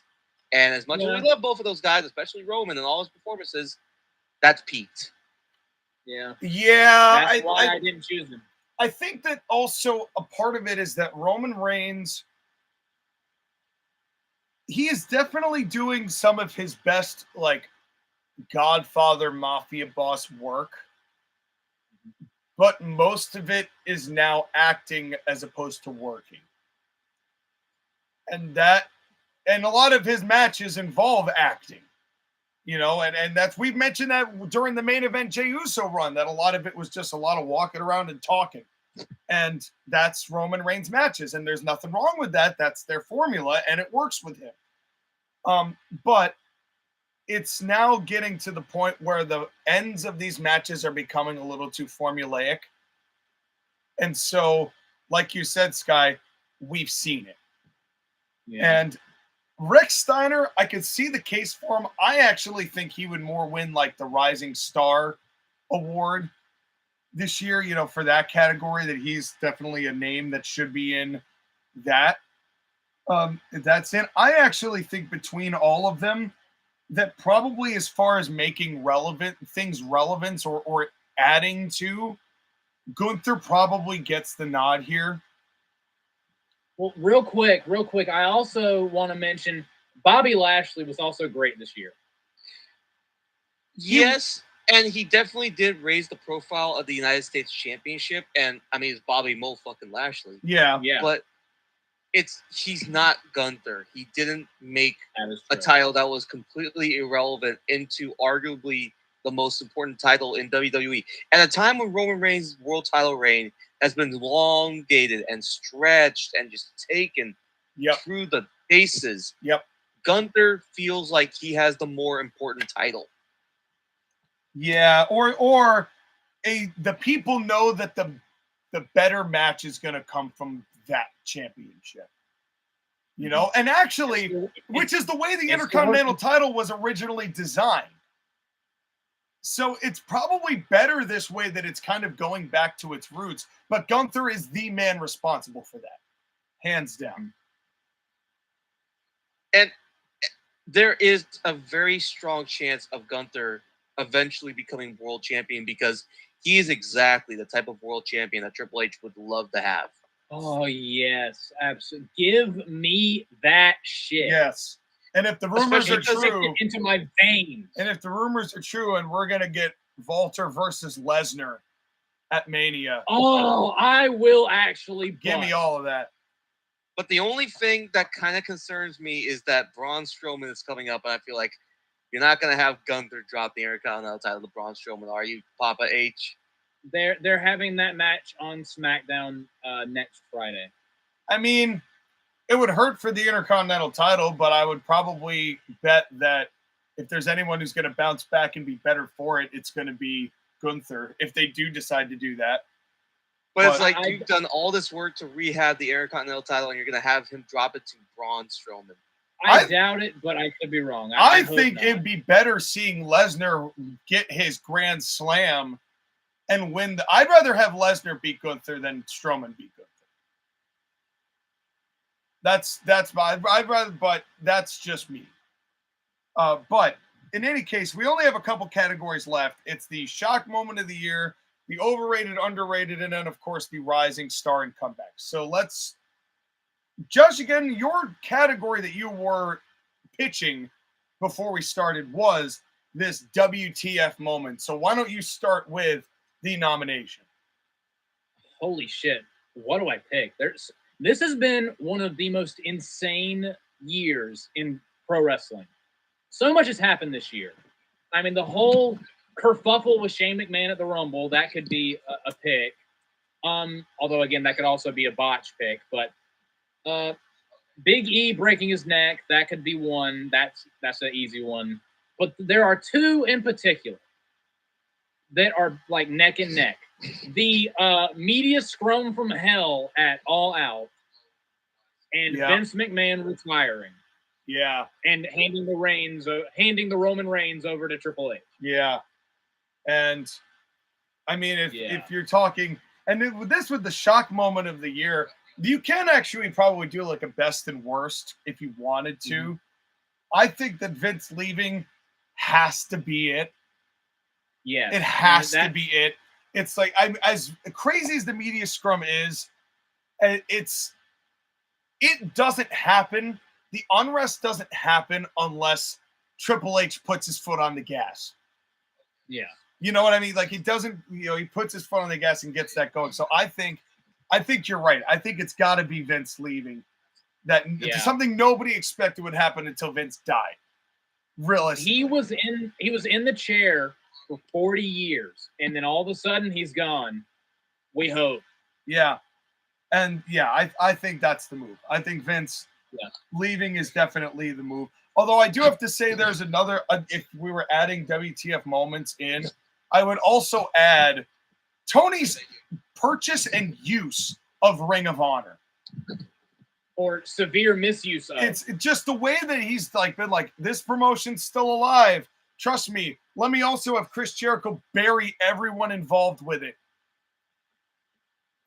And as much as we love both of those guys, especially Roman and all his performances, that's peaked. Yeah. Yeah. That's why I didn't choose him. I think that also a part of it is that Roman Reigns, he is definitely doing some of his best, like, Godfather Mafia boss work. But most of it is now acting as opposed to working. And a lot of his matches involve acting, you know, and that's, we've mentioned that during the main event Jey Uso run, that a lot of it was just a lot of walking around and talking. And that's Roman Reigns matches, and there's nothing wrong with that. That's their formula, and it works with him. But it's now getting to the point where the ends of these matches are becoming a little too formulaic. And so, like you said, Sky, we've seen it. Yeah. And Rick Steiner, I could see the case for him. I actually think he would more win like the Rising Star Award this year, you know, for that category, that he's definitely a name that should be in that. That's it. I actually think between all of them, that probably as far as making things relevant or adding to, Gunther probably gets the nod here. Well, real quick, I also want to mention Bobby Lashley was also great this year. Yes, and he definitely did raise the profile of the United States Championship. And I mean, it's Bobby Mo fucking Lashley. Yeah. But he's not Gunther. He didn't make a title that was completely irrelevant into arguably the most important title in WWE. At a time when Roman Reigns' world title reign has been elongated and stretched and just taken through the paces, Gunther feels like he has the more important title. Yeah, or the people know that the better match is going to come from that championship. You know, and actually, which is the way the Intercontinental title was originally designed. So it's probably better this way, that it's kind of going back to its roots. But Gunther is the man responsible for that, hands down. And there is a very strong chance of Gunther eventually becoming world champion, because he is exactly the type of world champion that Triple H would love to have. Oh, yes, absolutely. Give me that shit. Yes. And if the rumors are true, into my veins. And if the rumors are true, and we're gonna get Walter versus Lesnar at Mania. Oh, I will actually give me all of that. But the only thing that kind of concerns me is that Braun Strowman is coming up, and I feel like you're not gonna have Gunther drop the Intercontinental title to Braun Strowman, are you, Papa H? They're having that match on SmackDown next Friday. I mean, it would hurt for the Intercontinental title, but I would probably bet that if there's anyone who's going to bounce back and be better for it, it's going to be Gunther, if they do decide to do that. But it's like, you've done all this work to rehab the Intercontinental title, and you're going to have him drop it to Braun Strowman. I doubt it, but I could be wrong. I think it'd be better seeing Lesnar get his Grand Slam and win. I'd rather have Lesnar beat Gunther than Strowman beat Gunther. That's my. I'd rather, but that's just me. But in any case, we only have a couple categories left. It's the shock moment of the year, the overrated, underrated, and then of course the rising star and comeback. So let's, Josh, again, your category that you were pitching before we started was this WTF moment. So why don't you start with the nomination? Holy shit. What do I pick? This has been one of the most insane years in pro wrestling. So much has happened this year. I mean, the whole kerfuffle with Shane McMahon at the Rumble, that could be a pick. Although, again, that could also be a botch pick. But Big E breaking his neck, that could be one. That's an easy one. But there are two in particular that are like neck and neck. The media scrum from hell at All Out and Vince McMahon retiring. Yeah. And handing the Roman Reigns over to Triple H. Yeah. And I mean, if you're talking, and with the shock moment of the year, you can actually probably do like a best and worst if you wanted to. Mm-hmm. I think that Vince leaving has to be it. Yeah. It has to be it. It's like, as crazy as the media scrum is, it doesn't happen. The unrest doesn't happen unless Triple H puts his foot on the gas. Yeah. You know what I mean? Like, he doesn't, he puts his foot on the gas and gets that going. So I think you're right. I think it's got to be Vince leaving. Something nobody expected would happen until Vince died. Realistically. He was in the chair for 40 years, and then all of a sudden he's gone. We hope. Yeah. And I think that's the move. I think Vince leaving is definitely the move. Although I do have to say there's another, if we were adding WTF moments in, I would also add Tony's purchase and use of Ring of Honor. Or severe misuse of. It's just the way that he's like been like, this promotion's still alive. Trust me. Let me also have Chris Jericho bury everyone involved with it.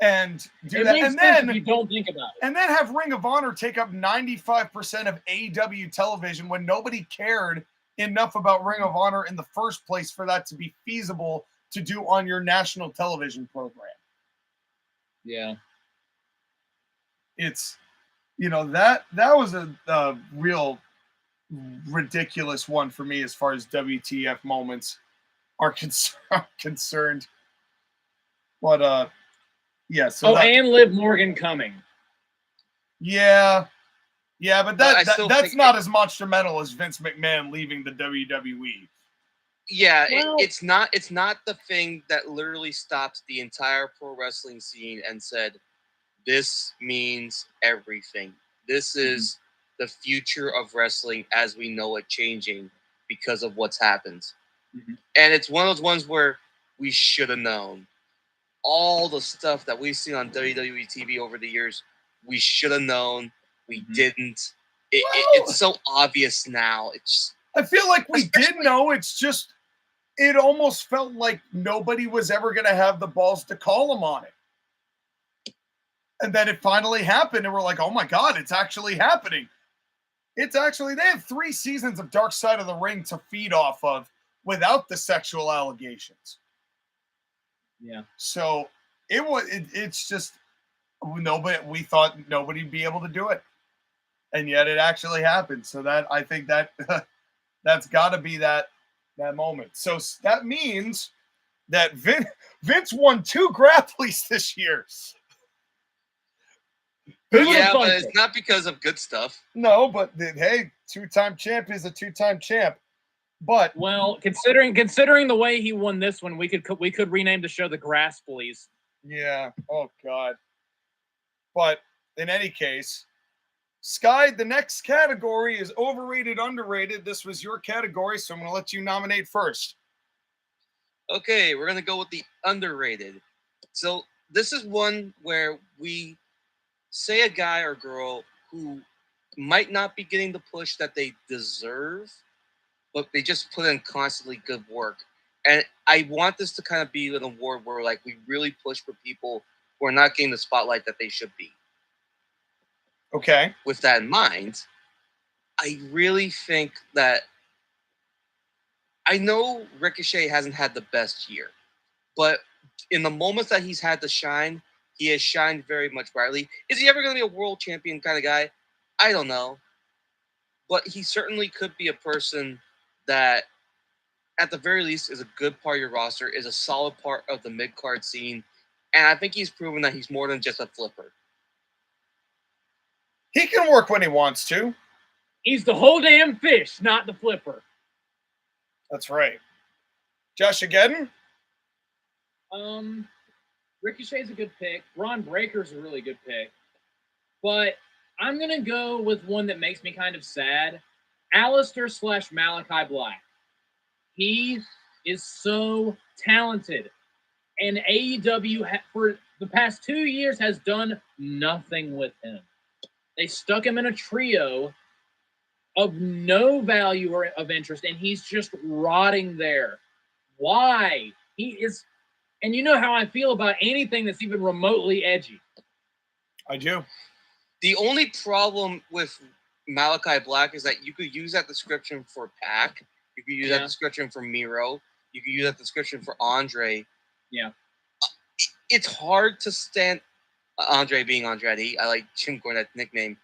And do that, and then you don't think about it. And then have Ring of Honor take up 95% of AEW television when nobody cared enough about Ring of Honor in the first place for that to be feasible to do on your national television program. Yeah, it's that was a real ridiculous one for me as far as WTF moments are concerned. But yeah. So and Liv Morgan coming. Yeah, but that's not as monumental as Vince McMahon leaving the WWE. Yeah, it's not the thing that literally stops the entire pro wrestling scene and said, "This means everything. This is the future of wrestling as we know it changing because of what's happened." Mm-hmm. And it's one of those ones where we should have known. All the stuff that we've seen on WWE TV over the years, we should have known. We didn't. It's so obvious now. I feel like we did know. It's just, it almost felt like nobody was ever going to have the balls to call them on it. And then it finally happened, and we're like, oh my God, it's actually happening. They have 3 seasons of Dark Side of the Ring to feed off of without the sexual allegations. Yeah. So it's just we thought nobody'd be able to do it. And yet it actually happened. So that I think that that's got to be that moment. So that means that Vince won 2 Grapplys this year. Yeah, but it's not because of good stuff. No, but hey, 2-time champ is a 2-time champ. But considering the way he won this one, we could rename the show the Grapplys. Yeah. Oh God. But in any case, Sky, the next category is overrated, underrated. This was your category, so I'm going to let you nominate first. Okay, we're going to go with the underrated. So this is one where we say a guy or girl who might not be getting the push that they deserve, but they just put in constantly good work. And I want this to kind of be an award where like we really push for people who are not getting the spotlight that they should be. Okay. With that in mind, I really think that I know Ricochet hasn't had the best year, but in the moments that he's had to shine, he has shined very much brightly. Is he ever going to be a world champion kind of guy? I don't know. But he certainly could be a person that, at the very least, is a good part of your roster, is a solid part of the mid-card scene, and I think he's proven that he's more than just a flipper. He can work when he wants to. He's the whole damn fish, not the flipper. That's right. JoshAgeddon? Ricochet's a good pick. Braun Breaker's a really good pick. But I'm going to go with one that makes me kind of sad. Alistair/Malachi Black. He is so talented. And AEW, for the past 2 years, has done nothing with him. They stuck him in a trio of no value or of interest, and he's just rotting there. Why? He is, and you know how I feel about anything that's even remotely edgy. I do. The only problem with Malachi Black is that you could use that description for Pac. You could use that description for Miro. You could use that description for Andre. Yeah. It's hard to stand Andre being Andretti. I like Jim Cornette's nickname.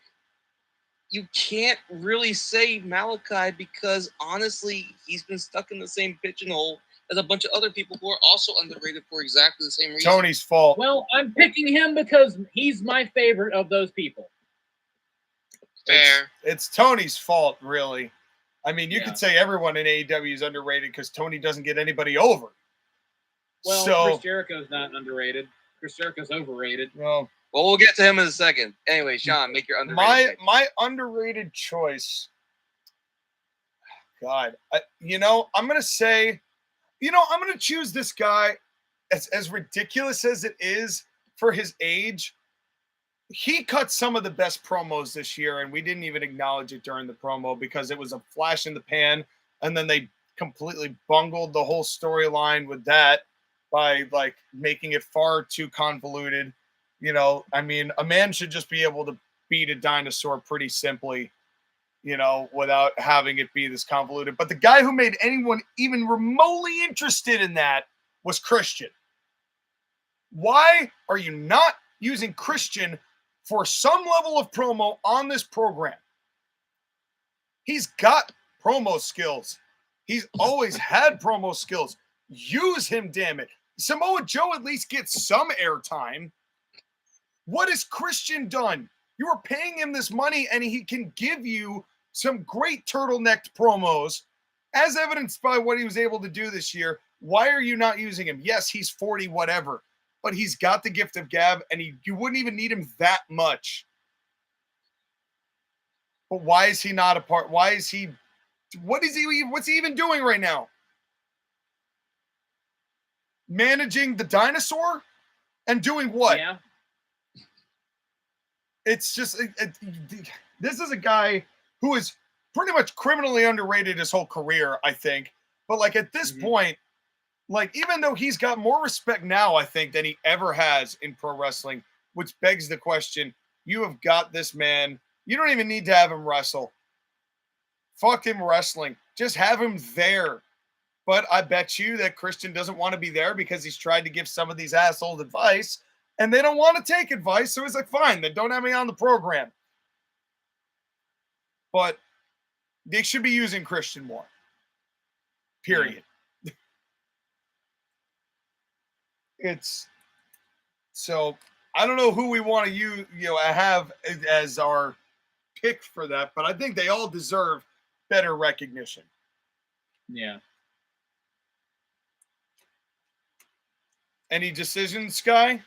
You can't really say Malachi because, honestly, he's been stuck in the same pigeonhole as a bunch of other people who are also underrated for exactly the same reason. Tony's fault. Well, I'm picking him because he's my favorite of those people. Fair. It's Tony's fault, really. I mean, you could say everyone in AEW is underrated because Tony doesn't get anybody over. Well, Chris Jericho's not underrated. Chris Jericho's overrated. Well, we'll get to him in a second. Anyway, Sean, make your underrated pick. My underrated choice. God, I'm going to say, I'm going to choose this guy as ridiculous as it is for his age. He cut some of the best promos this year, and we didn't even acknowledge it during the promo because it was a flash in the pan, and then they completely bungled the whole storyline with that by making it far too convoluted. I mean, a man should just be able to beat a dinosaur pretty simply, without having it be this convoluted. But the guy who made anyone even remotely interested in that was Christian. Why are you not using Christian for some level of promo on this program? He's got promo skills. He's always had promo skills. Use him, damn it. Samoa Joe at least gets some airtime. What has Christian done? You are paying him this money, and he can give you some great turtlenecked promos, as evidenced by what he was able to do this year. Why are you not using him? Yes, he's 40, whatever, but he's got the gift of gab, and you wouldn't even need him that much. But why is he not a part? What's he even doing right now? Managing the dinosaur and doing what? Yeah. It's just, this is a guy who is pretty much criminally underrated his whole career, I think. But at this point, even though he's got more respect now, I think, than he ever has in pro wrestling, which begs the question, you have got this man. You don't even need to have him wrestle. Fuck him wrestling. Just have him there. But I bet you that Christian doesn't want to be there because he's tried to give some of these assholes advice, and they don't want to take advice. So he's like, fine, then don't have me on the program. But they should be using Christian more. Period. It's so I don't know who we want to have as our pick for that, but I think they all deserve better recognition. Yeah. Any decisions, Sky?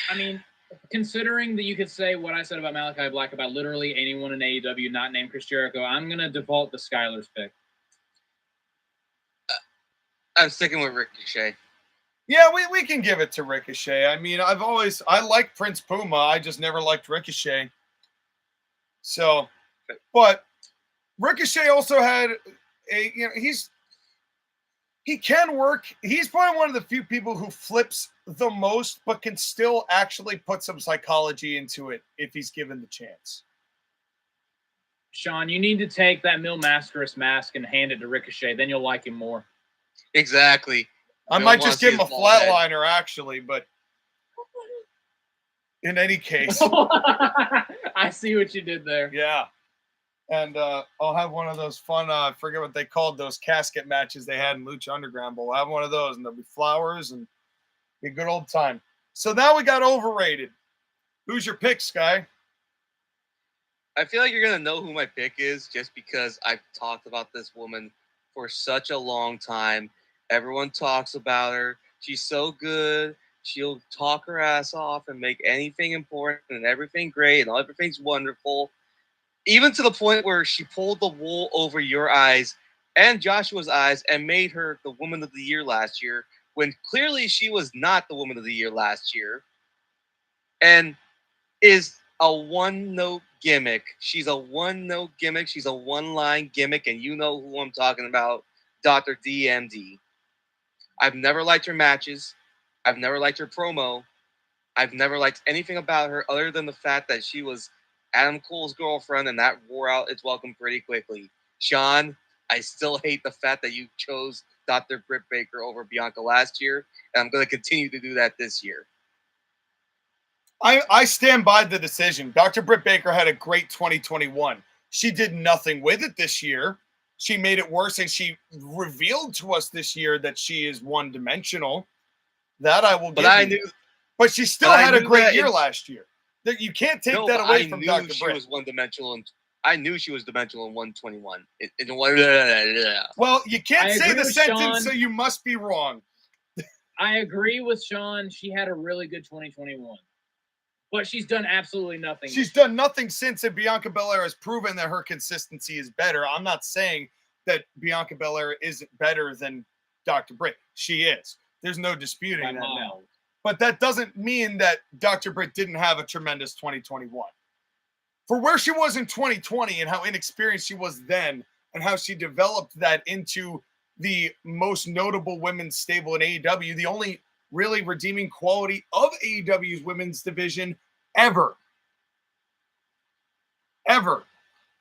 I mean, considering that you could say what I said about Malachi Black about literally anyone in AEW not named Chris Jericho, I'm going to default to Skylar's pick. I'm sticking with Ricochet. Yeah, we can give it to Ricochet. I mean, I like Prince Puma. I just never liked Ricochet. So, but Ricochet also had he can work. He's probably one of the few people who flips the most, but can still actually put some psychology into it if he's given the chance. Sean, you need to take that Mil Mascaras mask and hand it to Ricochet. Then you'll like him more. Exactly. I might just give him a flatliner, actually, but in any case. I see what you did there. Yeah. And I'll have one of those fun, I forget what they called those casket matches they had in Lucha Underground, but we'll have one of those, and there'll be flowers and be a good old time. So now we got overrated. Who's your pick, Sky? I feel like you're going to know who my pick is just because I've talked about this woman for such a long time. Everyone talks about her. She's so good. she'll talk her ass off and make anything important and everything great and everything's wonderful. Even to the point where she pulled the wool over your eyes and Joshua's eyes and made her the Woman of the Year last year, when clearly she was not the Woman of the Year last year, and is a one-note gimmick. She's a one-note gimmick. She's a one-line gimmick, and you know who I'm talking about, Dr. DMD. I've never liked her matches. I've never liked her promo. I've never liked anything about her other than the fact that she was Adam Cole's girlfriend, and that wore out its welcome pretty quickly. Sean, I still hate the fact that you chose Dr. Britt Baker over Bianca last year, and I'm going to continue to do that this year. I stand by the decision. Dr. Britt Baker had a great 2021. She did nothing with it this year. She made it worse, and she revealed to us this year that she is one-dimensional. That I will give you. But she still had a great year last year. That you can't take that away from Dr. Britt. She was one-dimensional, and I knew she was dimensional in 121. Well, you can't say the sentence, Sean. so you must be wrong. I agree with Sean. She had a really good 2021. But she's done absolutely nothing. She's done nothing since, and Bianca Belair has proven that her consistency is better. I'm not saying that Bianca Belair isn't better than Dr. Britt. She is. There's no disputing that now. But that doesn't mean that Dr. Britt didn't have a tremendous 2021. For where she was in 2020 and how inexperienced she was then and how she developed that into the most notable women's stable in AEW, the only really redeeming quality of AEW's women's division ever.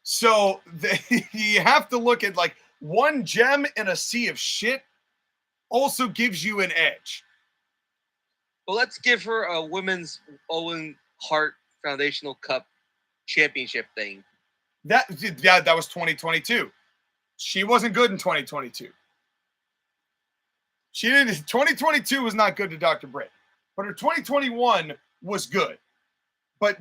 So you have to look at like one gem in a sea of shit also gives you an edge. Well, let's give her a Women's Owen Hart Foundational Cup championship thing. That was 2022. She wasn't good in 2022. 2022 was not good to Dr. Britt, but her 2021 was good. But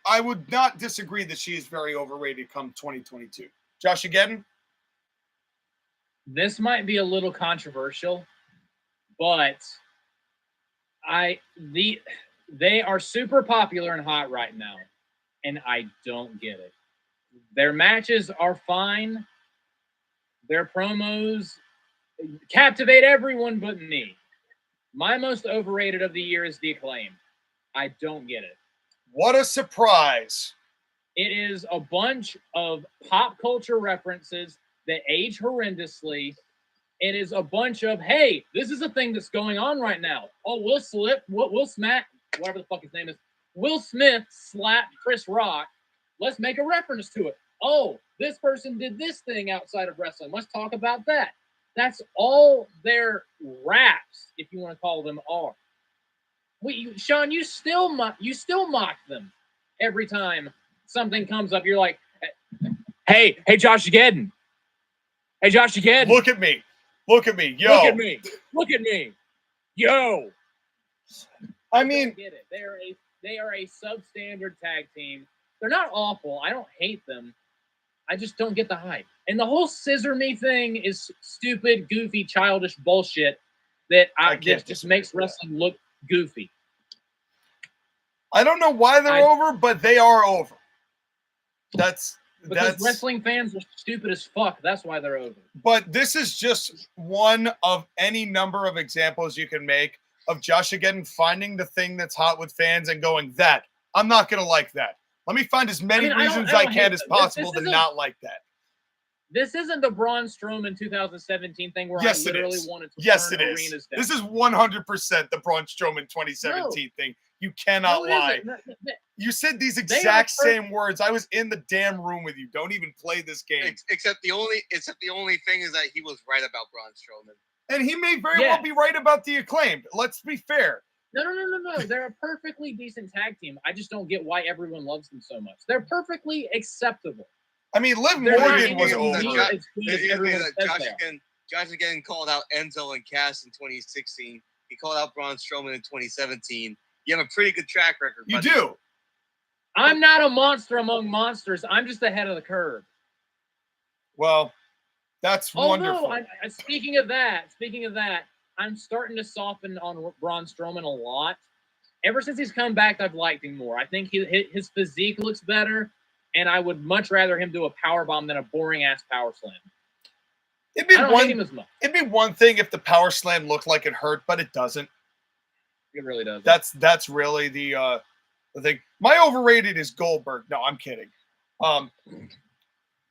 I would not disagree that she is very overrated come 2022. JoshAgeddon? This might be a little controversial, but they are super popular and hot right now, and I don't get it. Their matches are fine. Their promos captivate everyone but me. My most overrated of the year is The Acclaim. I don't get it. What a surprise. It is a bunch of pop culture references that age horrendously. It is a bunch of, hey, this is a thing that's going on right now. Oh, Will Smith, whatever the fuck his name is. Will Smith slapped Chris Rock. Let's make a reference to it. Oh, this person did this thing outside of wrestling. Let's talk about that. That's all their raps, if you want to call them, are. Sean, you still mock them every time something comes up. You're like, hey, JoshAgeddon. Hey, JoshAgeddon. Look at me. Yo. Look at me. Yo. I mean, get it. They are a substandard tag team. They're not awful. I don't hate them. I just don't get the hype. And the whole scissor me thing is stupid, goofy, childish bullshit that just makes wrestling look goofy. I don't know why they're over, but they are over. That's wrestling fans are stupid as fuck. That's why they're over. But this is just one of any number of examples you can make of JoshAgeddon finding the thing that's hot with fans and going, that I'm not going to like that. Let me find as many reasons I can as possible to not like that. This isn't the Braun Strowman 2017 thing where I literally wanted to burn arenas down. This is 100% the Braun Strowman 2017 thing. You cannot lie. You said these exact same words. I was in the damn room with you. Don't even play this game. Except the only thing is that he was right about Braun Strowman. And he may very well be right about The Acclaimed. Let's be fair. No. They're a perfectly decent tag team. I just don't get why everyone loves them so much. They're perfectly acceptable. I mean, Liv Morgan was over. JoshAgeddon called out Enzo and Cass in 2016. He called out Braun Strowman in 2017. You have a pretty good track record. You do. I'm not a monster among monsters. I'm just ahead of the curve. Well, that's wonderful. Speaking of that, I'm starting to soften on Braun Strowman a lot. Ever since he's come back, I've liked him more. I think his physique looks better, and I would much rather him do a power bomb than a boring ass power slam. It'd be I don't hate him as much. It'd be one thing if the power slam looked like it hurt, but it doesn't. It really does. That's really the thing. My overrated is Goldberg. No, I'm kidding.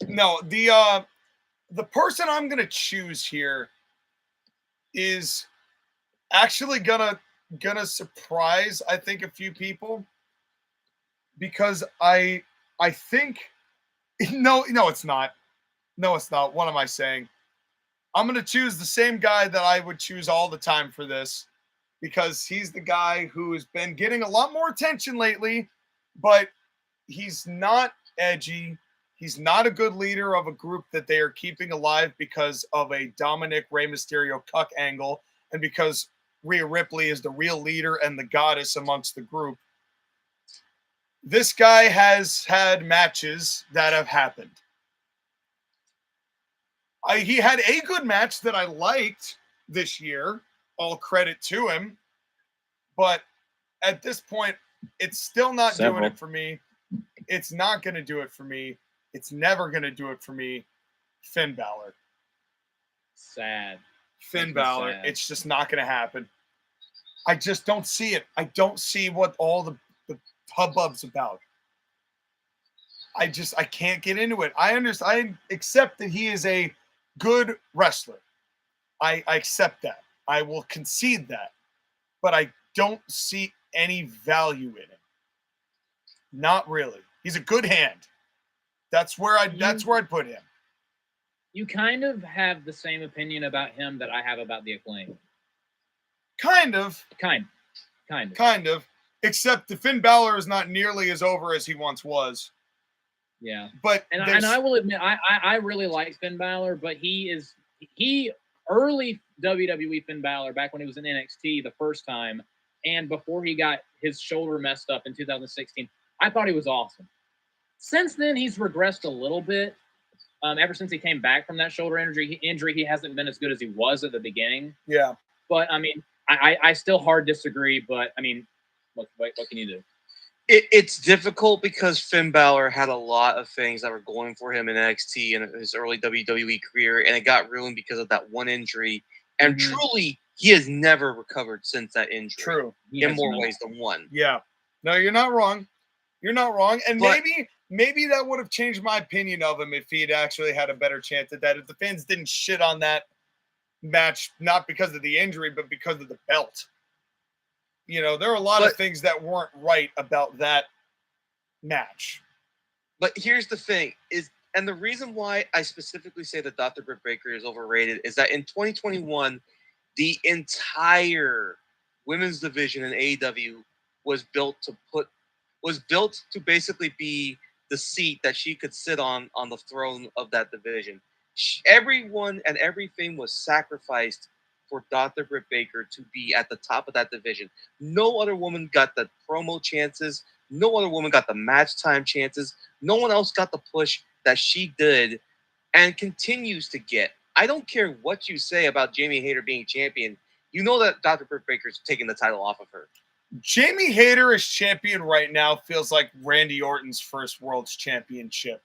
No, the person I'm gonna choose here is actually gonna surprise, I think, a few people, because I think no, it's not. No, it's not. What am I saying? I'm gonna choose the same guy that I would choose all the time for this, because he's the guy who has been getting a lot more attention lately, but he's not edgy. He's not a good leader of a group that they are keeping alive because of a Dominic Rey Mysterio cuck angle, and because Rhea Ripley is the real leader and the goddess amongst the group. This guy has had matches that have happened. He had a good match that I liked this year. All credit to him. But at this point, it's still not doing it for me. It's not going to do it for me. It's never going to do it for me. Finn Balor. Sad. Finn Balor. Sad. It's just not going to happen. I just don't see it. I don't see what all the hubbub's about. I can't get into it. I understand. I accept that he is a good wrestler. I accept that. I will concede that. But I don't see any value in it. Not really. He's a good hand. That's where I'd put him. You kind of have the same opinion about him that I have about the Acclaim. Kind of. Kind of. Except the Finn Balor is not nearly as over as he once was. Yeah. But and I will admit, I really like Finn Balor, but he early WWE Finn Balor, back when he was in NXT the first time, and before he got his shoulder messed up in 2016, I thought he was awesome. Since then, he's regressed a little bit. Ever since he came back from that shoulder injury, he hasn't been as good as he was at the beginning. Yeah. But, I mean, I still hard disagree, but, I mean, what can you do? It's difficult because Finn Balor had a lot of things that were going for him in NXT and his early WWE career, and it got ruined because of that one injury. And truly, he has never recovered since that injury. True. In more ways than one. Yeah. No, you're not wrong. You're not wrong. And maybe that would have changed my opinion of him if he had actually had a better chance at that. If the fans didn't shit on that match, not because of the injury, but because of the belt. You know, there are a lot of things that weren't right about that match. But here's the thing, and the reason why I specifically say that Dr. Britt Baker is overrated is that in 2021, the entire women's division in AEW was built to basically be the seat that she could sit on the throne of that division. Everyone and everything was sacrificed for Dr. Britt Baker to be at the top of that division. No other woman got the promo chances. No other woman got the match time chances. No one else got the push that she did and continues to get. I don't care what you say about Jamie Hayter being champion. You know that Dr. Britt Baker's taking the title off of her. Jamie Hayter as champion right now feels like Randy Orton's first World's Championship.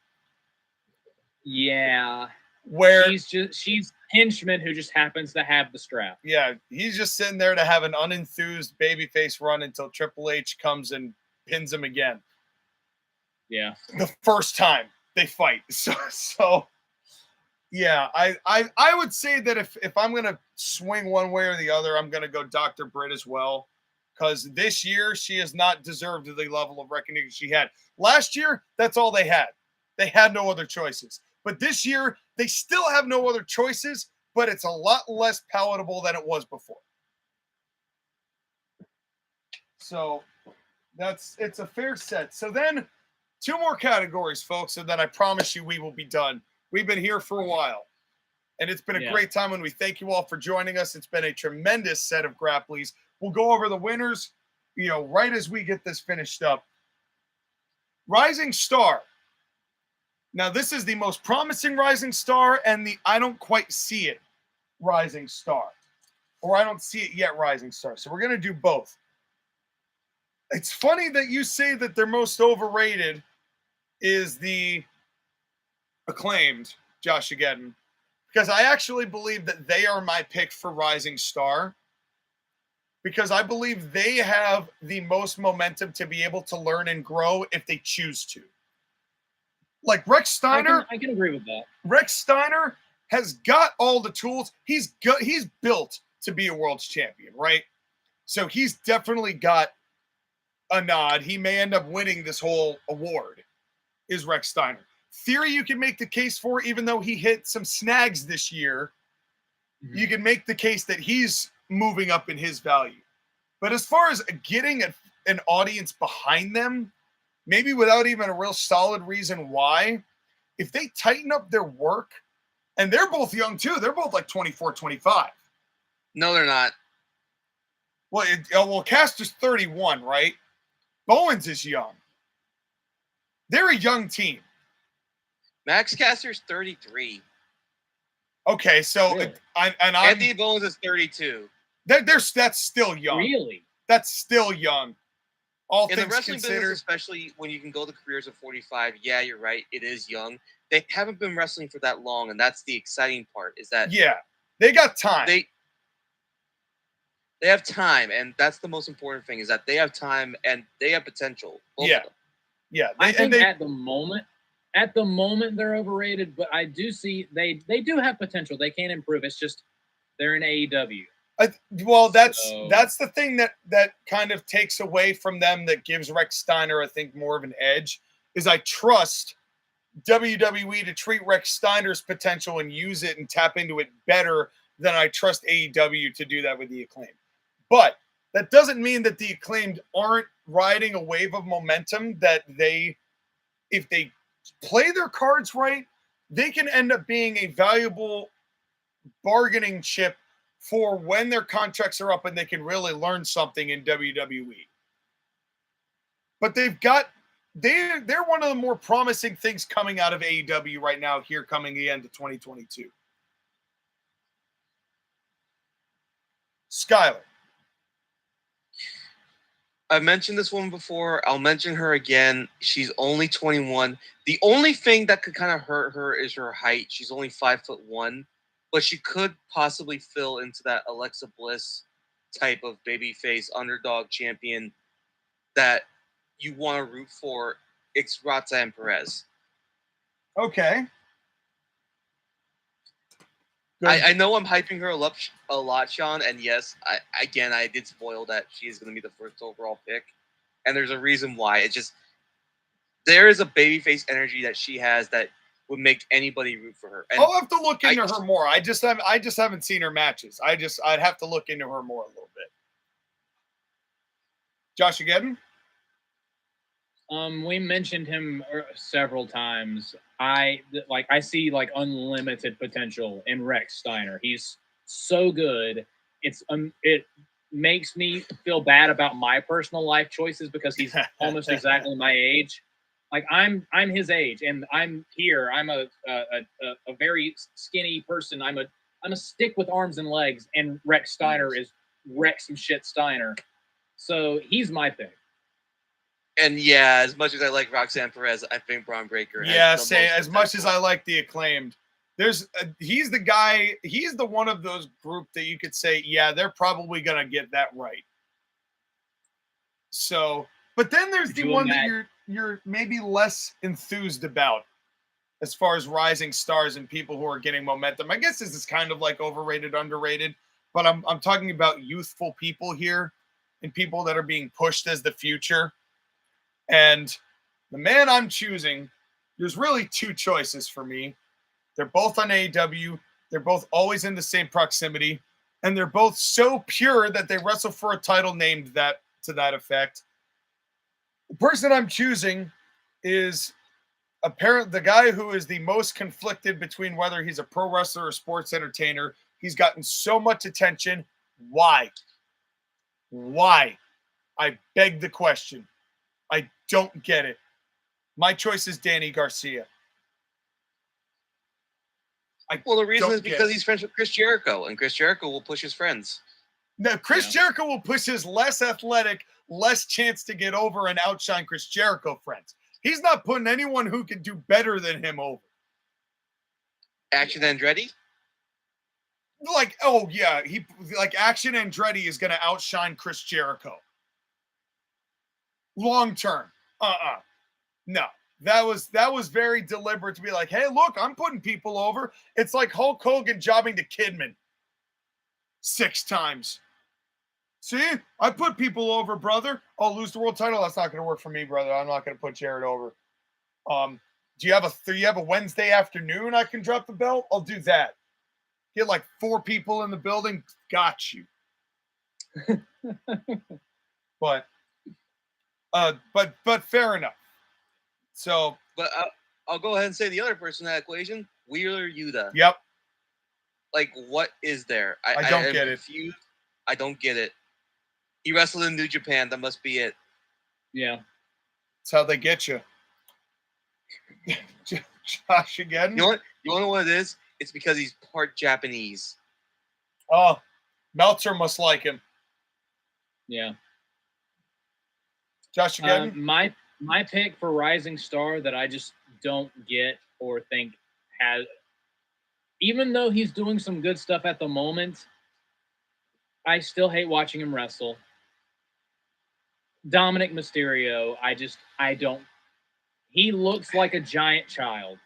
Yeah. Where she's henchman who just happens to have the strap. Yeah, he's just sitting there to have an unenthused babyface run until Triple H comes and pins him again. Yeah. The first time they fight. So yeah, I would say that if I'm gonna swing one way or the other, I'm gonna go Dr. Britt as well. Because this year she has not deserved the level of recognition she had. Last year, that's all they had. They had no other choices. But this year, they still have no other choices, but it's a lot less palatable than it was before. So it's a fair set. So then 2 more categories, folks, and then I promise you we will be done. We've been here for a while, and it's been a great time, and we thank you all for joining us. It's been a tremendous set of Grapplys. We'll go over the winners, right as we get this finished up. Rising Star. Now, this is the most promising Rising Star and the I don't quite see it Rising Star. or I don't see it yet rising star. So we're going to do both. It's funny that you say that their most overrated is the Acclaimed, JoshAgeddon, because I actually believe that they are my pick for rising star, because I believe they have the most momentum to be able to learn and grow if they choose to. Like Rex Steiner, I can agree with that. Rex Steiner has got all the tools. He's built to be a world's champion, right? So he's definitely got a nod. He may end up winning this whole award, is Rex Steiner. Theory you can make the case for, even though he hit some snags this year, you can make the case that he's moving up in his value. But as far as getting an audience behind them, maybe without even a real solid reason why, if they tighten up their work, and they're both young too. They're both like 24, 25. No, they're not. Well, Caster's 31, right? Bowens is young. They're a young team. Max Caster's 33. Okay, so Really? Anthony Bowens is 32. That's still young. Really? That's still young. All In the things wrestling considered, business, especially when you can go to careers of 45, yeah, you're right. It is young. They haven't been wrestling for that long, and that's the exciting part. Is that they got time. They have time, and that's the most important thing. Is that they have time and they have potential. Both of them. Yeah. I think at the moment they're overrated, but I do see they do have potential. They can improve. It's just they're in AEW. That's the thing that kind of takes away from them, that gives Rex Steiner, I think, more of an edge, is I trust WWE to treat Rex Steiner's potential and use it and tap into it better than I trust AEW to do that with the Acclaimed. But that doesn't mean that the Acclaimed aren't riding a wave of momentum, that if they play their cards right, they can end up being a valuable bargaining chip for when their contracts are up and they can really learn something in WWE. But they're one of the more promising things coming out of AEW right now, here coming the end of 2022. Skylar. I've mentioned this woman before. I'll mention her again. She's only 21. The only thing that could kind of hurt her is her height. She's only 5'1", but she could possibly fill into that Alexa Bliss type of babyface underdog champion that you want to root for. It's Roxanne Perez. Okay. I know I'm hyping her up a lot, Sean, and yes, I did spoil that she is going to be the first overall pick, and there's a reason why. It's just there is a babyface energy that she has that would make anybody root for her. And I'll have to look into her more. I just haven't seen her matches. I'd have to look into her more a little bit. JoshAgeddon? We mentioned him several times. I see like unlimited potential in Rex Steiner. He's so good. It makes me feel bad about my personal life choices because he's almost exactly my age. Like I'm his age, and I'm here. I'm a very skinny person. I'm a stick with arms and legs, and Rex Steiner is Rex some shit Steiner. So he's my pick. And yeah, as much as I like Roxanne Perez, I think Braun Breaker. As much as I like the Acclaimed, he's the guy. He's the one of those group that you could say, yeah, they're probably gonna get that right. So, but then there's the one that you're maybe less enthused about, as far as rising stars and people who are getting momentum. I guess this is kind of like overrated, underrated, but I'm talking about youthful people here and people that are being pushed as the future. And the man I'm choosing, there's really two choices for me. They're both on AEW. They're both always in the same proximity. And they're both so pure that they wrestle for a title named that to that effect. The person I'm choosing is the guy who is the most conflicted between whether he's a pro wrestler or sports entertainer. He's gotten so much attention. Why? Why? I beg the question. I don't get it. My choice is Danny Garcia. Well, the reason is because he's friends with Chris Jericho, and Chris Jericho will push his friends. Now, Chris Jericho will push his less athletic, less chance to get over and outshine Chris Jericho friends. He's not putting anyone who can do better than him over. Action Andretti? Like, oh yeah, Action Andretti is going to outshine Chris Jericho. Long term. No. That was very deliberate to be like, hey, look, I'm putting people over. It's like Hulk Hogan jobbing to Kidman 6 times. See, I put people over, brother. I'll lose the world title. That's not going to work for me, brother. I'm not going to put Jared over. Do you have a Wednesday afternoon I can drop the belt? I'll do that. Get like 4 people in the building. Got you. But fair enough. So, but I'll go ahead and say the other person in that equation, Wheeler Yuta. Yep. Like, what is there? I don't get it. I don't get it. He wrestled in New Japan. That must be it. Yeah. That's how they get you. Josh again. You know what it is? It's because he's part Japanese. Oh, Meltzer must like him. Yeah. Josh again. My pick for Rising Star that I just don't get or think has, even though he's doing some good stuff at the moment, I still hate watching him wrestle. Dominic Mysterio, I don't. He looks like a giant child.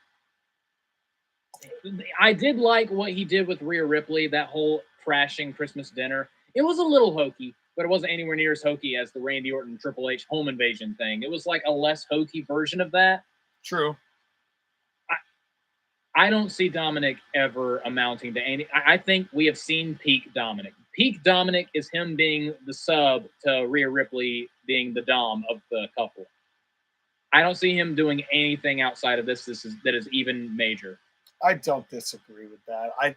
I did like what he did with Rhea Ripley, that whole crashing Christmas dinner. It was a little hokey, but it wasn't anywhere near as hokey as the Randy Orton Triple H home invasion thing. It was like a less hokey version of that. True. I don't see Dominic ever amounting to any. I think we have seen peak Dominic. Peak Dominic is him being the sub to Rhea Ripley being the dom of the couple. I don't see him doing anything outside of this that is even major. I don't disagree with that.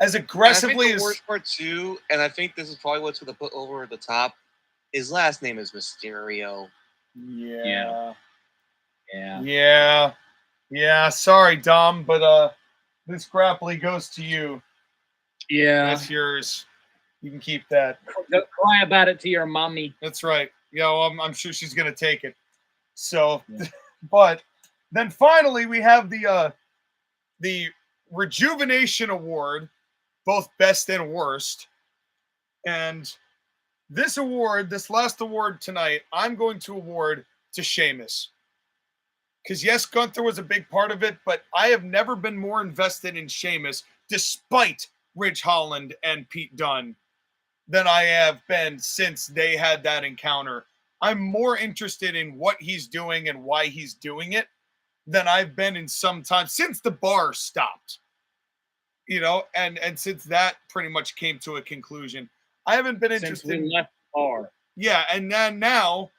As aggressively as the worst part too, and I think this is probably what's going to put over the top. His last name is Mysterio. Yeah. Sorry, Dom, but this Grapply goes to you. Yeah, that's yours. You can keep that. Go cry about it to your mommy. That's right. Yeah, well, I'm sure she's gonna take it. So, but then finally we have the Rejuvenation Award, both best and worst. And this last award tonight, I'm going to award to Sheamus. Because yes, Gunther was a big part of it, but I have never been more invested in Sheamus, despite Ridge Holland and Pete Dunne, than I have been since they had that encounter. I'm more interested in what he's doing and why he's doing it than I've been in some time since the bar stopped. You know, and since that pretty much came to a conclusion, I haven't been interested. Since we left the bar. Yeah, and then now,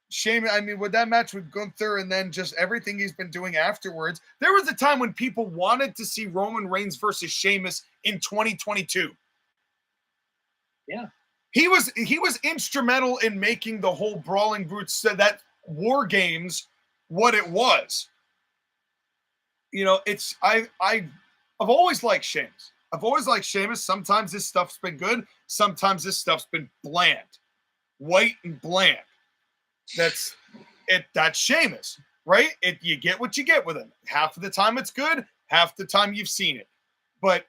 Sheamus, I mean, with that match with Gunther and then just everything he's been doing afterwards, there was a time when people wanted to see Roman Reigns versus Sheamus in 2022. Yeah. He was instrumental in making the whole Brawling Brutes, that War Games, what it was. You know, I've always liked Sheamus. I've always liked Sheamus. Sometimes this stuff's been good. Sometimes this stuff's been bland. White and bland. That's Sheamus, right? You get what you get with him. Half of the time it's good. Half the time you've seen it. But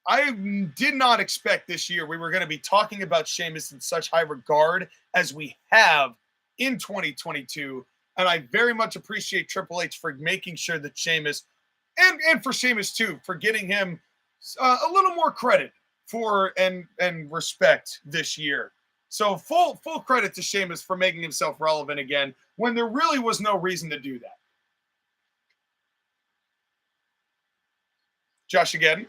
I did not expect this year we were going to be talking about Sheamus in such high regard as we have in 2022. And I very much appreciate Triple H for making sure that Sheamus, and for Sheamus too, for getting him a little more credit for and respect this year. So full credit to Sheamus for making himself relevant again when there really was no reason to do that. JoshAgeddon?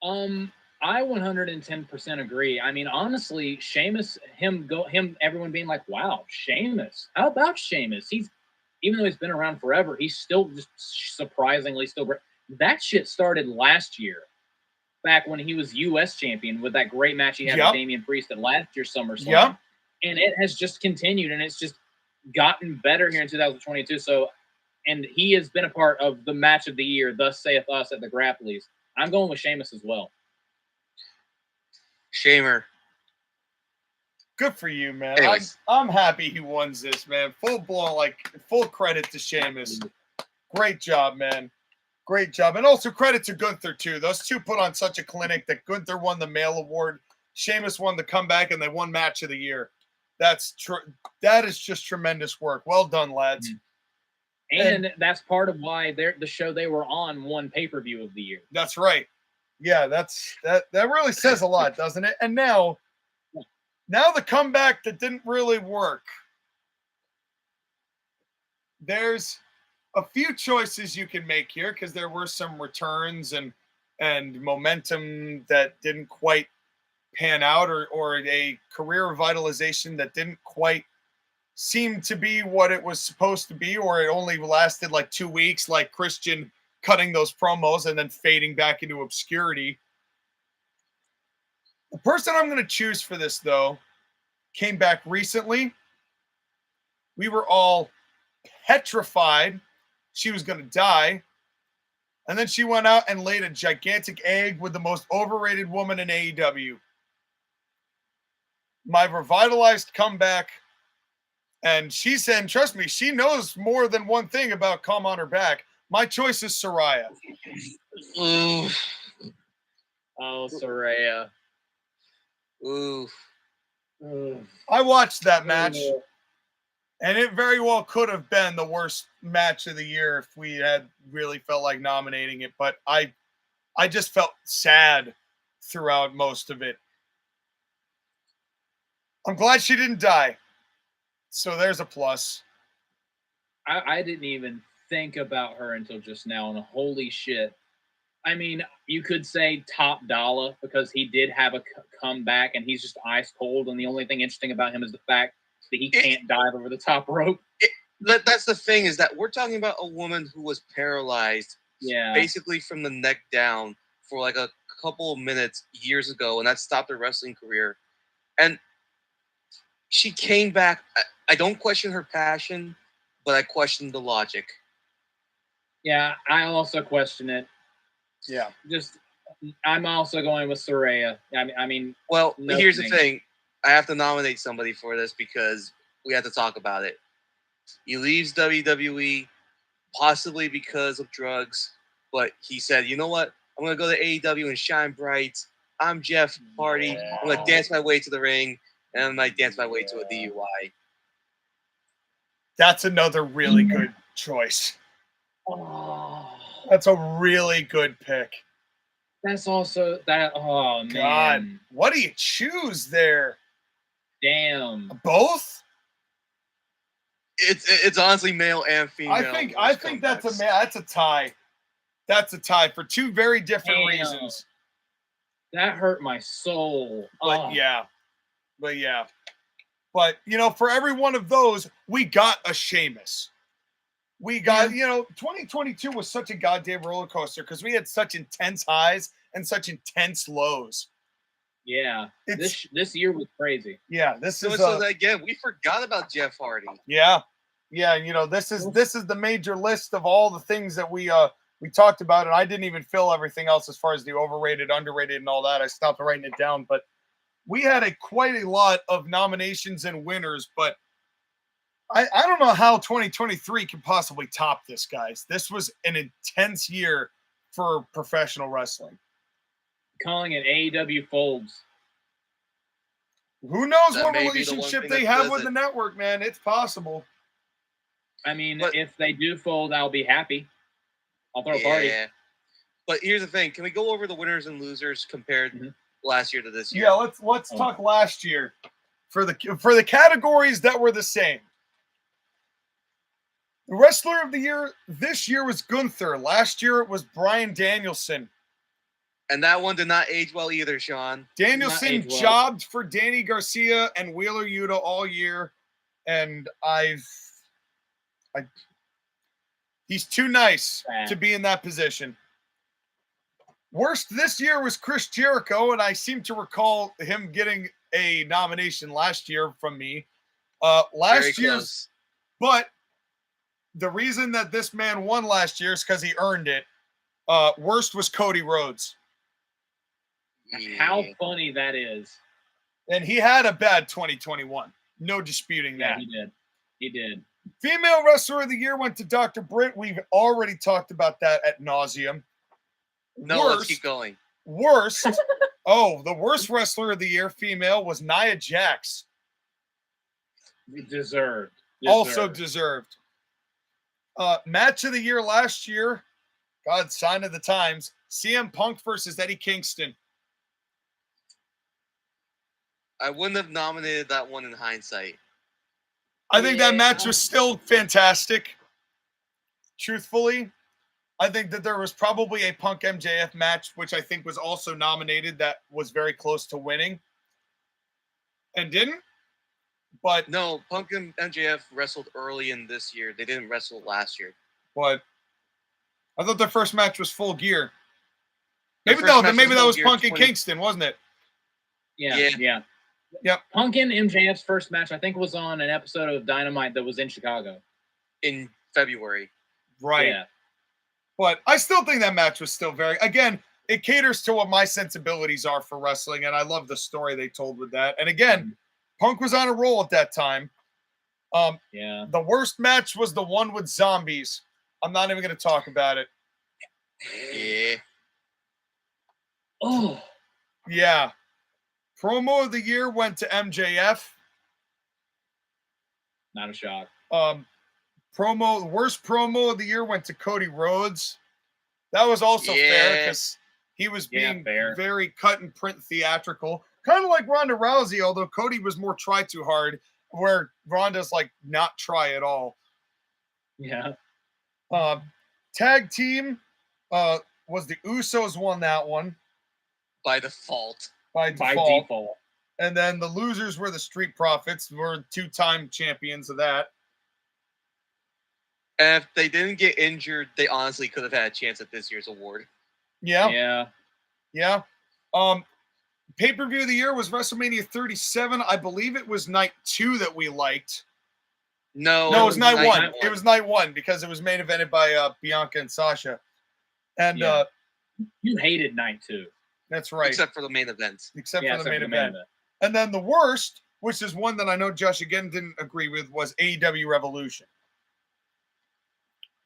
I 110% agree. I mean, honestly, Sheamus, everyone being like, wow, Sheamus. How about Sheamus? Even though he's been around forever, he's still just surprisingly still great. That shit started last year, back when he was U.S. champion with that great match he had with Damian Priest at last year's SummerSlam. Yep. And it has just continued, and it's just gotten better here in 2022. So, and he has been a part of the match of the year, thus saith us at the Grapplys. I'm going with Sheamus as well. Shamer. Good for you, man. Anyways. I'm happy he won this, man. Full blown, like full credit to Sheamus. Great job, man. Great job. And also credit to Gunther, too. Those two put on such a clinic that Gunther won the male award. Sheamus won the comeback, and they won match of the year. That is just tremendous work. Well done, lads. And that's part of why the show they were on won pay-per-view of the year. That's right. Yeah, that really says a lot, doesn't it? And now the comeback that didn't really work. There's a few choices you can make here because there were some returns and momentum that didn't quite pan out, or a career revitalization that didn't quite seem to be what it was supposed to be, or it only lasted like 2 weeks, like Christian cutting those promos and then fading back into obscurity. The person I'm going to choose for this, though, came back recently. We were all petrified she was going to die. And then she went out and laid a gigantic egg with the most overrated woman in AEW. My revitalized comeback. And she said, trust me, she knows more than one thing about Calm on Her Back. My choice is Saraya. Ooh. Oh, Saraya. Ooh. I watched that match, and it very well could have been the worst match of the year if we had really felt like nominating it. But I just felt sad throughout most of it. I'm glad she didn't die. So there's a plus. I didn't even think about her until just now, and holy shit. I mean, you could say Top Dollar because he did have a comeback and he's just ice cold, and the only thing interesting about him is the fact that he can't dive over the top rope. That's the thing, is that we're talking about a woman who was paralyzed basically from the neck down for like a couple of minutes years ago, and that stopped her wrestling career. And she came back. I don't question her passion, but I question the logic. Yeah, I also question it. Yeah. I'm also going with Saraya. I mean, well, here's the thing. I have to nominate somebody for this because we have to talk about it. He leaves WWE possibly because of drugs, but he said, you know what? I'm going to go to AEW and shine bright. I'm Jeff Hardy. I'm going to dance my way to the ring, and I might dance my way to a DUI. That's another really good choice. That's a really good pick. That's also that. Oh, man. God, what do you choose there? Damn. Both? It's honestly male and female. I think that's a tie. That's a tie for two very different reasons. That hurt my soul. But But you know, for every one of those, we got a Sheamus. We got, 2022 was such a goddamn roller coaster because we had such intense highs and such intense lows. Yeah, this year was crazy. Yeah, again, we forgot about Jeff Hardy. Yeah, this is the major list of all the things that we talked about, and I didn't even fill everything else as far as the overrated, underrated, and all that. I stopped writing it down, but we had quite a lot of nominations and winners, but I don't know how 2023 can possibly top this, guys. This was an intense year for professional wrestling. Calling it AEW folds. Who knows what relationship they have with the network, man? It's possible. I mean, if they do fold, I'll be happy. I'll throw a party. But here's the thing. Can we go over the winners and losers compared last year to this year? Yeah, let's talk last year. For the categories that were the same. The Wrestler of the Year this year was Gunther. Last year it was Bryan Danielson. And that one did not age well either, Sean. Danielson jobbed for Danny Garcia and Wheeler Yuta all year. And he's too nice to be in that position. Worst this year was Chris Jericho, and I seem to recall him getting a nomination last year from me. Last year's, but the reason that this man won last year is because he earned it. Worst was Cody Rhodes. How funny that is. And he had a bad 2021. No disputing Yeah, that. he did. He did. Female Wrestler of the Year went to Dr. Britt. We've already talked about that at nauseum. No, let's keep going. Worst. The worst Wrestler of the Year female was Nia Jax. Deserved. Also deserved. Match of the Year last year. God, sign of the times. CM Punk versus Eddie Kingston. I wouldn't have nominated that one in hindsight. I think that match was still fantastic. Truthfully, I think that there was probably a Punk MJF match, which I think was also nominated, that was very close to winning and didn't. But no, Punk and MJF wrestled early in this year. They didn't wrestle last year. But I thought their first match was Full Gear. Maybe that was Punk and Kingston, wasn't it? Yeah. Yep. Punk and MJF's first match, I think, was on an episode of Dynamite that was in Chicago. In February. Right. Yeah. But I still think that match was still again, it caters to what my sensibilities are for wrestling, and I love the story they told with that. And again, Punk was on a roll at that time. The worst match was the one with zombies. I'm not even going to talk about it. Yeah. Oh. Yeah. Promo of the Year went to MJF. Not a shock. Worst promo of the year went to Cody Rhodes. That was also fair because he was being very cut and print theatrical. Kind of like Ronda Rousey, although Cody was more try too hard, where Ronda's like not try at all. Yeah. Tag team was the Usos won that one. By default. By default. And then the losers were the Street Profits, were 2-time champions of that. And if they didn't get injured, they honestly could have had a chance at this year's award. Yeah. Pay-per-view of the year was WrestleMania 37. I believe it was night 2 that we liked. No, it was night 1. It was night 1 because it was main evented by Bianca and Sasha. And you hated night 2. That's right. Except for the main event. Except for the main event. And then the worst, which is one that I know Josh again didn't agree with, was AEW Revolution.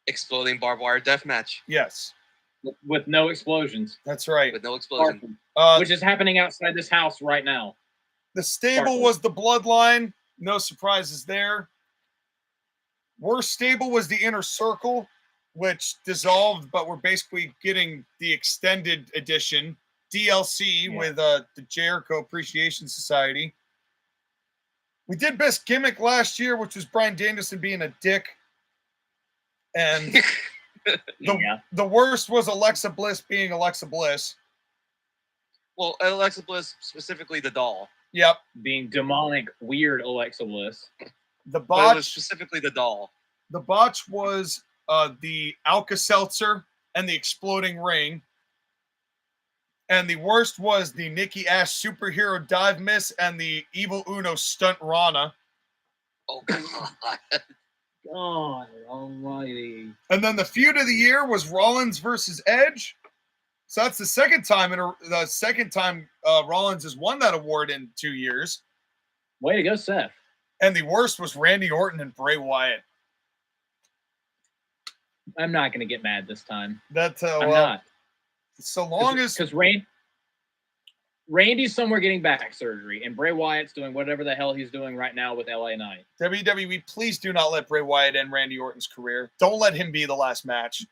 Exploding barbed wire death match. Yes. With no explosions. That's right. With no explosion. Which is happening outside this house right now. The stable was the Bloodline. No surprises there. Worst stable was the Inner Circle, which dissolved, but we're basically getting the extended edition. DLC with the Jericho Appreciation Society. We did best gimmick last year, which was Bryan Danielson being a dick. And the worst was Alexa Bliss being Alexa Bliss. Well, Alexa Bliss, specifically the doll. Yep. Being demonic, weird Alexa Bliss. The botch. It was specifically the doll. The botch was the Alka-Seltzer and the exploding ring. And the worst was the Nikki Ash superhero dive miss and the Evil Uno stunt Rana. Oh, God. God almighty. And then the feud of the year was Rollins versus Edge. So that's the second time Rollins has won that award in 2 years. Way to go, Seth. And the worst was Randy Orton and Bray Wyatt. I'm not going to get mad this time. I'm not. So long as... Because Randy's somewhere getting back surgery, and Bray Wyatt's doing whatever the hell he's doing right now with LA Knight. WWE, please do not let Bray Wyatt end Randy Orton's career. Don't let him be the last match.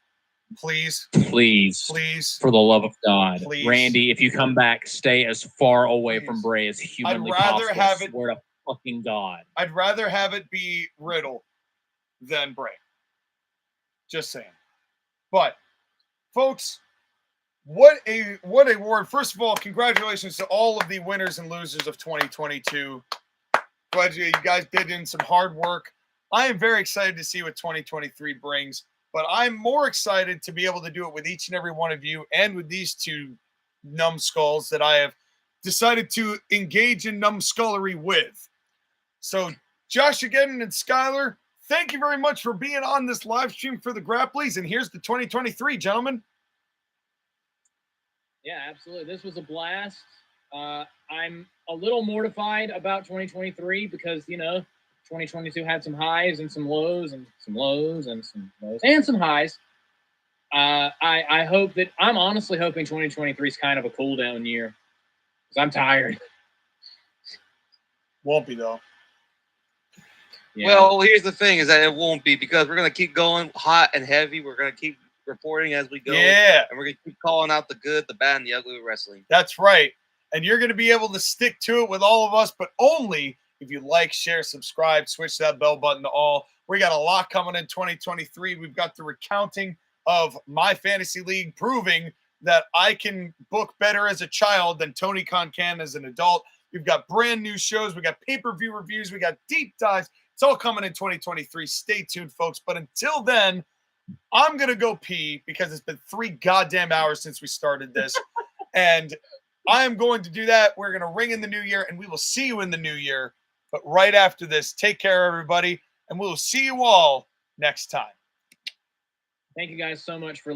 Please. Please. Please. For the love of God. Please. Randy, if you come back, stay as far away from Bray as humanly possible. I'd rather have it... Swear to fucking God. I'd rather have it be Riddle than Bray. Just saying. But, folks... What a award. First of all, congratulations to all of the winners and losers of 2022. Glad you guys did in some hard work. I am very excited to see what 2023 brings, but I'm more excited to be able to do it with each and every one of you and with these two numbskulls that I have decided to engage in numbskullery with. So, JoshAgeddon and Skylar, thank you very much for being on this live stream for the Grapplys, and here's the 2023, gentlemen. Yeah, absolutely. This was a blast. I'm a little mortified about 2023 because, 2022 had some highs and some lows and some lows and some lows and some highs. I hope that I'm honestly hoping 2023 is kind of a cool down year because I'm tired. Won't be though. Yeah. Well, here's the thing: is that it won't be because we're gonna keep going hot and heavy. We're gonna keep reporting as we go. Yeah, and we're gonna keep calling out the good, the bad, and the ugly of wrestling. that's right. And you're going to be able to stick to it with all of us, but only if you like, share, subscribe, switch that bell button to all. We got a lot coming in 2023. We've got the recounting of my fantasy league proving that I can book better as a child than Tony Khan can as an adult. We've got brand new shows. We got pay-per-view reviews. We got deep dives. It's all coming in 2023. Stay tuned, folks. But until then, I'm going to go pee because it's been 3 goddamn hours since we started this. And I am going to do that. We're going to ring in the new year, and we will see you in the new year. But right after this, take care, everybody, and we will see you all next time. Thank you guys so much for